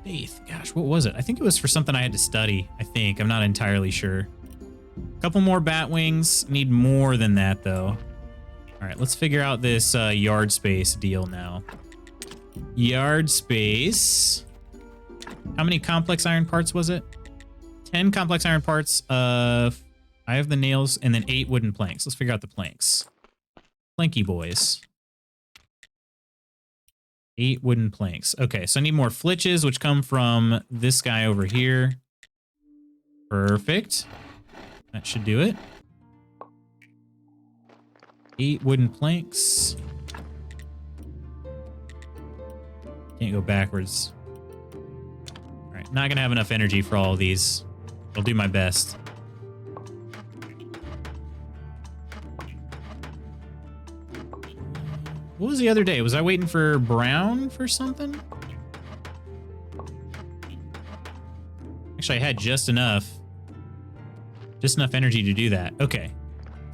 A: Faith. Gosh, what was it? I think it was for something I had to study. I think. I'm not entirely sure. Couple more bat wings. Need more than that, though. All right, let's figure out this yard space deal now. Yard space. How many complex iron parts was it? 10 complex iron parts. I have the nails and then 8 wooden planks. Let's figure out the planks. Planky boys. 8 wooden planks. Okay, so I need more flitches, which come from this guy over here. Perfect. That should do it. 8 wooden planks. Can't go backwards. All right, not gonna have enough energy for all of these. I'll do my best. What was the other day? Was I waiting for brown for something? Actually, I had just enough energy to do that. Okay.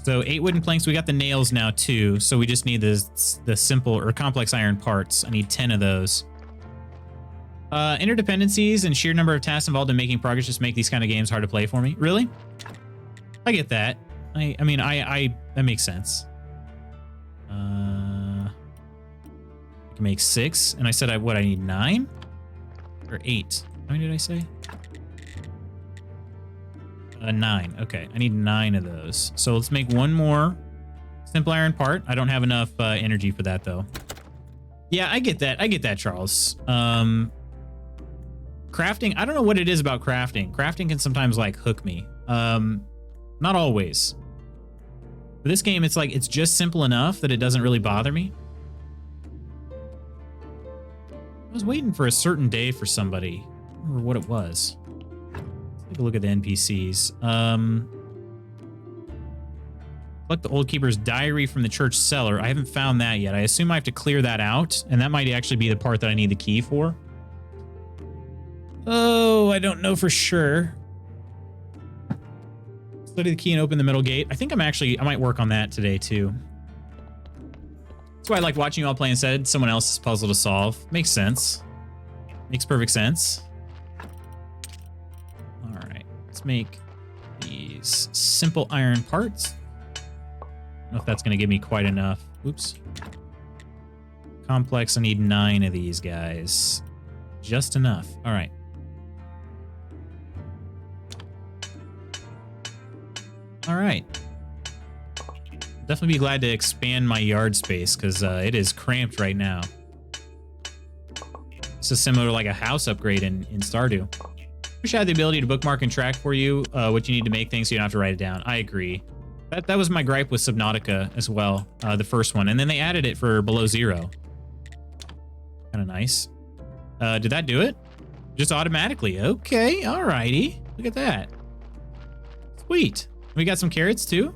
A: So 8 wooden planks. We got the nails now too. So we just need the simple or complex iron parts. I need 10 of those. Interdependencies and sheer number of tasks involved in making progress just make these kind of games hard to play for me. Really? I get that. I mean, that makes sense. I can make 6, and I said I need 9 or 8. How many did I say? 9. Okay, I need 9 of those. So let's make one more simple iron part. I don't have enough energy for that though. Yeah, I get that. I get that, Charles. Crafting, I don't know what it is about crafting. Crafting can sometimes like hook me. Not always. For this game, it's like it's just simple enough that it doesn't really bother me. I was waiting for a certain day for somebody. I don't remember what it was. Let's take a look at the NPCs. Collect the Old Keeper's diary from the church cellar. I haven't found that yet. I assume I have to clear that out, and that might actually be the part that I need the key for. Oh, I don't know for sure. Study the key and open the middle gate. I think I might work on that today too. That's why I like watching you all play instead. Someone else's puzzle to solve. Makes sense. Makes perfect sense. All right, let's make these simple iron parts. I don't know if that's going to give me quite enough. Oops. Complex, I need 9 of these guys. Just enough. All right. All right. Definitely be glad to expand my yard space because it is cramped right now. This is similar to like a house upgrade in Stardew. Wish I had the ability to bookmark and track for you what you need to make things so you don't have to write it down. I agree. That was my gripe with Subnautica as well, the first one. And then they added it for Below Zero. Kind of nice. Did that do it? Just automatically. Okay, alrighty. Look at that. Sweet. We got some carrots too.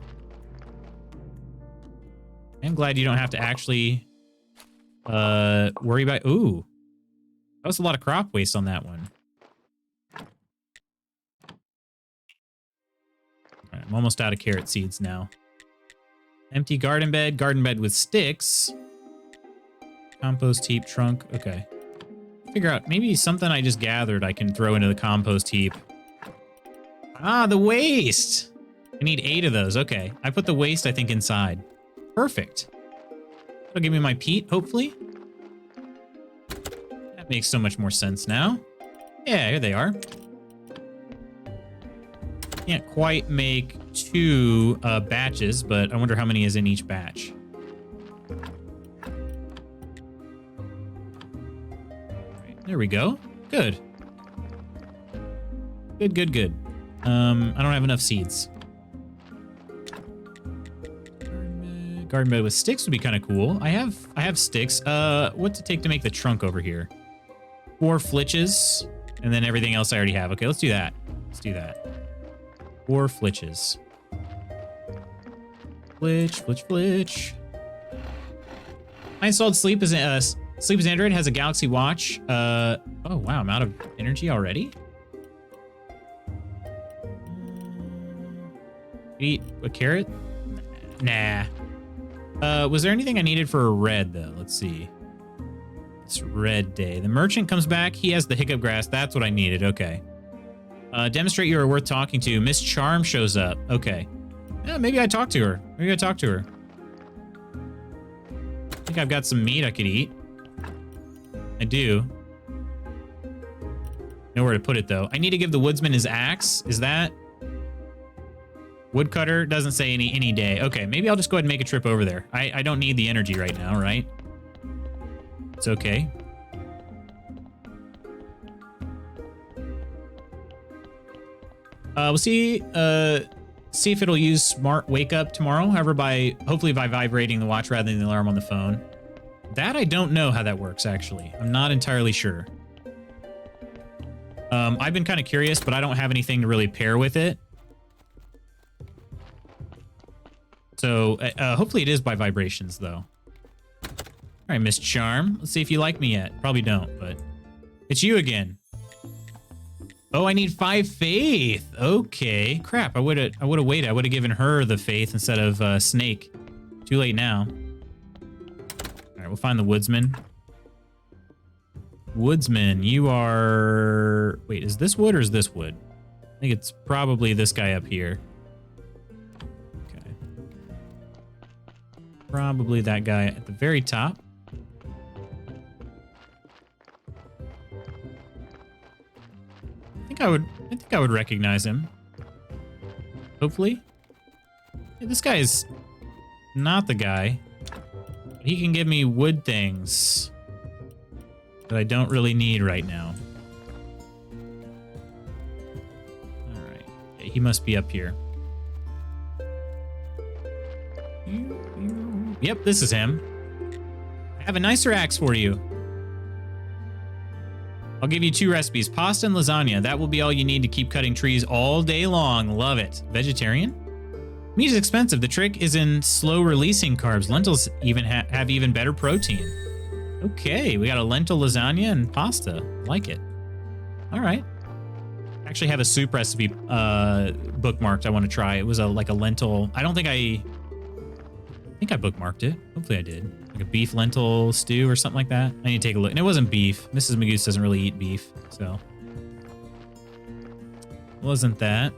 A: I'm glad you don't have to actually worry about... Ooh. That was a lot of crop waste on that one. All right, I'm almost out of carrot seeds now. Empty garden bed with sticks. Compost heap trunk. Okay. Figure out maybe something I just gathered I can throw into the compost heap. Ah, the waste. I need 8 of those. Okay. I put the waste, I think, inside. Perfect. That'll give me my peat, hopefully. That makes so much more sense now. Yeah, here they are. Can't quite make 2 batches, but I wonder how many is in each batch. Right, there we go. Good. Good. I don't have enough seeds. Garden bed with sticks would be kind of cool. I have sticks. What's it take to make the trunk over here? 4 flitches, and then everything else I already have. Okay, let's do that. 4 flitches. Flitch. I installed Sleep as Android. Has a Galaxy Watch. Oh wow, I'm out of energy already. Eat a carrot? Nah. Was there anything I needed for a red, though? Let's see. It's red day. The merchant comes back. He has the hiccup grass. That's what I needed. Okay. Demonstrate you are worth talking to. Miss Charm shows up. Okay. Yeah, maybe I talk to her. I think I've got some meat I could eat. I do. Nowhere to put it, though. I need to give the woodsman his axe. Is that... Woodcutter doesn't say any day. Okay, maybe I'll just go ahead and make a trip over there. I don't need the energy right now, right? It's okay. We'll see if it'll use smart wake up tomorrow. However, hopefully by vibrating the watch rather than the alarm on the phone. That I don't know how that works, actually. I'm not entirely sure. I've been kind of curious, but I don't have anything to really pair with it. So hopefully it is by vibrations, though. All right, Miss Charm. Let's see if you like me yet. Probably don't, but it's you again. Oh, I need 5 faith. Okay, crap. I would have waited. I would have given her the faith instead of Snake. Too late now. All right, we'll find the woodsman. Woodsman, you are... Wait, is this wood or is this wood? I think it's probably this guy up here. Okay. Probably that guy at the very top. I think I would recognize him. Hopefully. Hey, this guy is not the guy. He can give me wood things that I don't really need right now. All right. Yeah, he must be up here. Yep, this is him. I have a nicer axe for you. I'll give you 2 recipes, pasta and lasagna. That will be all you need to keep cutting trees all day long. Love it. Vegetarian? Meat is expensive. The trick is in slow releasing carbs. Lentils even have even better protein. Okay, we got a lentil lasagna and pasta. Like it. All right. I actually have a soup recipe bookmarked I want to try. It was like a lentil. I think I bookmarked it. Hopefully I did. Like a beef lentil stew or something like that. I need to take a look. And it wasn't beef. Mrs. Magoose doesn't really eat beef, so. Wasn't that.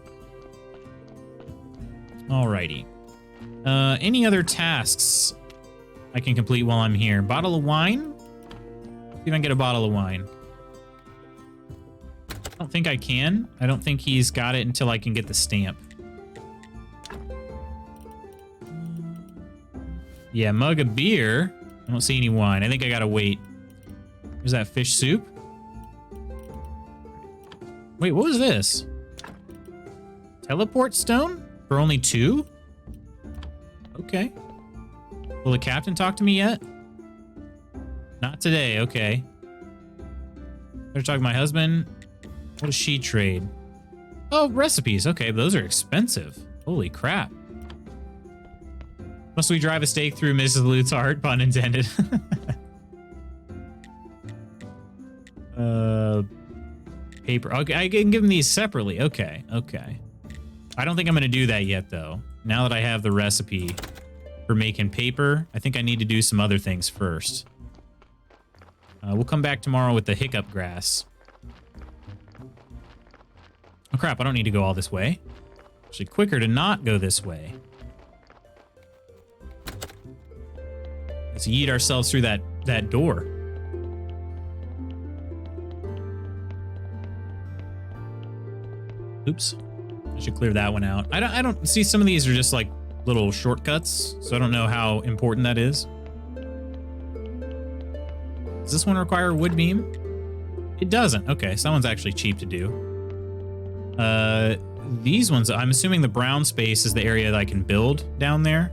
A: Alrighty. Any other tasks I can complete while I'm here? Bottle of wine? See if I can get a bottle of wine. I don't think I can. I don't think he's got it until I can get the stamp. Yeah, mug of beer. I don't see any wine. I think I gotta wait. There's that fish soup. Wait, what was this? Teleport stone? For only 2? Okay. Will the captain talk to me yet? Not today, okay. Better talk to my husband. What does she trade? Oh, recipes. Okay, those are expensive. Holy crap. Must we drive a stake through Mrs. Lute's heart? Pun intended. Paper. Okay, I can give them these separately. Okay, okay. I don't think I'm going to do that yet, though. Now that I have the recipe for making paper, I think I need to do some other things first. We'll come back tomorrow with the hiccup grass. Oh, crap. I don't need to go all this way. Actually, quicker to not go this way. Let's yeet ourselves through that door. Oops. I should clear that one out. I don't see, some of these are just like little shortcuts, so I don't know how important that is. Does this one require a wood beam? It doesn't. Okay, so that one's actually cheap to do. These ones, I'm assuming the brown space is the area that I can build down there.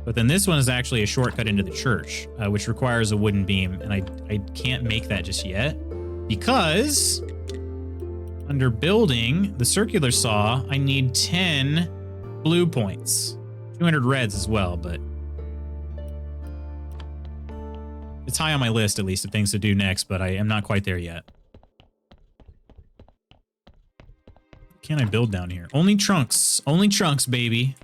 A: But then this one is actually a shortcut into the church, which requires a wooden beam, and I can't make that just yet because under building the circular saw, I need 10 blue points, 200 reds as well, but it's high on my list, at least, of things to do next, but I am not quite there yet. Can I build down here? Only trunks, baby.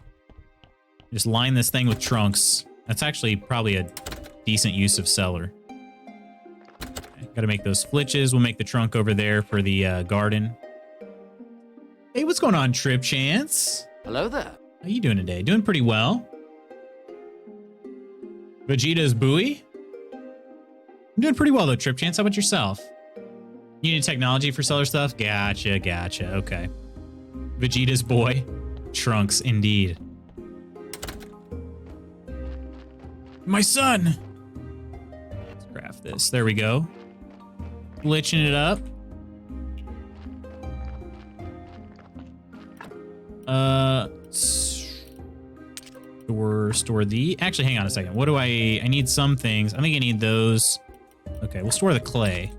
A: Just line this thing with trunks. That's actually probably a decent use of cellar. Okay, gotta make those flitches. We'll make the trunk over there for the garden. Hey, what's going on, Trip Chance?
B: Hello there.
A: How you doing today? Doing pretty well. Vegeta's buoy? I'm doing pretty well though, Trip Chance. How about yourself? You need technology for seller stuff? Gotcha, gotcha. Okay. Vegeta's boy. Trunks, indeed. My son! Let's craft this. There we go. Glitching it up. Store the... Actually, hang on a second. What do I need some things. I think I need those. Okay, we'll store the clay.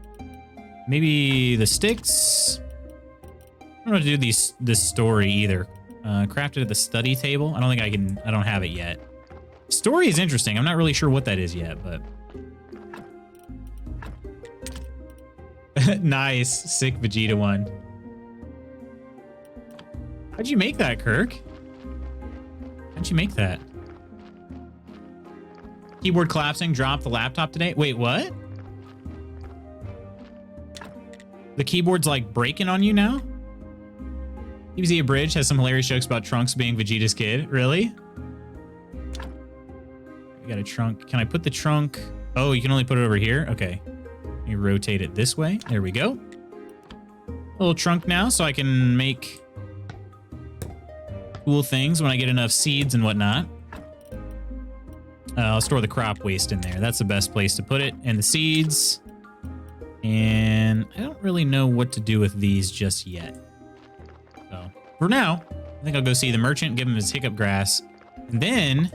A: Maybe the sticks. I don't know how to do this story either. Crafted at the study table. I don't think I can... I don't have it yet. Story is interesting. I'm not really sure what that is yet, but... Nice. Sick Vegeta one. How'd you make that, Kirk? How'd you make that? Keyboard collapsing. Dropped the laptop today. Wait, what? The keyboard's like breaking on you now? TBZ Abridged has some hilarious jokes about Trunks being Vegeta's kid. Really? You got a trunk. Can I put the trunk? Oh, you can only put it over here? Okay. Let me rotate it this way. There we go. A little trunk now so I can make cool things when I get enough seeds and whatnot. I'll store the crop waste in there. That's the best place to put it. And the seeds. And I don't really know what to do with these just yet. So for now, I think I'll go see the merchant, give him his hiccup grass. And then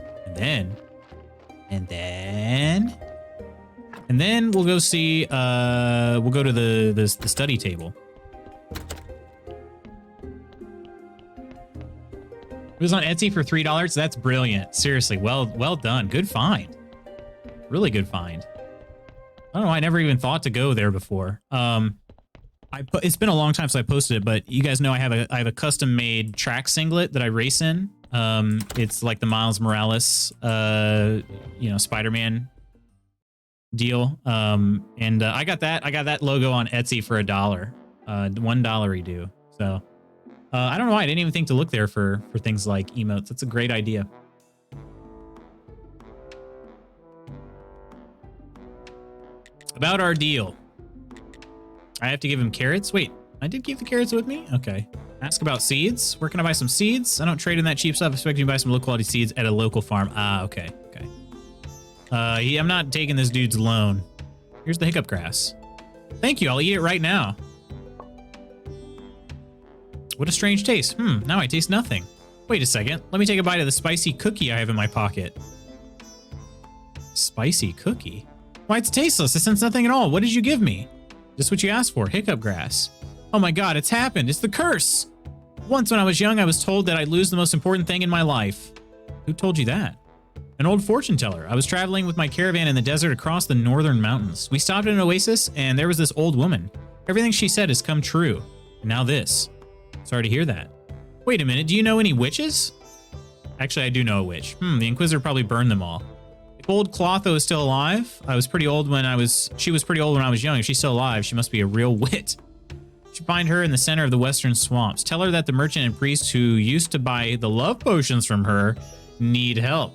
A: we'll go see, we'll go to the study table. It was on Etsy for $3. That's brilliant. Seriously, well done. Good find. Really good find. I don't know. I never even thought to go there before. It's been a long time since I posted it, but you guys know I have a custom made track singlet that I race in. It's like the Miles Morales, Spider-Man deal. I got that logo on Etsy for $1. $1 do. So. I don't know why I didn't even think to look there for things like emotes. That's a great idea. About our deal. I have to give him carrots. Wait, I did keep the carrots with me? Okay. Ask about seeds. Where can I buy some seeds? I don't trade in that cheap stuff. I expect you to buy some low quality seeds at a local farm. Ah, okay. Okay. I'm not taking this dude's loan. Here's the hiccup grass. Thank you. I'll eat it right now. What a strange taste. Now I taste nothing. Wait a second. Let me take a bite of the spicy cookie I have in my pocket. Spicy cookie? Why, it's tasteless. It sense nothing at all. What did you give me? Just what you asked for. Hiccup grass. Oh my god, it's happened. It's the curse. Once when I was young, I was told that I'd lose the most important thing in my life. Who told you that? An old fortune teller. I was traveling with my caravan in the desert across the northern mountains. We stopped at an oasis, and there was this old woman. Everything she said has come true. And now this. Sorry to hear that. Wait a minute, do you know any witches? Actually, I do know a witch. The Inquisitor probably burned them all. If old Clotho is still alive, she was pretty old when I was young. If she's still alive, she must be a real wit. You should find her in the center of the western swamps. Tell her that the merchant and priest who used to buy the love potions from her need help.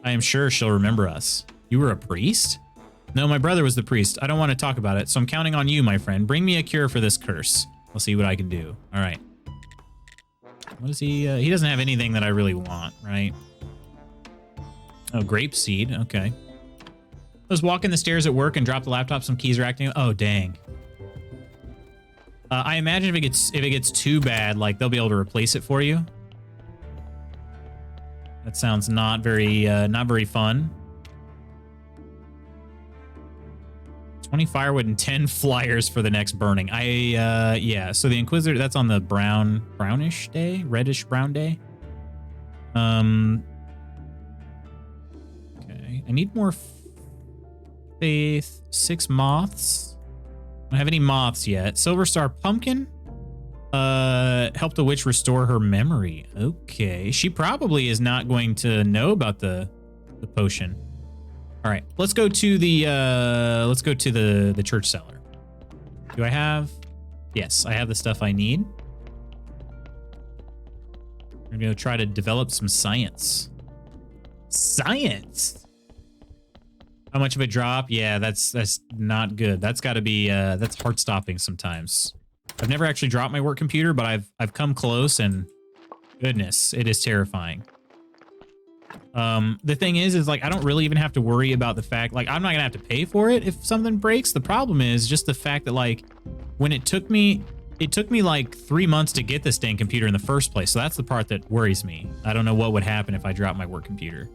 A: I am sure she'll remember us. You were a priest? No, my brother was the priest. I don't want to talk about it, so I'm counting on you, my friend. Bring me a cure for this curse. I'll see what I can do. All right. What is he? He doesn't have anything that I really want, right? Oh, grape seed. Okay. I was walking the stairs at work and dropped the laptop. Some keys are acting. Oh, dang. I imagine if it gets too bad, like they'll be able to replace it for you. That sounds not very fun. 20 firewood and 10 flyers for the next burning. Yeah, so the Inquisitor, that's on the brownish day? Reddish brown day? Okay, I need more faith. 6 moths. I don't have any moths yet. Silver Star Pumpkin. Helped a witch restore her memory. Okay, she probably is not going to know about the potion. All right, let's go to the church cellar. Do I have? Yes, I have the stuff I need. We're gonna try to develop some science. Science. How much of a drop? Yeah, that's not good. That's got to be that's heart stopping sometimes. I've never actually dropped my work computer, but I've come close, and goodness, it is terrifying. The thing is like I don't really even have to worry about the fact like I'm not gonna have to pay for it if something breaks. The problem is just the fact that like when it took me like 3 months to get this dang computer in the first place. So that's the part that worries me. I don't know what would happen if I dropped my work computer.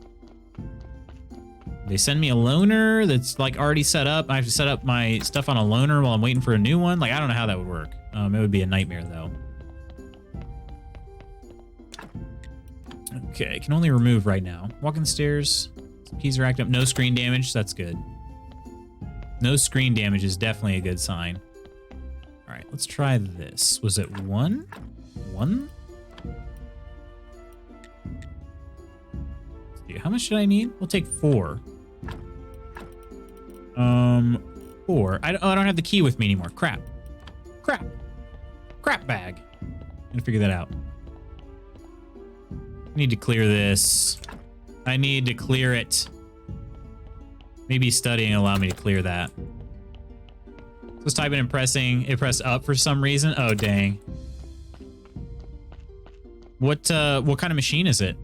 A: They send me a loaner that's like already set up. I have to set up my stuff on a loaner while I'm waiting for a new one. Like I don't know how that would work. It would be a nightmare though. Okay, can only remove right now. Walking the stairs. Some keys are acting up. No screen damage. That's good. No screen damage is definitely a good sign. All right, let's try this. Was it one? One? Let's see, how much should I need? We'll take 4. 4. I don't have the key with me anymore. Crap. Crap. Crap bag. I'm gonna figure that out. I need to clear this. I need to clear it. Maybe studying will allow me to clear that. Just typing and pressing. It pressed up for some reason. Oh, dang. What kind of machine is it?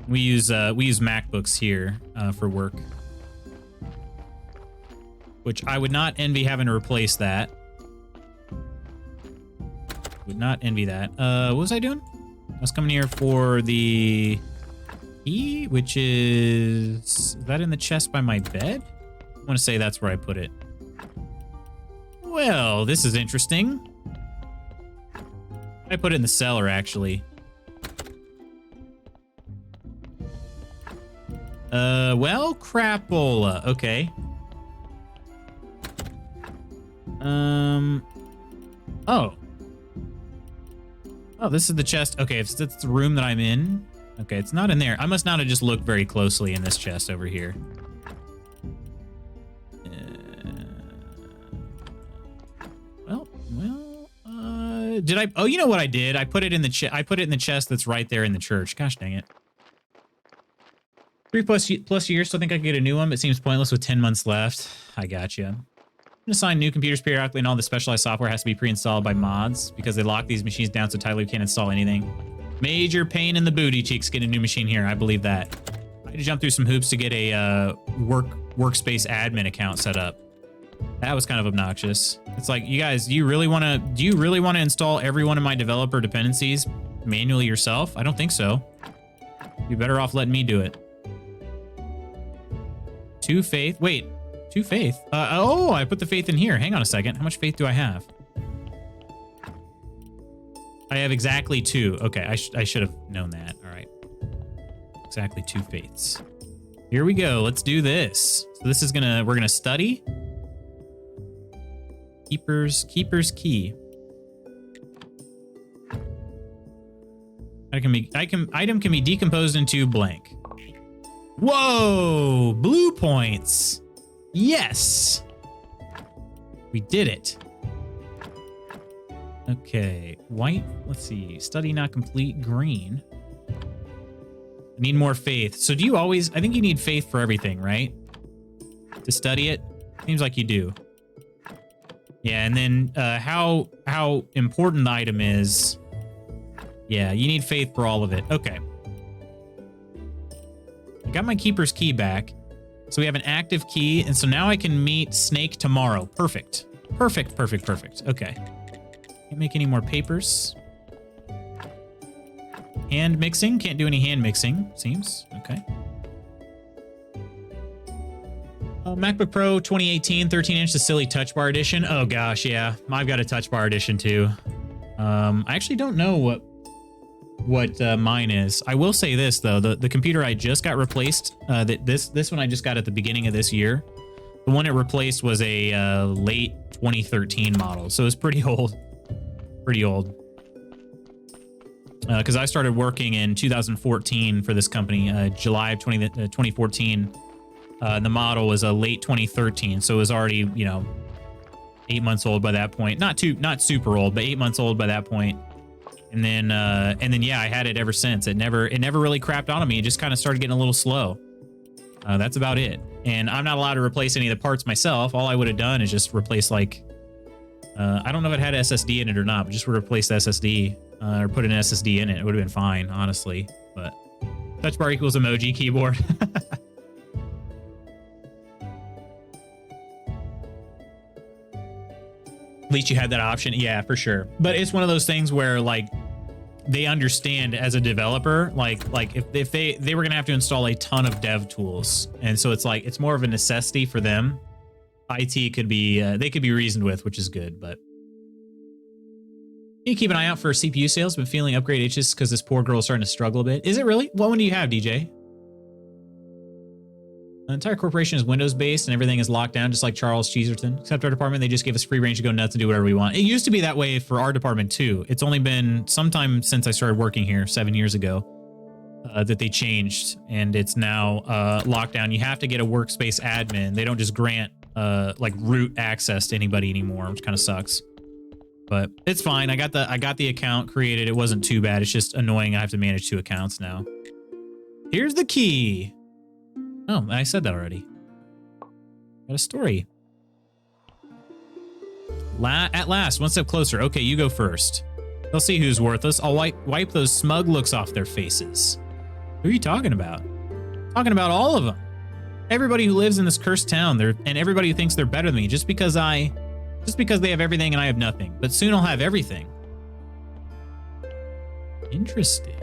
A: We use MacBooks here for work. Which I would not envy having to replace that. Would not envy that. What was I doing? I was coming here for the key, which is that in the chest by my bed? I want to say that's where I put it. Well, this is interesting. I put it in the cellar, actually. Well, crapola. Okay. Oh. Oh, this is the chest. Okay, if it's the room that I'm in. Okay, it's not in there. I must not have just looked very closely in this chest over here. Did I? Oh, you know what I did? I put it in the I put it in the chest that's right there in the church. Gosh dang it. 3+ years, so I think I can get a new one, but it seems pointless with 10 months left. I gotcha. Assign new computers periodically, and all the specialized software has to be pre-installed by mods because they lock these machines down so Tyler can't install anything. Major pain in the booty cheeks getting a new machine here. I believe that. I had to jump through some hoops to get a workspace admin account set up. That was kind of obnoxious. It's like, you guys, do you really want to install every one of my developer dependencies manually yourself? I don't think so. You're better off letting me do it. 2 faith. Wait. 2 faith. Oh, I put the faith in here. Hang on a second. How much faith do I have? I have exactly 2. Okay, I should have known that. All right. Exactly 2 faiths. Here we go. Let's do this. So this is we're gonna study. Keeper's key. Item can be decomposed into blank. Whoa! Blue points. Yes! We did it. Okay, white. Let's see. Study not complete. Green. I need more faith. So do you always... I think you need faith for everything, right? To study it? Seems like you do. Yeah, and then how important the item is... Yeah, you need faith for all of it. Okay. I got my keeper's key back. So we have an active key, and so now I can meet Snake tomorrow. Perfect. Perfect, perfect, perfect. Okay. Can't make any more papers. Hand mixing. Can't do any hand mixing, seems. Okay. MacBook Pro 2018, 13-inch, the silly Touch Bar edition. Oh gosh, yeah. I've got a Touch Bar edition too. I actually don't know what mine is. I will say this though, the computer I just got replaced, this one I just got at the beginning of this year. The one it replaced was a late 2013 model, so it's pretty old. Pretty old. Because I started working in 2014 for this company, July of 2014. The model was a late 2013, so it was already, 8 months old by that point. Not super old, but 8 months old by that point. And then yeah, I had it ever since. It never really crapped on me. It just kind of started getting a little slow. That's about it. And I'm not allowed to replace any of the parts myself. All I would have done is just replace like, I don't know if it had SSD in it or not, but just replace the SSD or put an SSD in it. It would have been fine, honestly. But touch bar equals emoji keyboard. At least you had that option. Yeah, for sure. But it's one of those things where like they understand as a developer, like if they were going to have to install a ton of dev tools. And so it's like, it's more of a necessity for them. IT could be, they could be reasoned with, which is good, but you keep an eye out for CPU sales. Been feeling upgrade itches because this poor girl is starting to struggle a bit. Is it really? What one do you have, DJ? The entire corporation is Windows-based and everything is locked down, just like Charles Cheeserton. Except our department, they just gave us free range to go nuts and do whatever we want. It used to be that way for our department, too. It's only been sometime since I started working here 7 years ago that they changed, and it's now locked down. You have to get a workspace admin. They don't just grant like root access to anybody anymore, which kind of sucks. But it's fine. I got the account created. It wasn't too bad. It's just annoying. I have to manage 2 accounts now. Here's the key. Oh, I said that already. Got a story. At last, one step closer. Okay, you go first. They'll see who's worthless. I'll wipe those smug looks off their faces. Who are you talking about? Talking about all of them. Everybody who lives in this cursed town, and everybody who thinks they're better than me, just because they have everything and I have nothing. But soon I'll have everything. Interesting.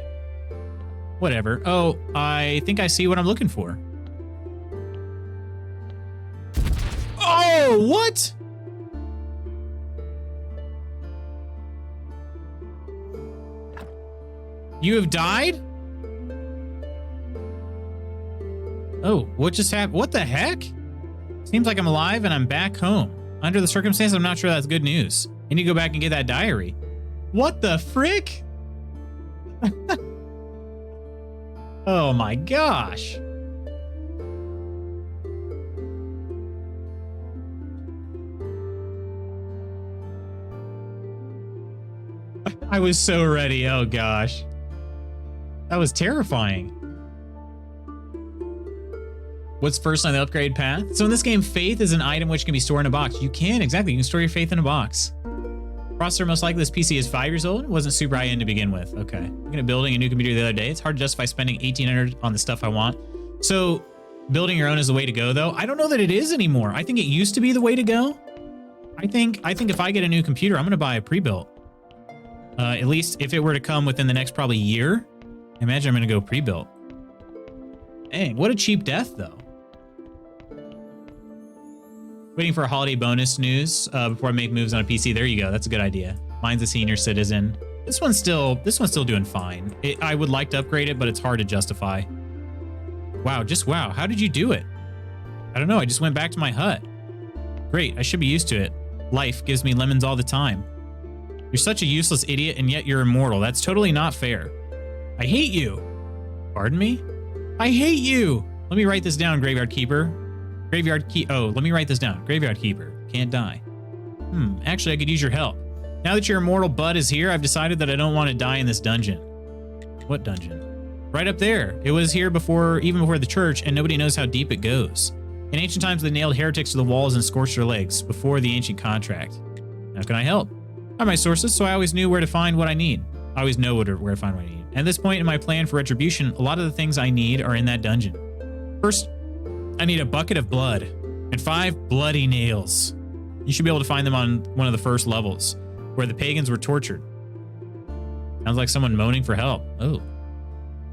A: Whatever. Oh, I think I see what I'm looking for. Oh, what? You have died? Oh, what just happened? What the heck? Seems like I'm alive and I'm back home. Under the circumstances, I'm not sure that's good news. I need to go back and get that diary. What the frick? Oh my gosh. I was so ready. Oh gosh. That was terrifying. What's first on the upgrade path? So in this game, faith is an item which can be stored in a box. You can, exactly. You can store your faith in a box. Processor, most likely this PC is 5 years old. It wasn't super high end to begin with. Okay. Looking at building a new computer the other day. It's hard to justify spending $1,800 on the stuff I want. So building your own is the way to go though. I don't know that it is anymore. I think it used to be the way to go. I think if I get a new computer, I'm going to buy a pre-built. At least if it were to come within the next probably year, I imagine I'm going to go pre-built. Dang, what a cheap death though. Waiting for a holiday bonus news before I make moves on a PC. There you go. That's a good idea. Mine's a senior citizen. This one's still doing fine. I would like to upgrade it, but it's hard to justify. Wow, just wow. How did you do it? I don't know. I just went back to my hut. Great. I should be used to it. Life gives me lemons all the time. You're such a useless idiot, and yet you're immortal. That's totally not fair. I hate you. Pardon me? I hate you. Let me write this down, Graveyard Keeper. Oh, let me write this down. Graveyard Keeper. Can't die. Actually, I could use your help. Now that your immortal bud is here, I've decided that I don't want to die in this dungeon. What dungeon? Right up there. It was here even before the church, and nobody knows how deep it goes. In ancient times, they nailed heretics to the walls and scorched their legs before the ancient contract. How can I help? I have my sources, so I always knew where to find what I need. I always know where to find what I need. At this point in my plan for retribution, a lot of the things I need are in that dungeon. First, I need a bucket of blood and 5 bloody nails. You should be able to find them on one of the first levels, where the pagans were tortured. Sounds like someone moaning for help. Oh,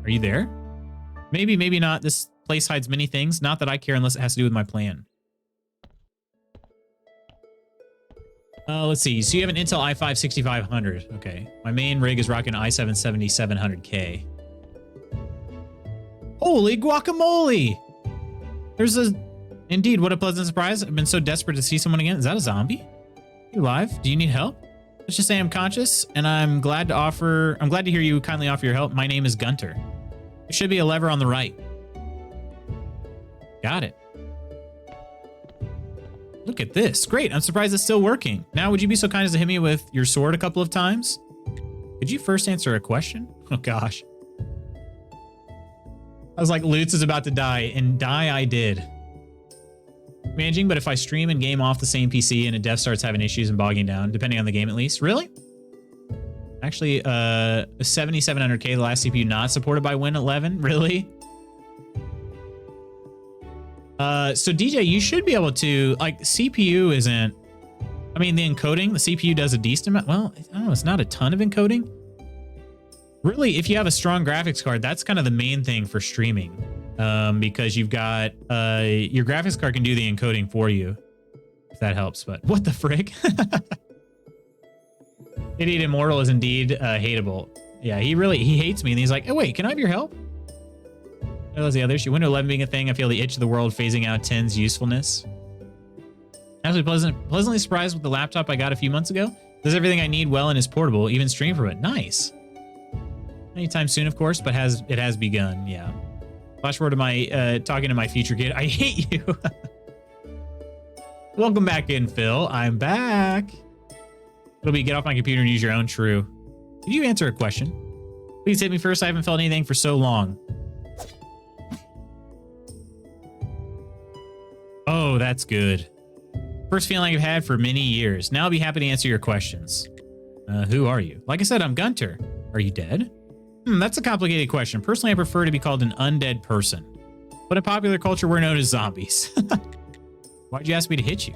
A: are you there? Maybe, maybe not. This place hides many things. Not that I care unless it has to do with my plan. Let's see. So you have an Intel i5 6500. Okay. My main rig is rocking an i7 7700K. Holy guacamole! Indeed, what a pleasant surprise. I've been so desperate to see someone again. Is that a zombie? You alive? Do you need help? Let's just say I'm conscious, and I'm glad to hear you kindly offer your help. My name is Gunter. There should be a lever on the right. Got it. Look at this. Great. I'm surprised it's still working. Now, would you be so kind as to hit me with your sword a couple of times? Could you first answer a question? Oh gosh. I was like, Lutz is about to die, and die I did. Managing, but if I stream and game off the same PC and a dev starts having issues and bogging down, depending on the game at least. Really? Actually, 7700K, the last CPU not supported by Win 11? Really? So DJ, you should be able to, like, CPU isn't, I mean, the encoding, the CPU does a decent amount. Well, I don't know, it's not a ton of encoding. Really, if you have a strong graphics card, that's kind of the main thing for streaming. Because you've got, your graphics card can do the encoding for you, if that helps, but what the frick? Idiot Immortal is indeed, hateable. Yeah, he hates me, and he's like, oh wait, can I have your help? Oh, there's the others. Windows 11 being a thing, I feel the itch of the world phasing out 10's usefulness. Absolutely pleasantly surprised with the laptop I got a few months ago. Does everything I need well and is portable, even stream from it. Nice. Anytime soon, of course, but it has begun, yeah. Flash forward to my, talking to my future kid. I hate you. Welcome back in, Phil. I'm back. It'll be get off my computer and use your own. True. Could you answer a question? Please hit me first. I haven't felt anything for so long. Oh, that's good. First feeling I've had for many years. Now I'll be happy to answer your questions. Who are you? Like I said, I'm Gunter. Are you dead? That's a complicated question. Personally, I prefer to be called an undead person. But in popular culture, we're known as zombies. Why'd you ask me to hit you?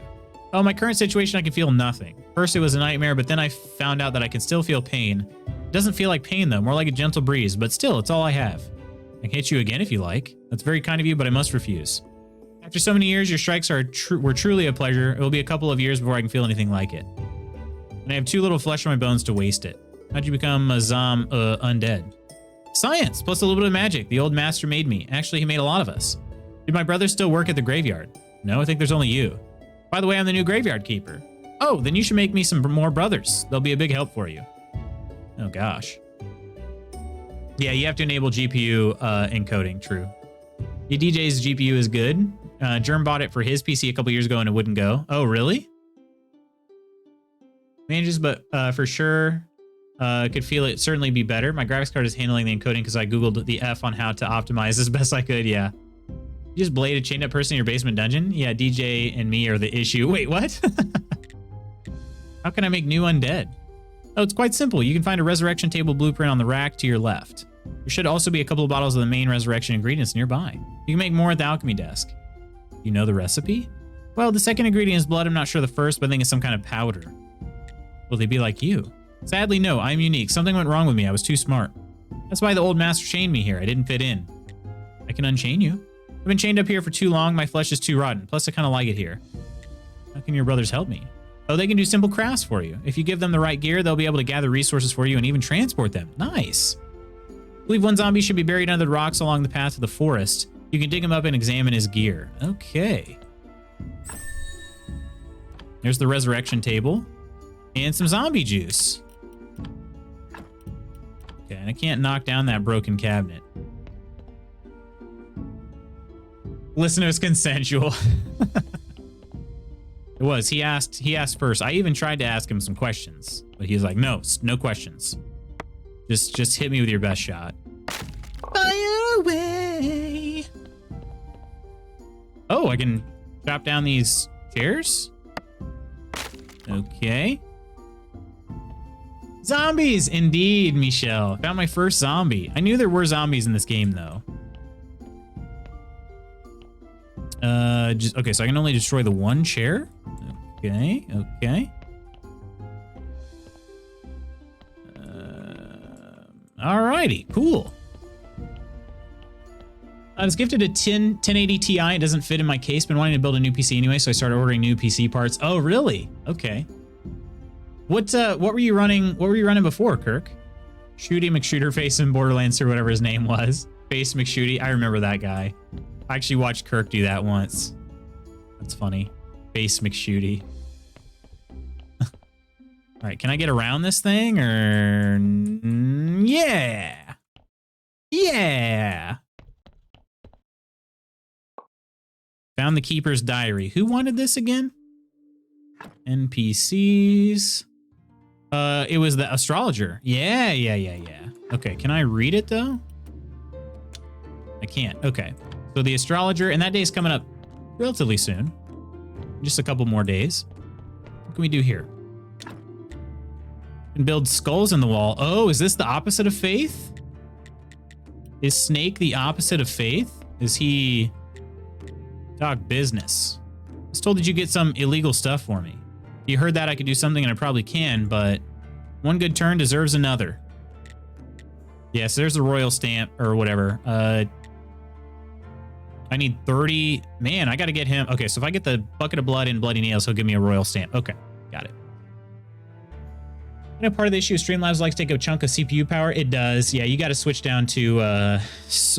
A: Oh, my current situation, I can feel nothing. First, it was a nightmare, but then I found out that I can still feel pain. It doesn't feel like pain, though, more like a gentle breeze, but still, it's all I have. I can hit you again if you like. That's very kind of you, but I must refuse. After so many years, your strikes were truly a pleasure. It will be a couple of years before I can feel anything like it. And I have too little flesh on my bones to waste it. How'd you become a undead? Science, plus a little bit of magic. The old master made me. Actually, he made a lot of us. Did my brother still work at the graveyard? No, I think there's only you. By the way, I'm the new graveyard keeper. Oh, then you should make me some more brothers. They'll be a big help for you. Oh, gosh. Yeah, you have to enable GPU encoding, true. Your DJ's GPU is good. Germ bought it for his PC a couple years ago and it wouldn't go. Oh, really? Manages, but for sure, could feel it certainly be better. My graphics card is handling the encoding because I Googled the F on how to optimize as best I could, yeah. You just bladed chained up person in your basement dungeon? Yeah, DJ and me are the issue. Wait, what? How can I make new undead? Oh, it's quite simple. You can find a resurrection table blueprint on the rack to your left. There should also be a couple of bottles of the main resurrection ingredients nearby. You can make more at the alchemy desk. You know the recipe? Well, the second ingredient is blood. I'm not sure the first, but I think it's some kind of powder. Will they be like you? Sadly, no. I'm unique. Something went wrong with me. I was too smart. That's why the old master chained me here. I didn't fit in. I can unchain you. I've been chained up here for too long. My flesh is too rotten. Plus, I kind of like it here. How can your brothers help me? Oh, they can do simple crafts for you. If you give them the right gear, they'll be able to gather resources for you and even transport them. Nice. I believe one zombie should be buried under the rocks along the path to the forest. You can dig him up and examine his gear. Okay. There's the resurrection table. And some zombie juice. Okay, and I can't knock down that broken cabinet. Listen, it was consensual. It was. He asked first. I even tried to ask him some questions, but he was like, no questions. Just hit me with your best shot. Fire away. Oh, I can chop down these chairs? Okay. Zombies! Indeed, Michelle. Found my first zombie. I knew there were zombies in this game, though. Okay, so I can only destroy the one chair? Okay, okay. Alrighty, cool. I was gifted a 1080 Ti. It doesn't fit in my case. Been wanting to build a new PC anyway, so I started ordering new PC parts. Oh, really? Okay. What were you running? What were you running before, Kirk? Shooty McShooterface in Borderlands or whatever his name was. Face McShooty. I remember that guy. I actually watched Kirk do that once. That's funny. Face McShooty. All right, can I get around this thing or? Yeah. Yeah. Found the Keeper's Diary. Who wanted this again? NPCs. It was the astrologer. Yeah. Okay, can I read it though? I can't. Okay. So the astrologer, and that day's coming up relatively soon. Just a couple more days. What can we do here? And build skulls in the wall. Oh, is this the opposite of faith? Is Snake the opposite of faith? Is he... Dog business. I was told that you get some illegal stuff for me. If you heard that, I could do something, and I probably can, but one good turn deserves another. Yeah, so there's the royal stamp, or whatever. I need 30. Man, I got to get him. Okay, so if I get the bucket of blood and bloody nails, he'll give me a royal stamp. Okay, got it. You know, part of the issue is Streamlabs likes to take a chunk of CPU power. It does. Yeah, you got to switch down to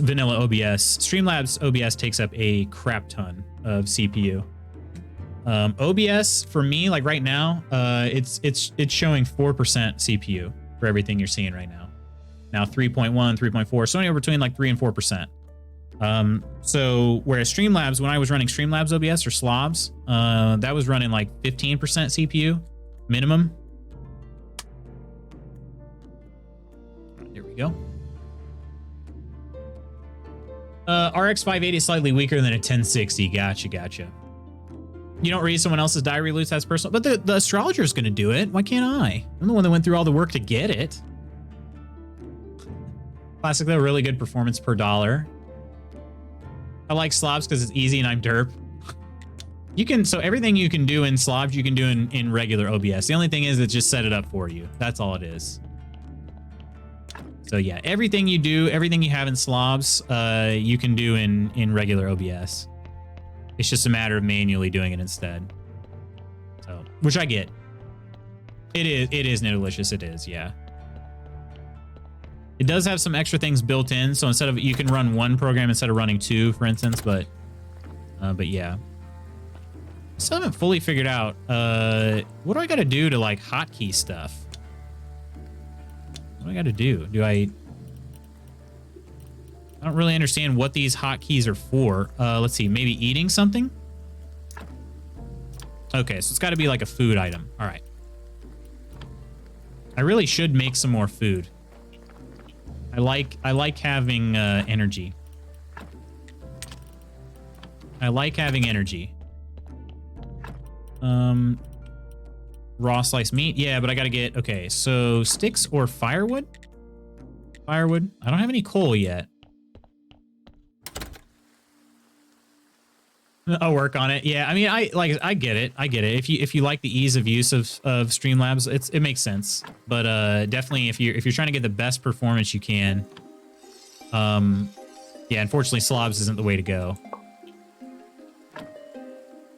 A: vanilla OBS. Streamlabs OBS takes up a crap ton of CPU. OBS for me, like right now, it's showing 4% CPU for everything you're seeing right now. Now 3.1, 3.4, so anywhere between like 3 and 4%. So whereas Streamlabs, when I was running Streamlabs OBS or Slobs, that was running like 15% CPU minimum. There we go. RX 580 is slightly weaker than a 1060. Gotcha. You don't read someone else's diary loots, that's personal. But the astrologer is going to do it. Why can't I? I'm the one that went through all the work to get it. Classic though, really good performance per dollar. I like Slobs because it's easy and I'm derp. So everything you can do in Slobs, you can do in regular OBS. The only thing is, it's just set it up for you. That's all it is. So yeah, everything you do, everything you have in Slobs, you can do in regular OBS. It's just a matter of manually doing it instead. So, which I get. It is delicious. It is, yeah. It does have some extra things built in, so instead of, you can run one program instead of running two, for instance, but yeah. Still haven't fully figured out, what do I gotta do to like hotkey stuff? What do I gotta do? I don't really understand what these hotkeys are for. Let's see, maybe eating something? Okay, so it's gotta be like a food item. All right. I really should make some more food. I like having energy. I like having energy. Raw sliced meat. Yeah, but I gotta get... Okay, so sticks or firewood? Firewood. I don't have any coal yet. I'll work on it. Yeah, I mean, I get it. I get it. If you like the ease of use of Streamlabs, it makes sense. But definitely if you're trying to get the best performance you can, yeah, unfortunately Slobs isn't the way to go. All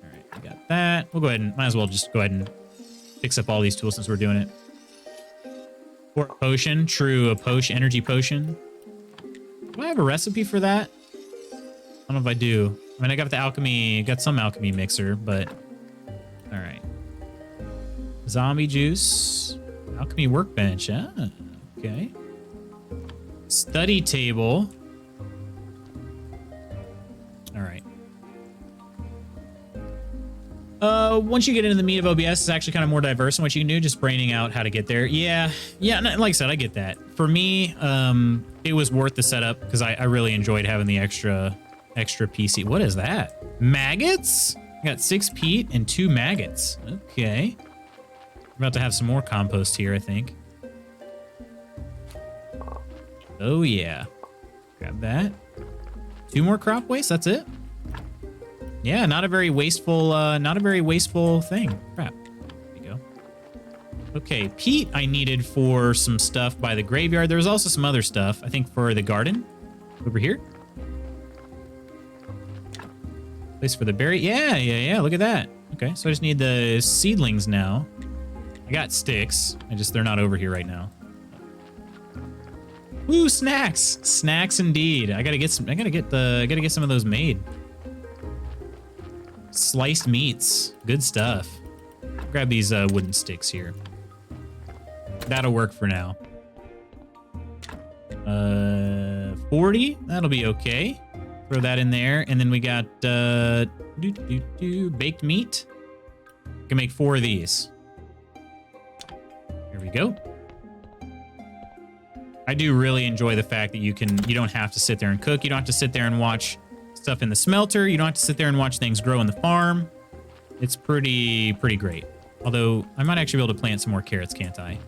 A: right, we got that. We'll go ahead and might as well just go ahead and fix up all these tools since we're doing it. Or potion, true, a potion, energy potion. Do I have a recipe for that? I don't know if I do. I mean, I got the alchemy, got some alchemy mixer, but all right. Zombie juice, alchemy workbench. Ah, okay. Study table. All right. Once you get into the meat of OBS, it's actually kind of more diverse in what you can do, just braining out how to get there. Yeah, like I said, I get that. For me, it was worth the setup because I really enjoyed having the extra PC. What is that? Maggots? I got 6 peat and 2 maggots. Okay. We're about to have some more compost here, I think. Oh yeah. Grab that. 2 more crop waste, that's it? Yeah, not a very wasteful thing. Crap. There we go. Okay, peat I needed for some stuff by the graveyard. There was also some other stuff, I think for the garden. Over here. Place for the berry. Yeah. Look at that. Okay, so I just need the seedlings now. I got sticks. They're not over here right now. Ooh, snacks. Snacks indeed. I gotta get some of those made. Sliced meats. Good stuff. Grab these wooden sticks here. That'll work for now. 40. That'll be okay. Throw that in there, and then we got baked meat. Can make 4 of these. There There we go. I do really enjoy the fact that you don't have to sit there and cook. You don't have to sit there and watch stuff in the smelter. You don't have to sit there and watch things grow in the farm. It's pretty great. Although, I might actually be able to plant some more carrots, can't I?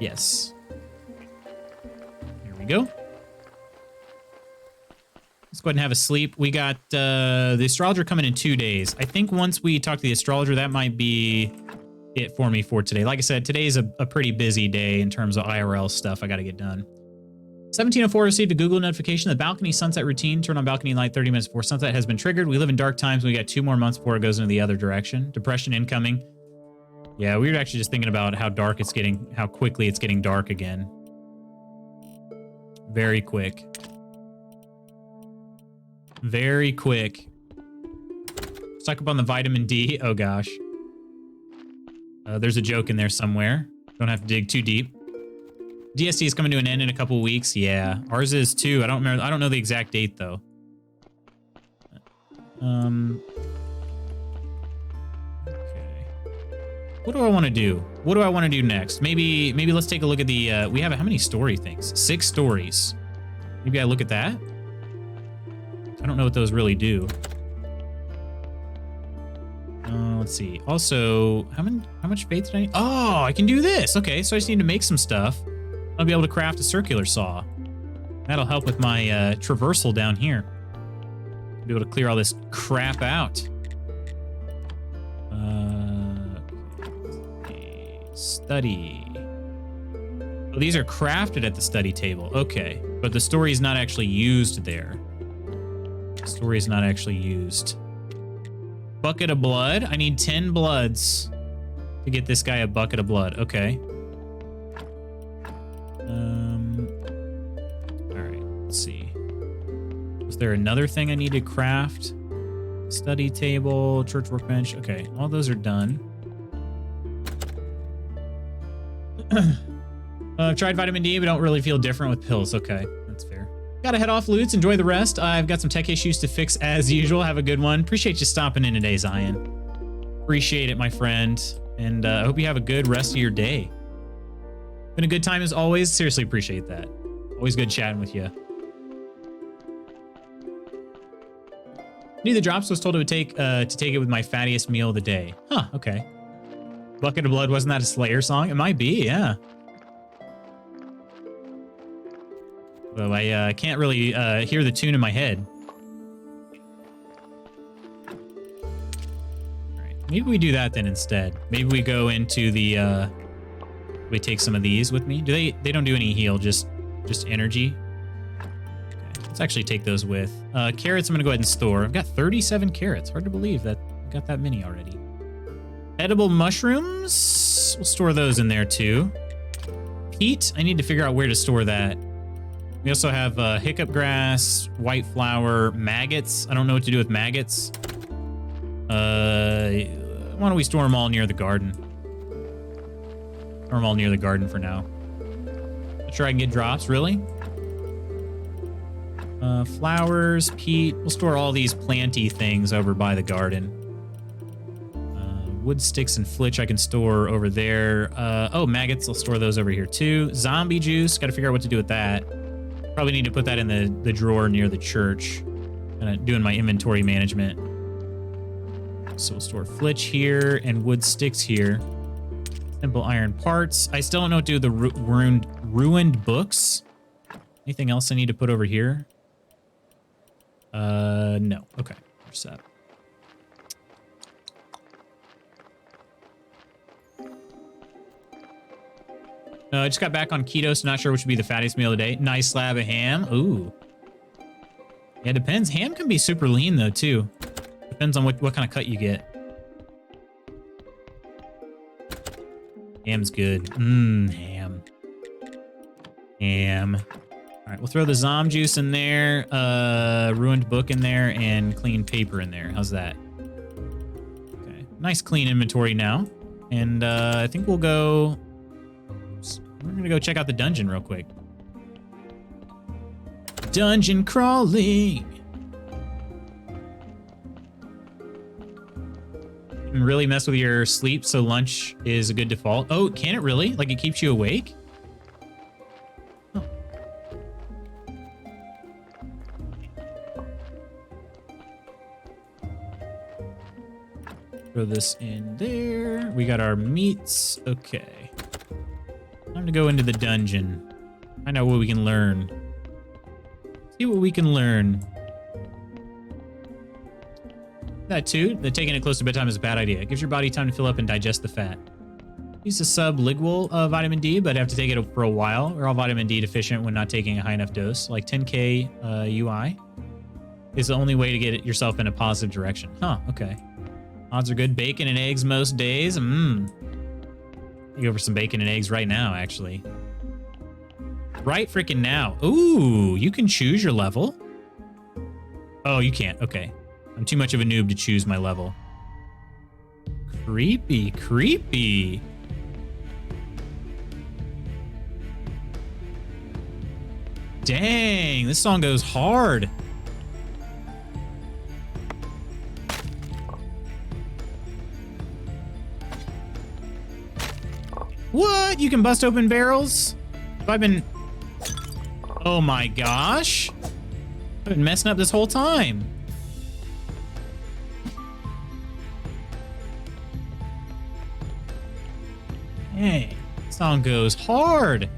A: Yes. Here we go. Let's go ahead and have a sleep. We got the astrologer coming in 2 days. I think once we talk to the astrologer, that might be it for me for today. Like I said, today's a pretty busy day in terms of IRL stuff I got to get done. 1704 received a Google notification. The balcony sunset routine, turn on balcony light 30 minutes before sunset, has been triggered. We live in dark times. We got 2 more months before it goes into the other direction. Depression incoming. Yeah, we were actually just thinking about how dark it's getting, how quickly it's getting dark again. Very quick. Very quick. Stuck up on the vitamin D. Oh, gosh. There's a joke in there somewhere. Don't have to dig too deep. DST is coming to an end in a couple weeks. Yeah, ours is too. I don't remember. I don't know the exact date though. Okay. What do I want to do? What do I want to do next? Maybe let's take a look at the. We have how many story things? 6 stories. Maybe I look at that. I don't know what those really do. Let's see. Also, how much faith did I need? Oh, I can do this. Okay, so I just need to make some stuff. I'll be able to craft a circular saw. That'll help with my traversal down here. I'll be able to clear all this crap out. Study. Oh, these are crafted at the study table. Okay, but the story is not actually used there. The story is not actually used. Bucket of blood. I need 10 bloods to get this guy a bucket of blood. Okay. All right. Let's see. Is there another thing I need to craft? Study table, church workbench. Okay, all those are done. Tried vitamin D, but don't really feel different with pills. Okay, that's fair. Gotta head off, Lutz. Enjoy the rest. I've got some tech issues to fix as usual. Have a good one. Appreciate you stopping in today, Zion. Appreciate it, my friend. And I hope you have a good rest of your day. Been a good time as always. Seriously appreciate that. Always good chatting with you. Need the drops. Was told it would take to take it with my fattiest meal of the day. Huh, okay. Bucket of Blood, wasn't that a Slayer song? It might be, yeah. Though I can't really hear the tune in my head. Alright, maybe we do that then instead. Maybe we go into the we take some of these with me. Do they don't do any heal, just energy? Okay, let's actually take those with. Carrots I'm gonna go ahead and store. I've got 37 carrots. Hard to believe that I've got that many already. Edible mushrooms. We'll store those in there too. Peat, I need to figure out where to store that. We also have hiccup grass, white flour, maggots. I don't know what to do with maggots. Why don't we store them all near the garden? Store them all near the garden for now. Not sure I can get drops, really. Flowers, peat. We'll store all these planty things over by the garden. Wood sticks and flitch I can store over there. Oh, maggots, I'll store those over here too. Zombie juice, got to figure out what to do with that. Probably need to put that in the drawer near the church. Kind of doing my inventory management. So we'll store flitch here and wood sticks here. Simple iron parts. I still don't know what to do with the ruined books. Anything else I need to put over here? No. Okay, we're set. I just got back on keto, so not sure which would be the fattiest meal of the day. Nice slab of ham. Ooh. Yeah, depends. Ham can be super lean, though, too. Depends on what kind of cut you get. Ham's good. Ham. Ham. All right, we'll throw the Zom juice in there, ruined book in there, and clean paper in there. How's that? Okay. Nice clean inventory now. And I think we'll go... We're gonna go check out the dungeon real quick. Dungeon crawling. and really mess with your sleep, so lunch is a good default. Oh, can it really? Like it keeps you awake? Oh. Throw this in there. We got our meats. Okay. Time to go into the dungeon. Find out what we can learn. See what we can learn. That too, that taking it close to bedtime is a bad idea. It gives your body time to fill up and digest the fat. Use a sublingual vitamin D, but have to take it for a while. We're all vitamin D deficient when not taking a high enough dose. Like 10K UI is the only way to get yourself in a positive direction. Huh, okay. Odds are good. Bacon and eggs most days. You go for some bacon and eggs right now, actually. Right freaking now. Ooh, you can choose your level. Oh, you can't. Okay. I'm too much of a noob to choose my level. Creepy, creepy. Dang, this song goes hard. What? You can bust open barrels? I've been... Oh my gosh. I've been messing up this whole time. Hey, this song goes hard.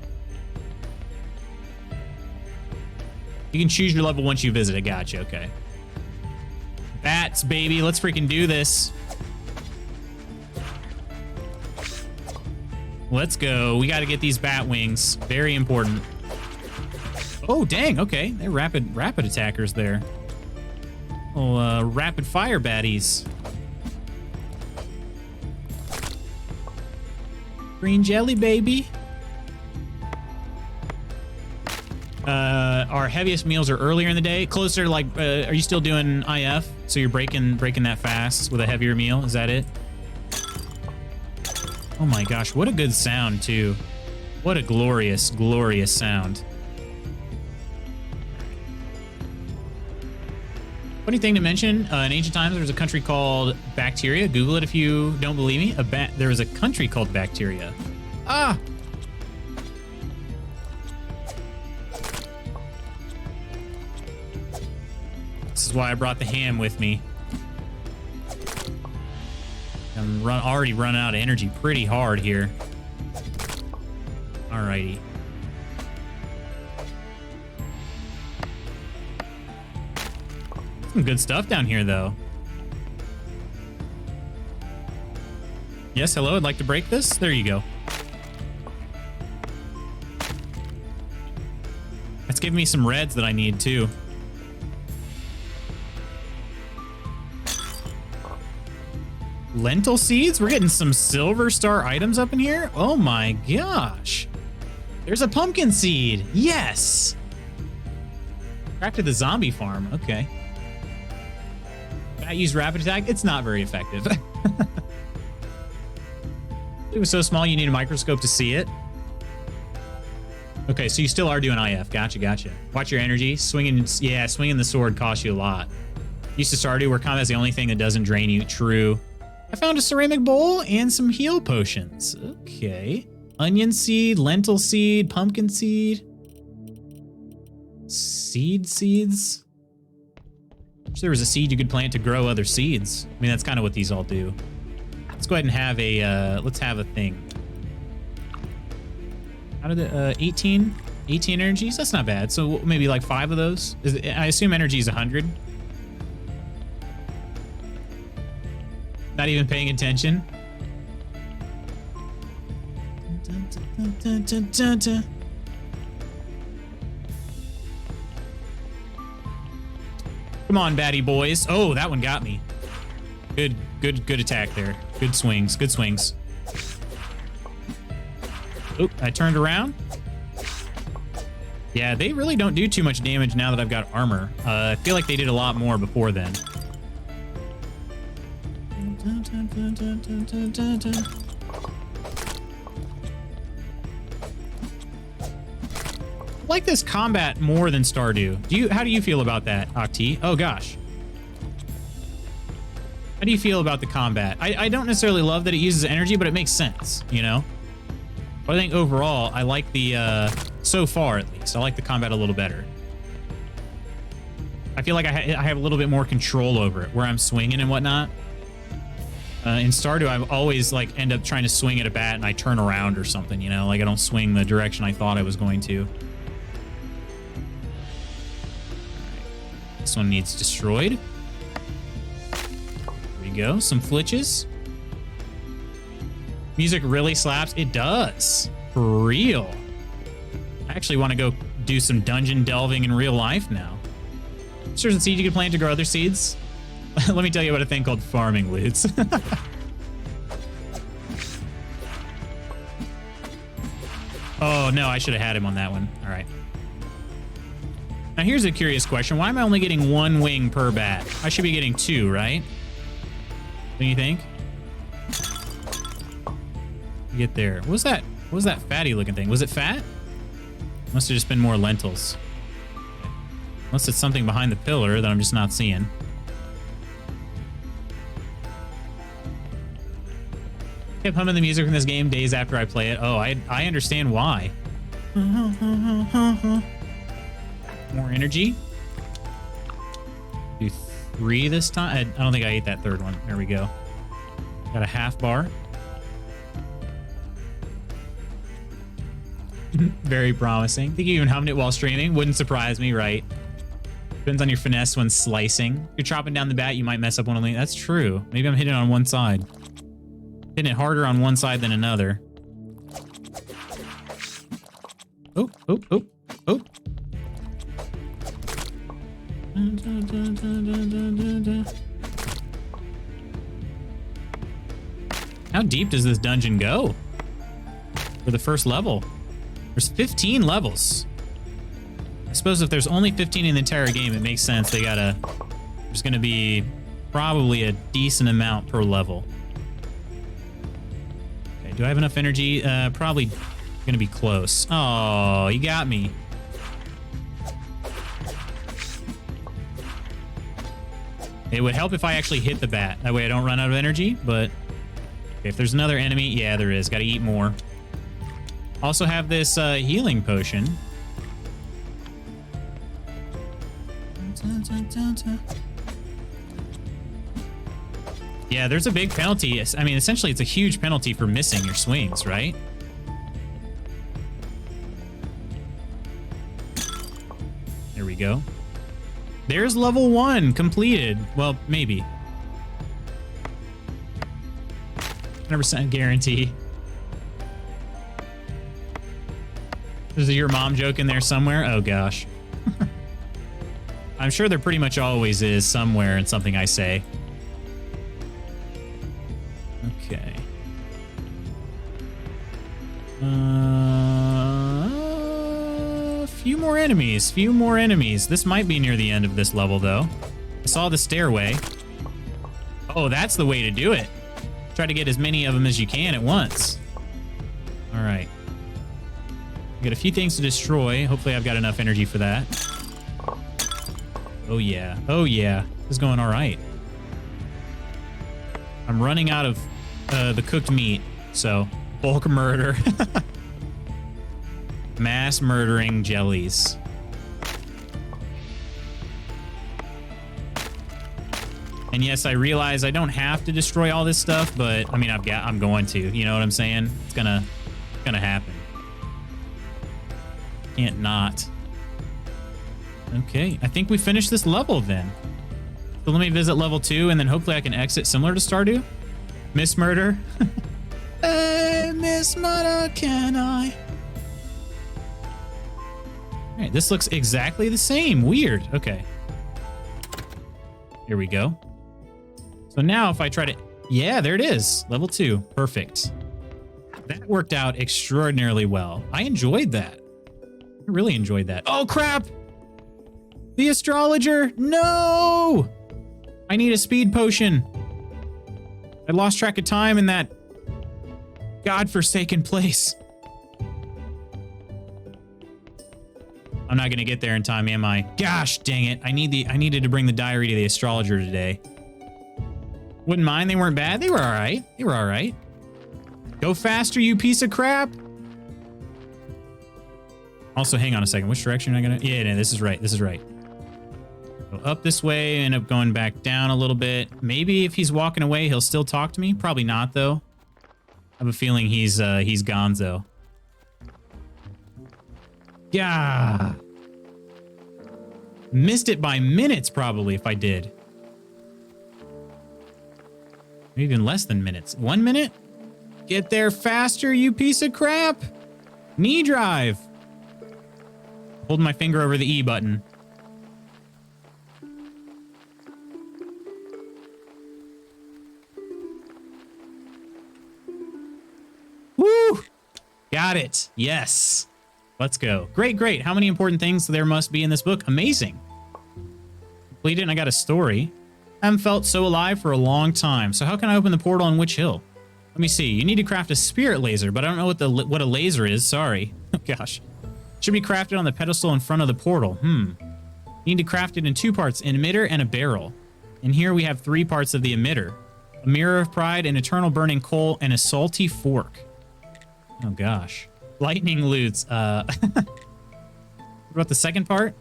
A: You can choose your level once you visit it. Gotcha, okay. Bats, baby. Let's freaking do this. Let's go. We got to get these bat wings. Very important. Oh, dang. Okay. They're rapid attackers there. Oh, rapid fire baddies. Green jelly, baby. Our heaviest meals are earlier in the day. Closer, like, are you still doing IF? So you're breaking that fast with a heavier meal? Is that it? Oh my gosh, what a good sound, too. What a glorious, glorious sound. Funny thing to mention, in ancient times, there was a country called Bacteria. Google it if you don't believe me. There was a country called Bacteria. Ah! This is why I brought the ham with me. I'm already running out of energy pretty hard here. Alrighty. Some good stuff down here, though. Yes, hello, I'd like to break this. There you go. That's giving me some reds that I need, too. Lentil seeds? We're getting some silver star items up in here? Oh my gosh. There's a pumpkin seed. Yes. Back to the zombie farm. Okay. Can I use rapid attack? It's not very effective. It was so small you need a microscope to see it. Okay, so you still are doing IF. Gotcha, gotcha. Watch your energy. Swinging the sword costs you a lot. Used to Stardew where combat's the only thing that doesn't drain you. True. I found a ceramic bowl and some heal potions. Okay. Onion seed, lentil seed, pumpkin seed. Seeds? Wish there was a seed you could plant to grow other seeds. I mean, that's kind of what these all do. Let's go ahead and have a, let's have a thing. How did it, 18 energies? That's not bad. So maybe like 5 of those? I assume energy is 100. Not even paying attention. Come on, baddie boys. Oh, that one got me. Good attack there. Good swings. Oop, I turned around. Yeah, they really don't do too much damage now that I've got armor. I feel like they did a lot more before then. I like this combat more than Stardew. How do you feel about that, Octi? Oh gosh. do you feel about the combat? I don't necessarily love that it uses energy, but it makes sense, you know? But I think overall, I like the, so far at least, I like the combat a little better. I feel like I have a little bit more control over it, where I'm swinging and whatnot. In Stardew, I always like end up trying to swing at a bat and I turn around or something, you know? Like I don't swing the direction I thought I was going to. This one needs destroyed. There we go, some flitches. Music really slaps. It does. For real. I actually want to go do some dungeon delving in real life now. Certain seeds you can plant to grow other seeds. Let me tell you about a thing called farming loots. Oh, no, I should have had him on that one. All right. Now, here's a curious question. Why am I only getting one wing per bat? I should be getting two, right? Don't you think? Get there. What was that? What was that fatty looking thing? Was it fat? Must have just been more lentils. Unless it's something behind the pillar that I'm just not seeing. Kept humming the music from this game days after I play it. Oh, I understand why. More energy. Do 3 this time. I don't think I ate that third one. There we go. Got a half bar. Very promising. I think you even hummed it while streaming. Wouldn't surprise me, right? Depends on your finesse when slicing. If you're chopping down the bat, you might mess up one of the... That's true. Maybe I'm hitting it on one side. Hitting it harder on one side than another. Oh, oh, oh, oh. How deep does this dungeon go? For the first level. There's 15 levels. I suppose if there's only 15 in the entire game, it makes sense. There's gonna be probably a decent amount per level. Okay, do I have enough energy? Probably gonna be close. Oh, you got me. It would help if I actually hit the bat. That way I don't run out of energy, but okay, if there's another enemy, yeah, there is. Gotta eat more. Also have this healing potion. Yeah, there's a big penalty. I mean, essentially, it's a huge penalty for missing your swings, right? There we go. There's level 1 completed. Well, maybe. 100% guarantee. There's a your mom joke in there somewhere. Oh, gosh. I'm sure there pretty much always is somewhere in something I say. Okay. Few more enemies. Few more enemies. This might be near the end of this level, though. I saw the stairway. Oh, that's the way to do it. Try to get as many of them as you can at once. All right. Got a few things to destroy. Hopefully I've got enough energy for that. Oh yeah. Oh yeah. This is going all right. I'm running out of the cooked meat, so bulk murder. Mass murdering jellies. And yes, I realize I don't have to destroy all this stuff, but I mean, I'm going to. You know what I'm saying? It's gonna happen. Can't not. Okay, I think we finished this level then. So let me visit level 2, and then hopefully I can exit similar to Stardew. Miss Murder. Hey, Miss Murder, can I? All right, this looks exactly the same. Weird. Okay. Here we go. So now if I try to... Yeah, there it is. Level 2. Perfect. That worked out extraordinarily well. I enjoyed that. I really enjoyed that. Oh, crap! The astrologer! No! I need a speed potion. I lost track of time in that godforsaken place. I'm not gonna get there in time, am I? Gosh, dang it. I needed to bring the diary to the astrologer today. Wouldn't mind. They weren't bad. They were all right. They were all right. Go faster, you piece of crap. Also, hang on a second. Which direction am I going to? Yeah, no, this is right. This is right. Go up this way, end up going back down a little bit. Maybe if he's walking away, he'll still talk to me. Probably not, though. I have a feeling he's gonzo. Yeah. Missed it by minutes, probably, if I did. Maybe even less than minutes. 1 minute? Get there faster, you piece of crap. Knee drive. Holding my finger over the E button. Woo! Got it. Yes. Let's go. Great, great. How many important things there must be in this book? Amazing. Completed and I got a story. I haven't felt so alive for a long time. So how can I open the portal on which hill? Let me see. You need to craft a spirit laser, but I don't know what a laser is. Sorry. Oh, gosh. Should be crafted on the pedestal in front of the portal. You need to craft it in 2 parts, an emitter and a barrel. And here we have 3 parts of the emitter. A mirror of pride, an eternal burning coal, and a salty fork. Oh, gosh. Lightning loots. What about the second part?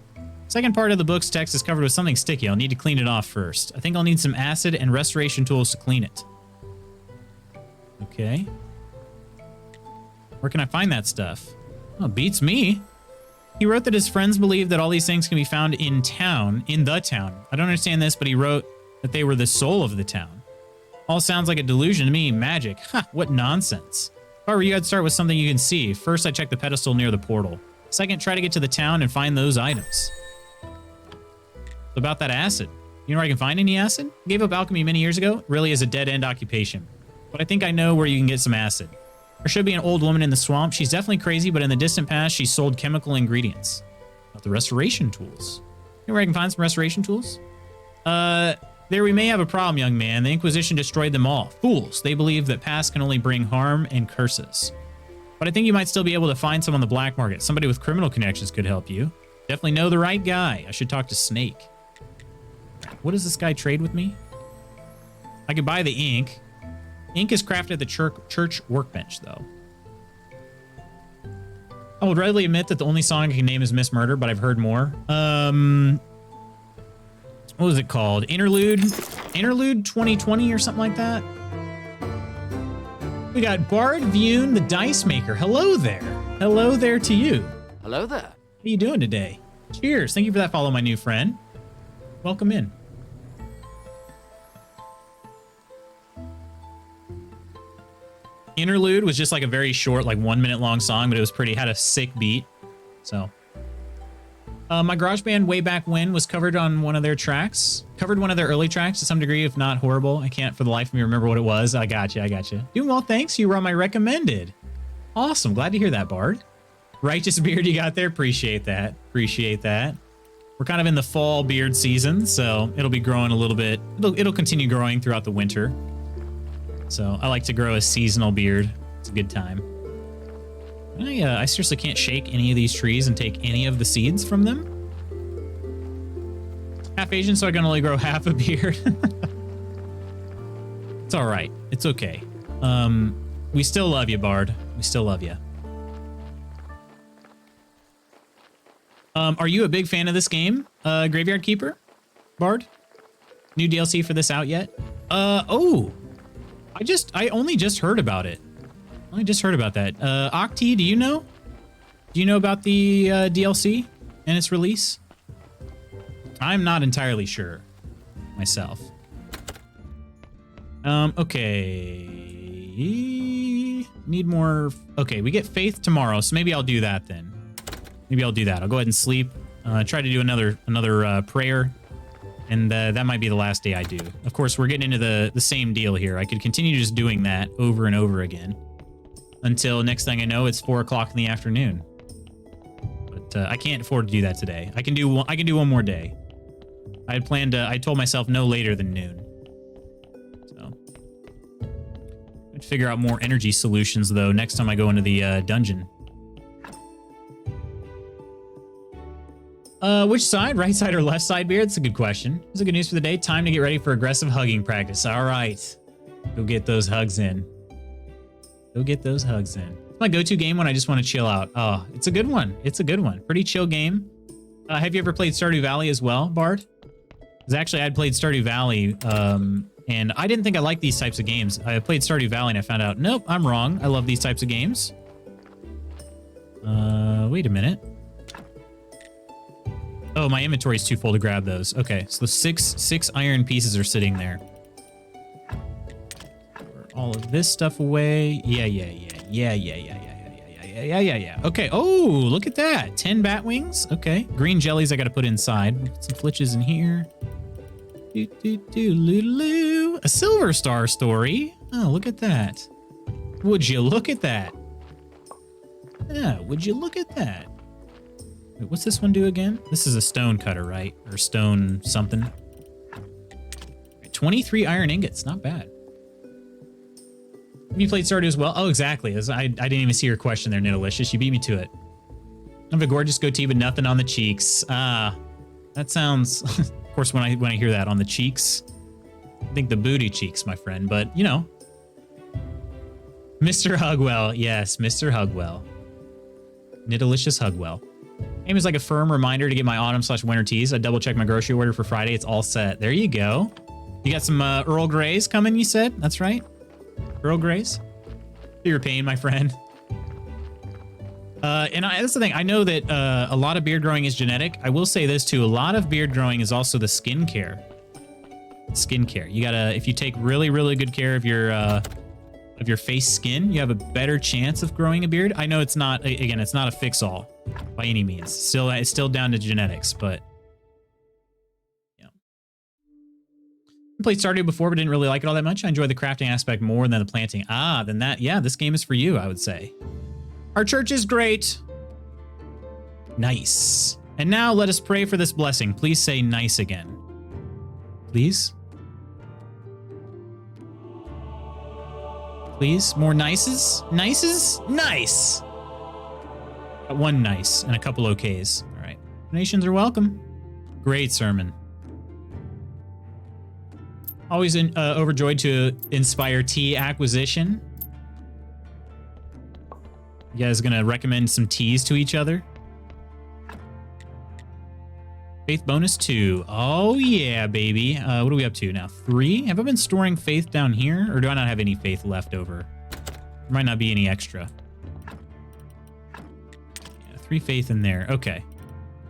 A: Second part of the book's text is covered with something sticky. I'll need to clean it off first. I think I'll need some acid and restoration tools to clean it. Okay. Where can I find that stuff? Oh, beats me. He wrote that his friends believe that all these things can be found in the town. I don't understand this, but he wrote that they were the soul of the town. All sounds like a delusion to me. Magic. Ha, what nonsense. If I were you, I'd start with something you can see. First, I check the pedestal near the portal. Second, try to get to the town and find those items. About that acid. You know where I can find any acid? I gave up alchemy many years ago. It really is a dead-end occupation. But I think I know where you can get some acid. There should be an old woman in the swamp. She's definitely crazy, but in the distant past, she sold chemical ingredients. About the restoration tools. You know where I can find some restoration tools? There we may have a problem, young man. The Inquisition destroyed them all. Fools. They believe that past can only bring harm and curses. But I think you might still be able to find some on the black market. Somebody with criminal connections could help you. Definitely know the right guy. I should talk to Snake. What does this guy trade with me? I could buy the ink. Ink is crafted at the church workbench, though. I would readily admit that the only song I can name is Miss Murder, but I've heard more. What was it called? Interlude 2020 or something like that. We got Bard Vune, the Dice Maker. Hello there. Hello there to you.
B: Hello there.
A: How are you doing today? Cheers. Thank you for that follow, my new friend. Welcome in. Interlude was just like a very short, like 1 minute long song, but it was had a sick beat. So, my GarageBand way back when was covered on one of their tracks. Covered one of their early tracks to some degree, if not horrible. I can't for the life of me remember what it was. I got you. Doing well, thanks. You were on my recommended. Awesome. Glad to hear that, Bard. Righteous beard you got there. Appreciate that. We're kind of in the fall beard season, so it'll be growing a little bit. It'll continue growing throughout the winter. So I like to grow a seasonal beard. It's a good time. I seriously can't shake any of these trees and take any of the seeds from them. Half Asian, so I can only grow half a beard. It's all right. It's okay. We still love you, Bard. We still love you. Are you a big fan of this game, Graveyard Keeper, Bard? New DLC for this out yet? Oh. I only just heard about it. I just heard about that. Octi, do you know? Do you know about the DLC and its release? I'm not entirely sure myself. Okay. Need more. Okay, we get faith tomorrow, so maybe I'll do that then. I'll go ahead and sleep. Try to do another prayer. And that might be the last day I do. Of course, we're getting into the same deal here. I could continue just doing that over and over again until next thing I know, it's 4 o'clock in the afternoon. But I can't afford to do that today. I can do one more day. I told myself no later than noon. So I'd figure out more energy solutions though next time I go into the dungeon. Which side? Right side or left side beer? That's a good question. Here's the good news for the day. Time to get ready for aggressive hugging practice. All right. Go get those hugs in. Go get those hugs in. It's my go-to game when I just want to chill out. Oh, it's a good one. It's a good one. Pretty chill game. Have you ever played Stardew Valley as well, Bard? Because actually, I'd played Stardew Valley, and I didn't think I liked these types of games. I played Stardew Valley, and I found out, nope, I'm wrong. I love these types of games. Wait a minute. Oh, my inventory is too full to grab those. Okay, so the six iron pieces are sitting there. Put all of this stuff away. Yeah. Okay. Oh, look at that. 10 bat wings. Okay. Green jellies I got to put inside. Put some flitches in here. A silver star story. Oh, look at that. Would you look at that? Yeah, would you look at that? Wait, what's this one do again? This is a stone cutter, right? Or stone something. 23 iron ingots. Not bad. Have you played Stardew as well? Oh, exactly. I didn't even see your question there, Nidalicious. You beat me to it. I have a gorgeous goatee, but nothing on the cheeks. Ah, that sounds... of course, when I hear that, on the cheeks, I think the booty cheeks, my friend. But, you know. Mr. Hugwell. Yes, Mr. Hugwell. Nidalicious Hugwell. Aim is like a firm reminder to get my autumn/winter teas. I double check my grocery order for Friday. It's all set. There you go. You got some Earl Greys coming, you said? That's right. Earl Greys. Feel your pain, my friend. That's the thing. I know that a lot of beard growing is genetic. I will say this too. A lot of beard growing is also the skincare. Skincare. You gotta, if you take really, really good care of your face skin, you have a better chance of growing a beard. I know it's not, again, it's not a fix-all by any means. It's still down to genetics, but yeah. I played Stardew before, but didn't really like it all that much. I enjoy the crafting aspect more than the planting. Ah, then that, yeah, this game is for you, I would say. Our church is great. Nice. And now let us pray for this blessing. Please say nice again. Please. Please, more nices? Nices? Nice! Got one nice and a couple okays. All right. Donations are welcome. Great sermon. Always overjoyed to inspire tea acquisition. You guys gonna recommend some teas to each other? Faith bonus 2. Oh, yeah, baby. What are we up to now? 3? Have I been storing faith down here? Or do I not have any faith left over? There might not be any extra. Yeah, 3 faith in there. Okay.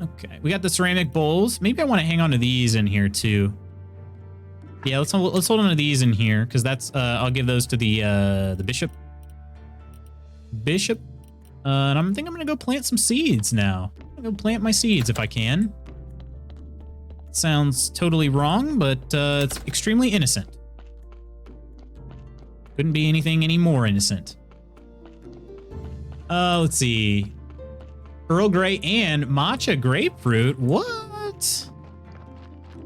A: Okay. We got the ceramic bowls. Maybe I want to hang on to these in here, too. Yeah, let's hold on to these in here, because that's... I'll give those to the bishop. Bishop. And I think I'm going to go plant some seeds now. I'm going to go plant my seeds if I can. Sounds totally wrong, but it's extremely innocent. Couldn't be anything any more innocent. Let's see. Earl Grey and matcha grapefruit. What?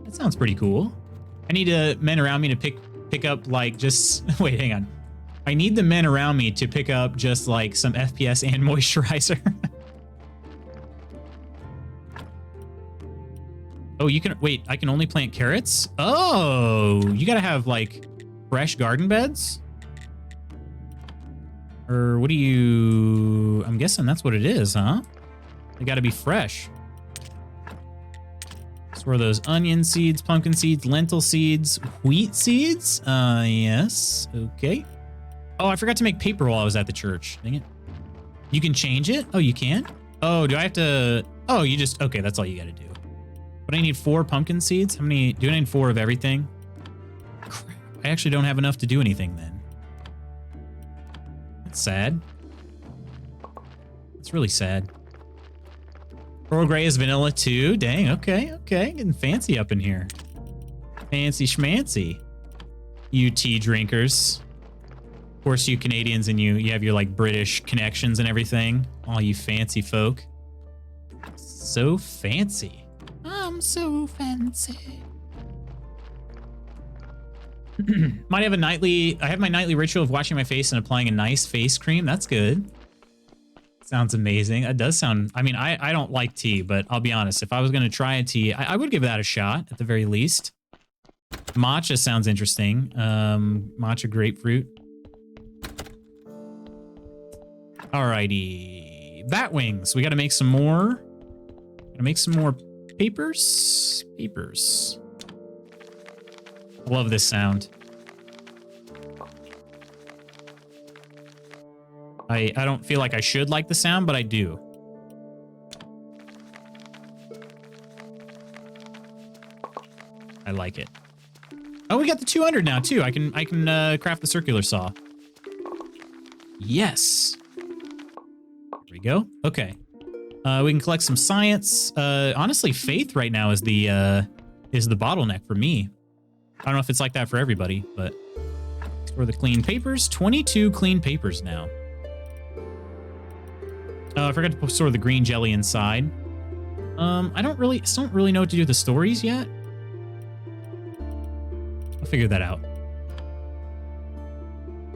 A: That sounds pretty cool. I need men around me to pick up like just... Wait, hang on. I need the men around me to pick up just like some FPS and moisturizer. Oh, you can, wait, I can only plant carrots? Oh, you gotta have like fresh garden beds? Or what do you, I'm guessing that's what it is, huh? They gotta be fresh. So are those onion seeds, pumpkin seeds, lentil seeds, wheat seeds? Yes, okay. Oh, I forgot to make paper while I was at the church. Dang it. You can change it? Oh, you can? Oh, do I have to, oh, you just, okay, that's all you gotta do. But I need 4 pumpkin seeds? How many? Do I need 4 of everything? Crap. I actually don't have enough to do anything then. That's sad. It's really sad. Earl Grey is vanilla too. Dang, okay, okay. Getting fancy up in here. Fancy schmancy. You tea drinkers. Of course, you Canadians and you have your like British connections and everything. All you fancy folk. So fancy. I'm so fancy. Might have a nightly... I have my nightly ritual of washing my face and applying a nice face cream. That's good. Sounds amazing. It does sound, I mean, I don't like tea, but I'll be honest. If I was going to try a tea, I would give that a shot at the very least. Matcha sounds interesting. Matcha grapefruit. Alrighty. Bat wings. We got to make some more. Gotta make some more papers. Papers. I love this sound. I don't feel like I should like the sound, but I do. I like it. Oh, we got the 200 now too. I can craft the circular saw. Yes. There we go. Okay. We can collect some science. Honestly, faith right now is the bottleneck for me. I don't know if it's like that for everybody, but store the clean papers. 22 clean papers now. I forgot to put sort of the green jelly inside. I don't really know what to do with the stories yet. I'll figure that out.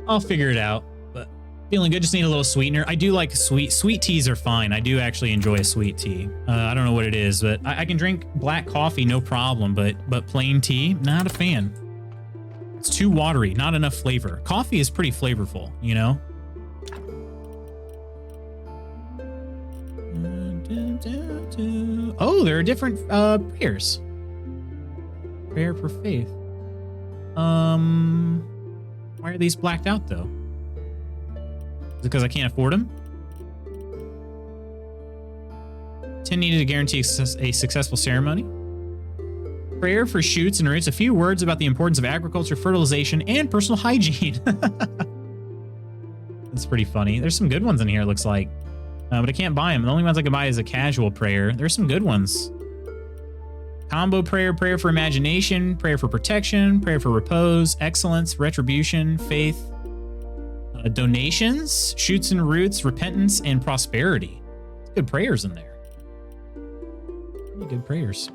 A: I'll figure it out. But feeling good. Just need a little sweetener. I do like sweet teas are fine. I do actually enjoy a sweet tea. I don't know what it is, but I can drink black coffee, no problem. But plain tea, not a fan. It's too watery, not enough flavor. Coffee is pretty flavorful, you know? Oh, there are different prayers. Prayer for faith. Why are these blacked out though? Is it because I can't afford them? 10 needed to guarantee a successful ceremony. Prayer for shoots and roots. A few words about the importance of agriculture, fertilization, and personal hygiene. That's pretty funny. There's some good ones in here, it looks like. But I can't buy them. The only ones I can buy is a casual prayer. There's some good ones. Combo prayer, prayer for imagination, prayer for protection, prayer for repose, excellence, retribution, faith, donations, shoots and roots, repentance, and prosperity. Good prayers in there. Really good prayers.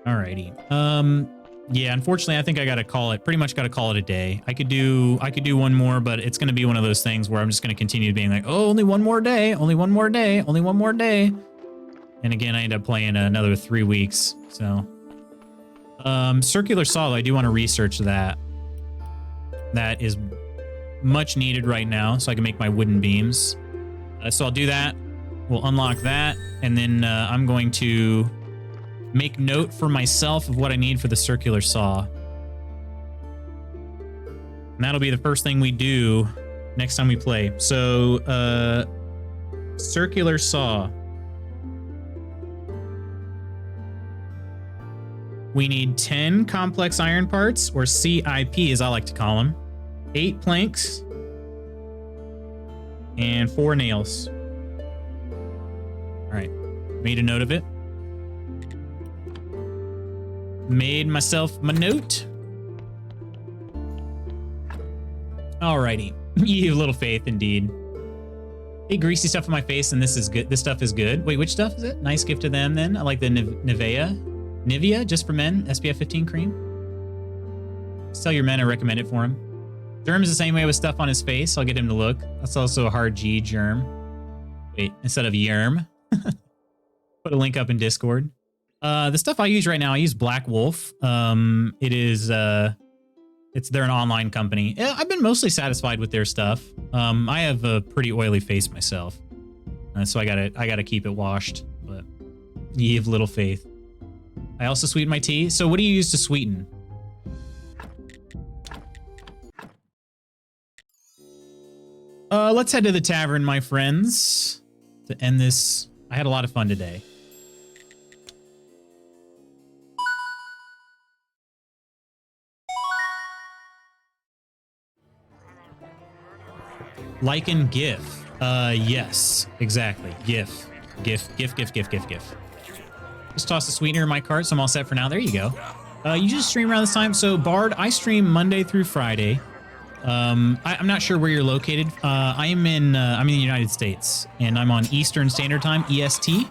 A: Alrighty. Yeah, unfortunately, I think I gotta call it. Pretty much gotta call it a day. I could do one more, but it's gonna be one of those things where I'm just gonna continue being like, oh, only one more day, only one more day, only one more day. And again, I end up playing another 3 weeks. So, circular saw. I do want to research that. That is much needed right now, so I can make my wooden beams. So I'll do that. We'll unlock that, and then I'm going to make note for myself of what I need for the circular saw. And that'll be the first thing we do next time we play. So, circular saw. We need 10 complex iron parts, or CIP as I like to call them, 8 planks, and 4 nails. All right, made a note of it. Made myself my note. Alrighty. You have little faith indeed. Hey, greasy stuff on my face, and this is good. This stuff is good. Wait, which stuff is it? Nice gift to them then. I like the Nivea, just for men, SPF 15 cream. Just tell your men I recommend it for him. Germ is the same way with stuff on his face. I'll get him to look. That's also a hard G, germ. Wait, instead of yerm. Put a link up in Discord. The stuff I use right now, I use Black Wolf. They're an online company. I've been mostly satisfied with their stuff. I have a pretty oily face myself, so I gotta keep it washed. But ye have little faith. I also sweeten my tea. So what do you use to sweeten? Let's head to the tavern, my friends, to end this. I had a lot of fun today. Like and GIF. Yes, exactly. GIF. Just toss the sweetener in my cart, so I'm all set for now. There you go. You just stream around this time. So, Bard, I stream Monday through Friday. I'm not sure where you're located. I'm in the United States, and I'm on Eastern Standard Time, EST.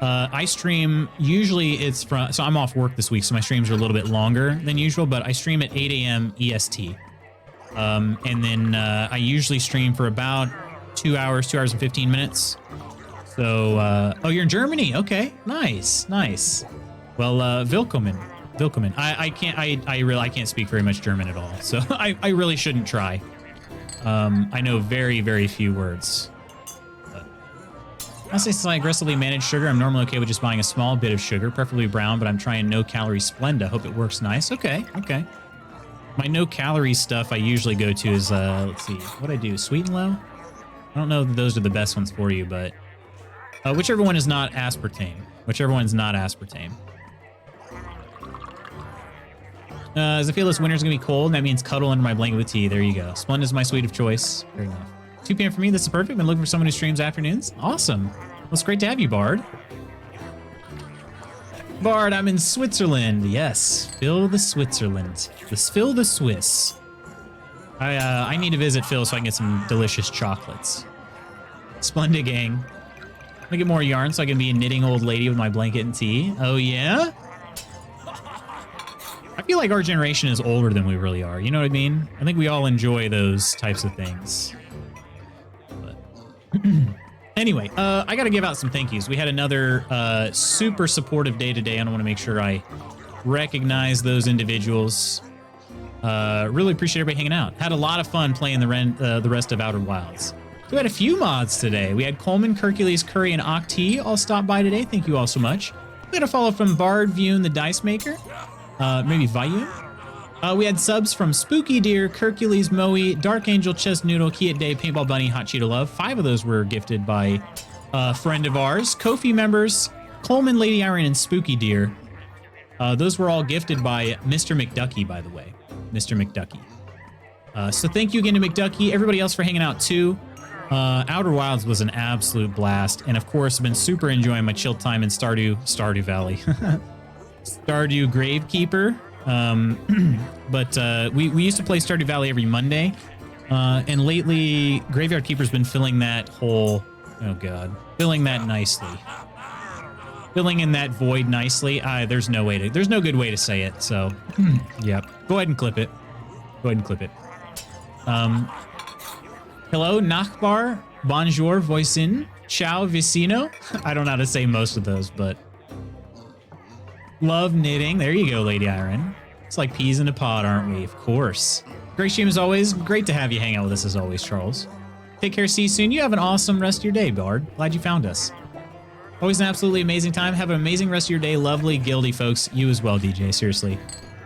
A: I stream, usually so I'm off work this week, so my streams are a little bit longer than usual, but I stream at 8 a.m. EST. And then I usually stream for about 2 hours, 2 hours and 15 minutes. So, oh, you're in Germany. Okay, nice, nice. Well, willkommen. Willkommen. I can't speak very much German at all, so I really shouldn't try. I know very, very few words. I'll say since I aggressively manage sugar, I'm normally okay with just buying a small bit of sugar, preferably brown, but I'm trying no-calorie Splenda. Hope it works nice. Okay, okay. My no-calorie stuff I usually go to is, let's see, what I do? Sweet and low? I don't know that those are the best ones for you, but whichever one is not aspartame. Whichever one's not aspartame. As I feel this winter's gonna be cold, and that means cuddle under my blanket with tea. There you go. Splenda's my sweet of choice. Fair enough. 2 p.m. for me, this is perfect. Been looking for someone who streams afternoons. Awesome. Well, it's great to have you, Bard. Bard, I'm in Switzerland. Yes, Phil the Switzerland. Phil the Swiss. I need to visit Phil so I can get some delicious chocolates. Splendid gang. I'm gonna get more yarn so I can be a knitting old lady with my blanket and tea. Oh, yeah? I feel like our generation is older than we really are. You know what I mean? I think we all enjoy those types of things. Anyway, I got to give out some thank yous. We had another super supportive day today. I want to make sure I recognize those individuals. Really appreciate everybody hanging out. Had a lot of fun playing the rest of Outer Wilds. We had a few mods today. We had Coleman, Hercules, Curry, and Octi all stop by today. Thank you all so much. We had a follow from Bard, Vune, the Dice Maker. Maybe Vayun. We had subs from Spooky Deer, Hercules, Moe, Dark Angel, Chess Noodle, Kiat Day, Paintball Bunny, Hot Cheetah Love. 5 of those were gifted by a friend of ours. Kofi members, Coleman, Lady Iron, and Spooky Deer. Those were all gifted by Mr. McDucky, by the way. Mr. McDucky. So thank you again to McDucky. Everybody else for hanging out too. Outer Wilds was an absolute blast. And of course, I've been super enjoying my chill time in Stardew Valley. Stardew Gravekeeper. But we used to play Stardew Valley every Monday. And lately, Graveyard Keeper's been filling that hole. Oh, God. Filling that nicely. Filling in that void nicely. There's no good way to say it. So, yeah. Go ahead and clip it. Go ahead and clip it. Hello, Nachbar. Bonjour, voisin. Ciao, vicino. I don't know how to say most of those, but... Love knitting. There you go, Lady Iron. It's like peas in a pod, aren't we? Of course. Great stream as always. Great to have you hang out with us as always, Charles. Take care. See you soon. You have an awesome rest of your day, Bard. Glad you found us. Always an absolutely amazing time. Have an amazing rest of your day. Lovely, guilty folks. You as well, DJ. Seriously.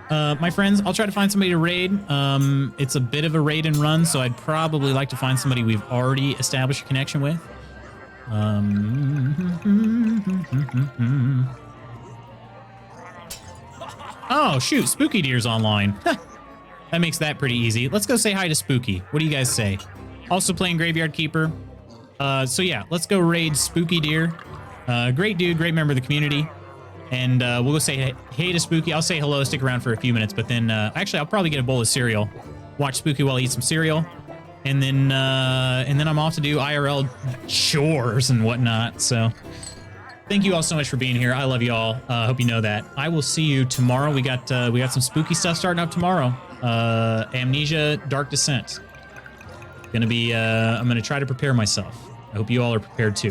A: My friends, I'll try to find somebody to raid. It's a bit of a raid and run, so I'd probably like to find somebody we've already established a connection with. Oh, shoot. Spooky Deer's online. That makes that pretty easy. Let's go say hi to Spooky. What do you guys say? Also playing Graveyard Keeper. So yeah, let's go raid Spooky Deer. Great dude, great member of the community. And we'll go say hey to Spooky. I'll say hello, stick around for a few minutes, but then actually I'll probably get a bowl of cereal. Watch Spooky while I eat some cereal. And then I'm off to do IRL chores and whatnot. So thank you all so much for being here. I love you all. Hope you know that. I will see you tomorrow. We got some spooky stuff starting up tomorrow. Amnesia, Dark Descent. I'm gonna try to prepare myself. I hope you all are prepared too.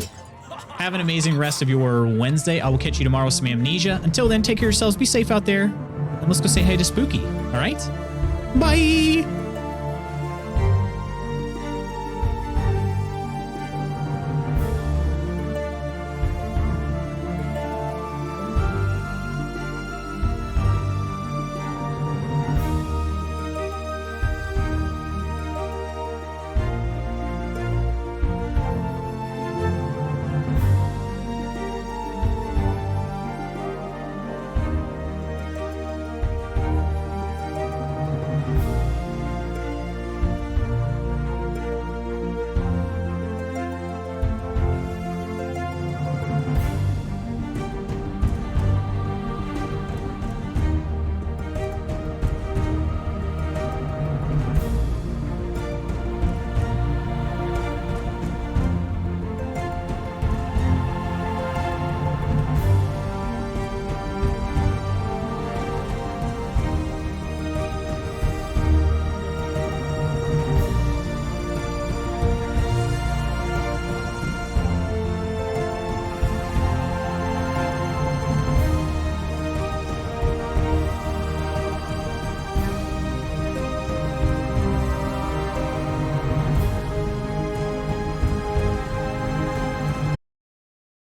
A: Have an amazing rest of your Wednesday. I will catch you tomorrow with some Amnesia. Until then, take care of yourselves. Be safe out there. And let's go say hey to Spooky. All right? Bye.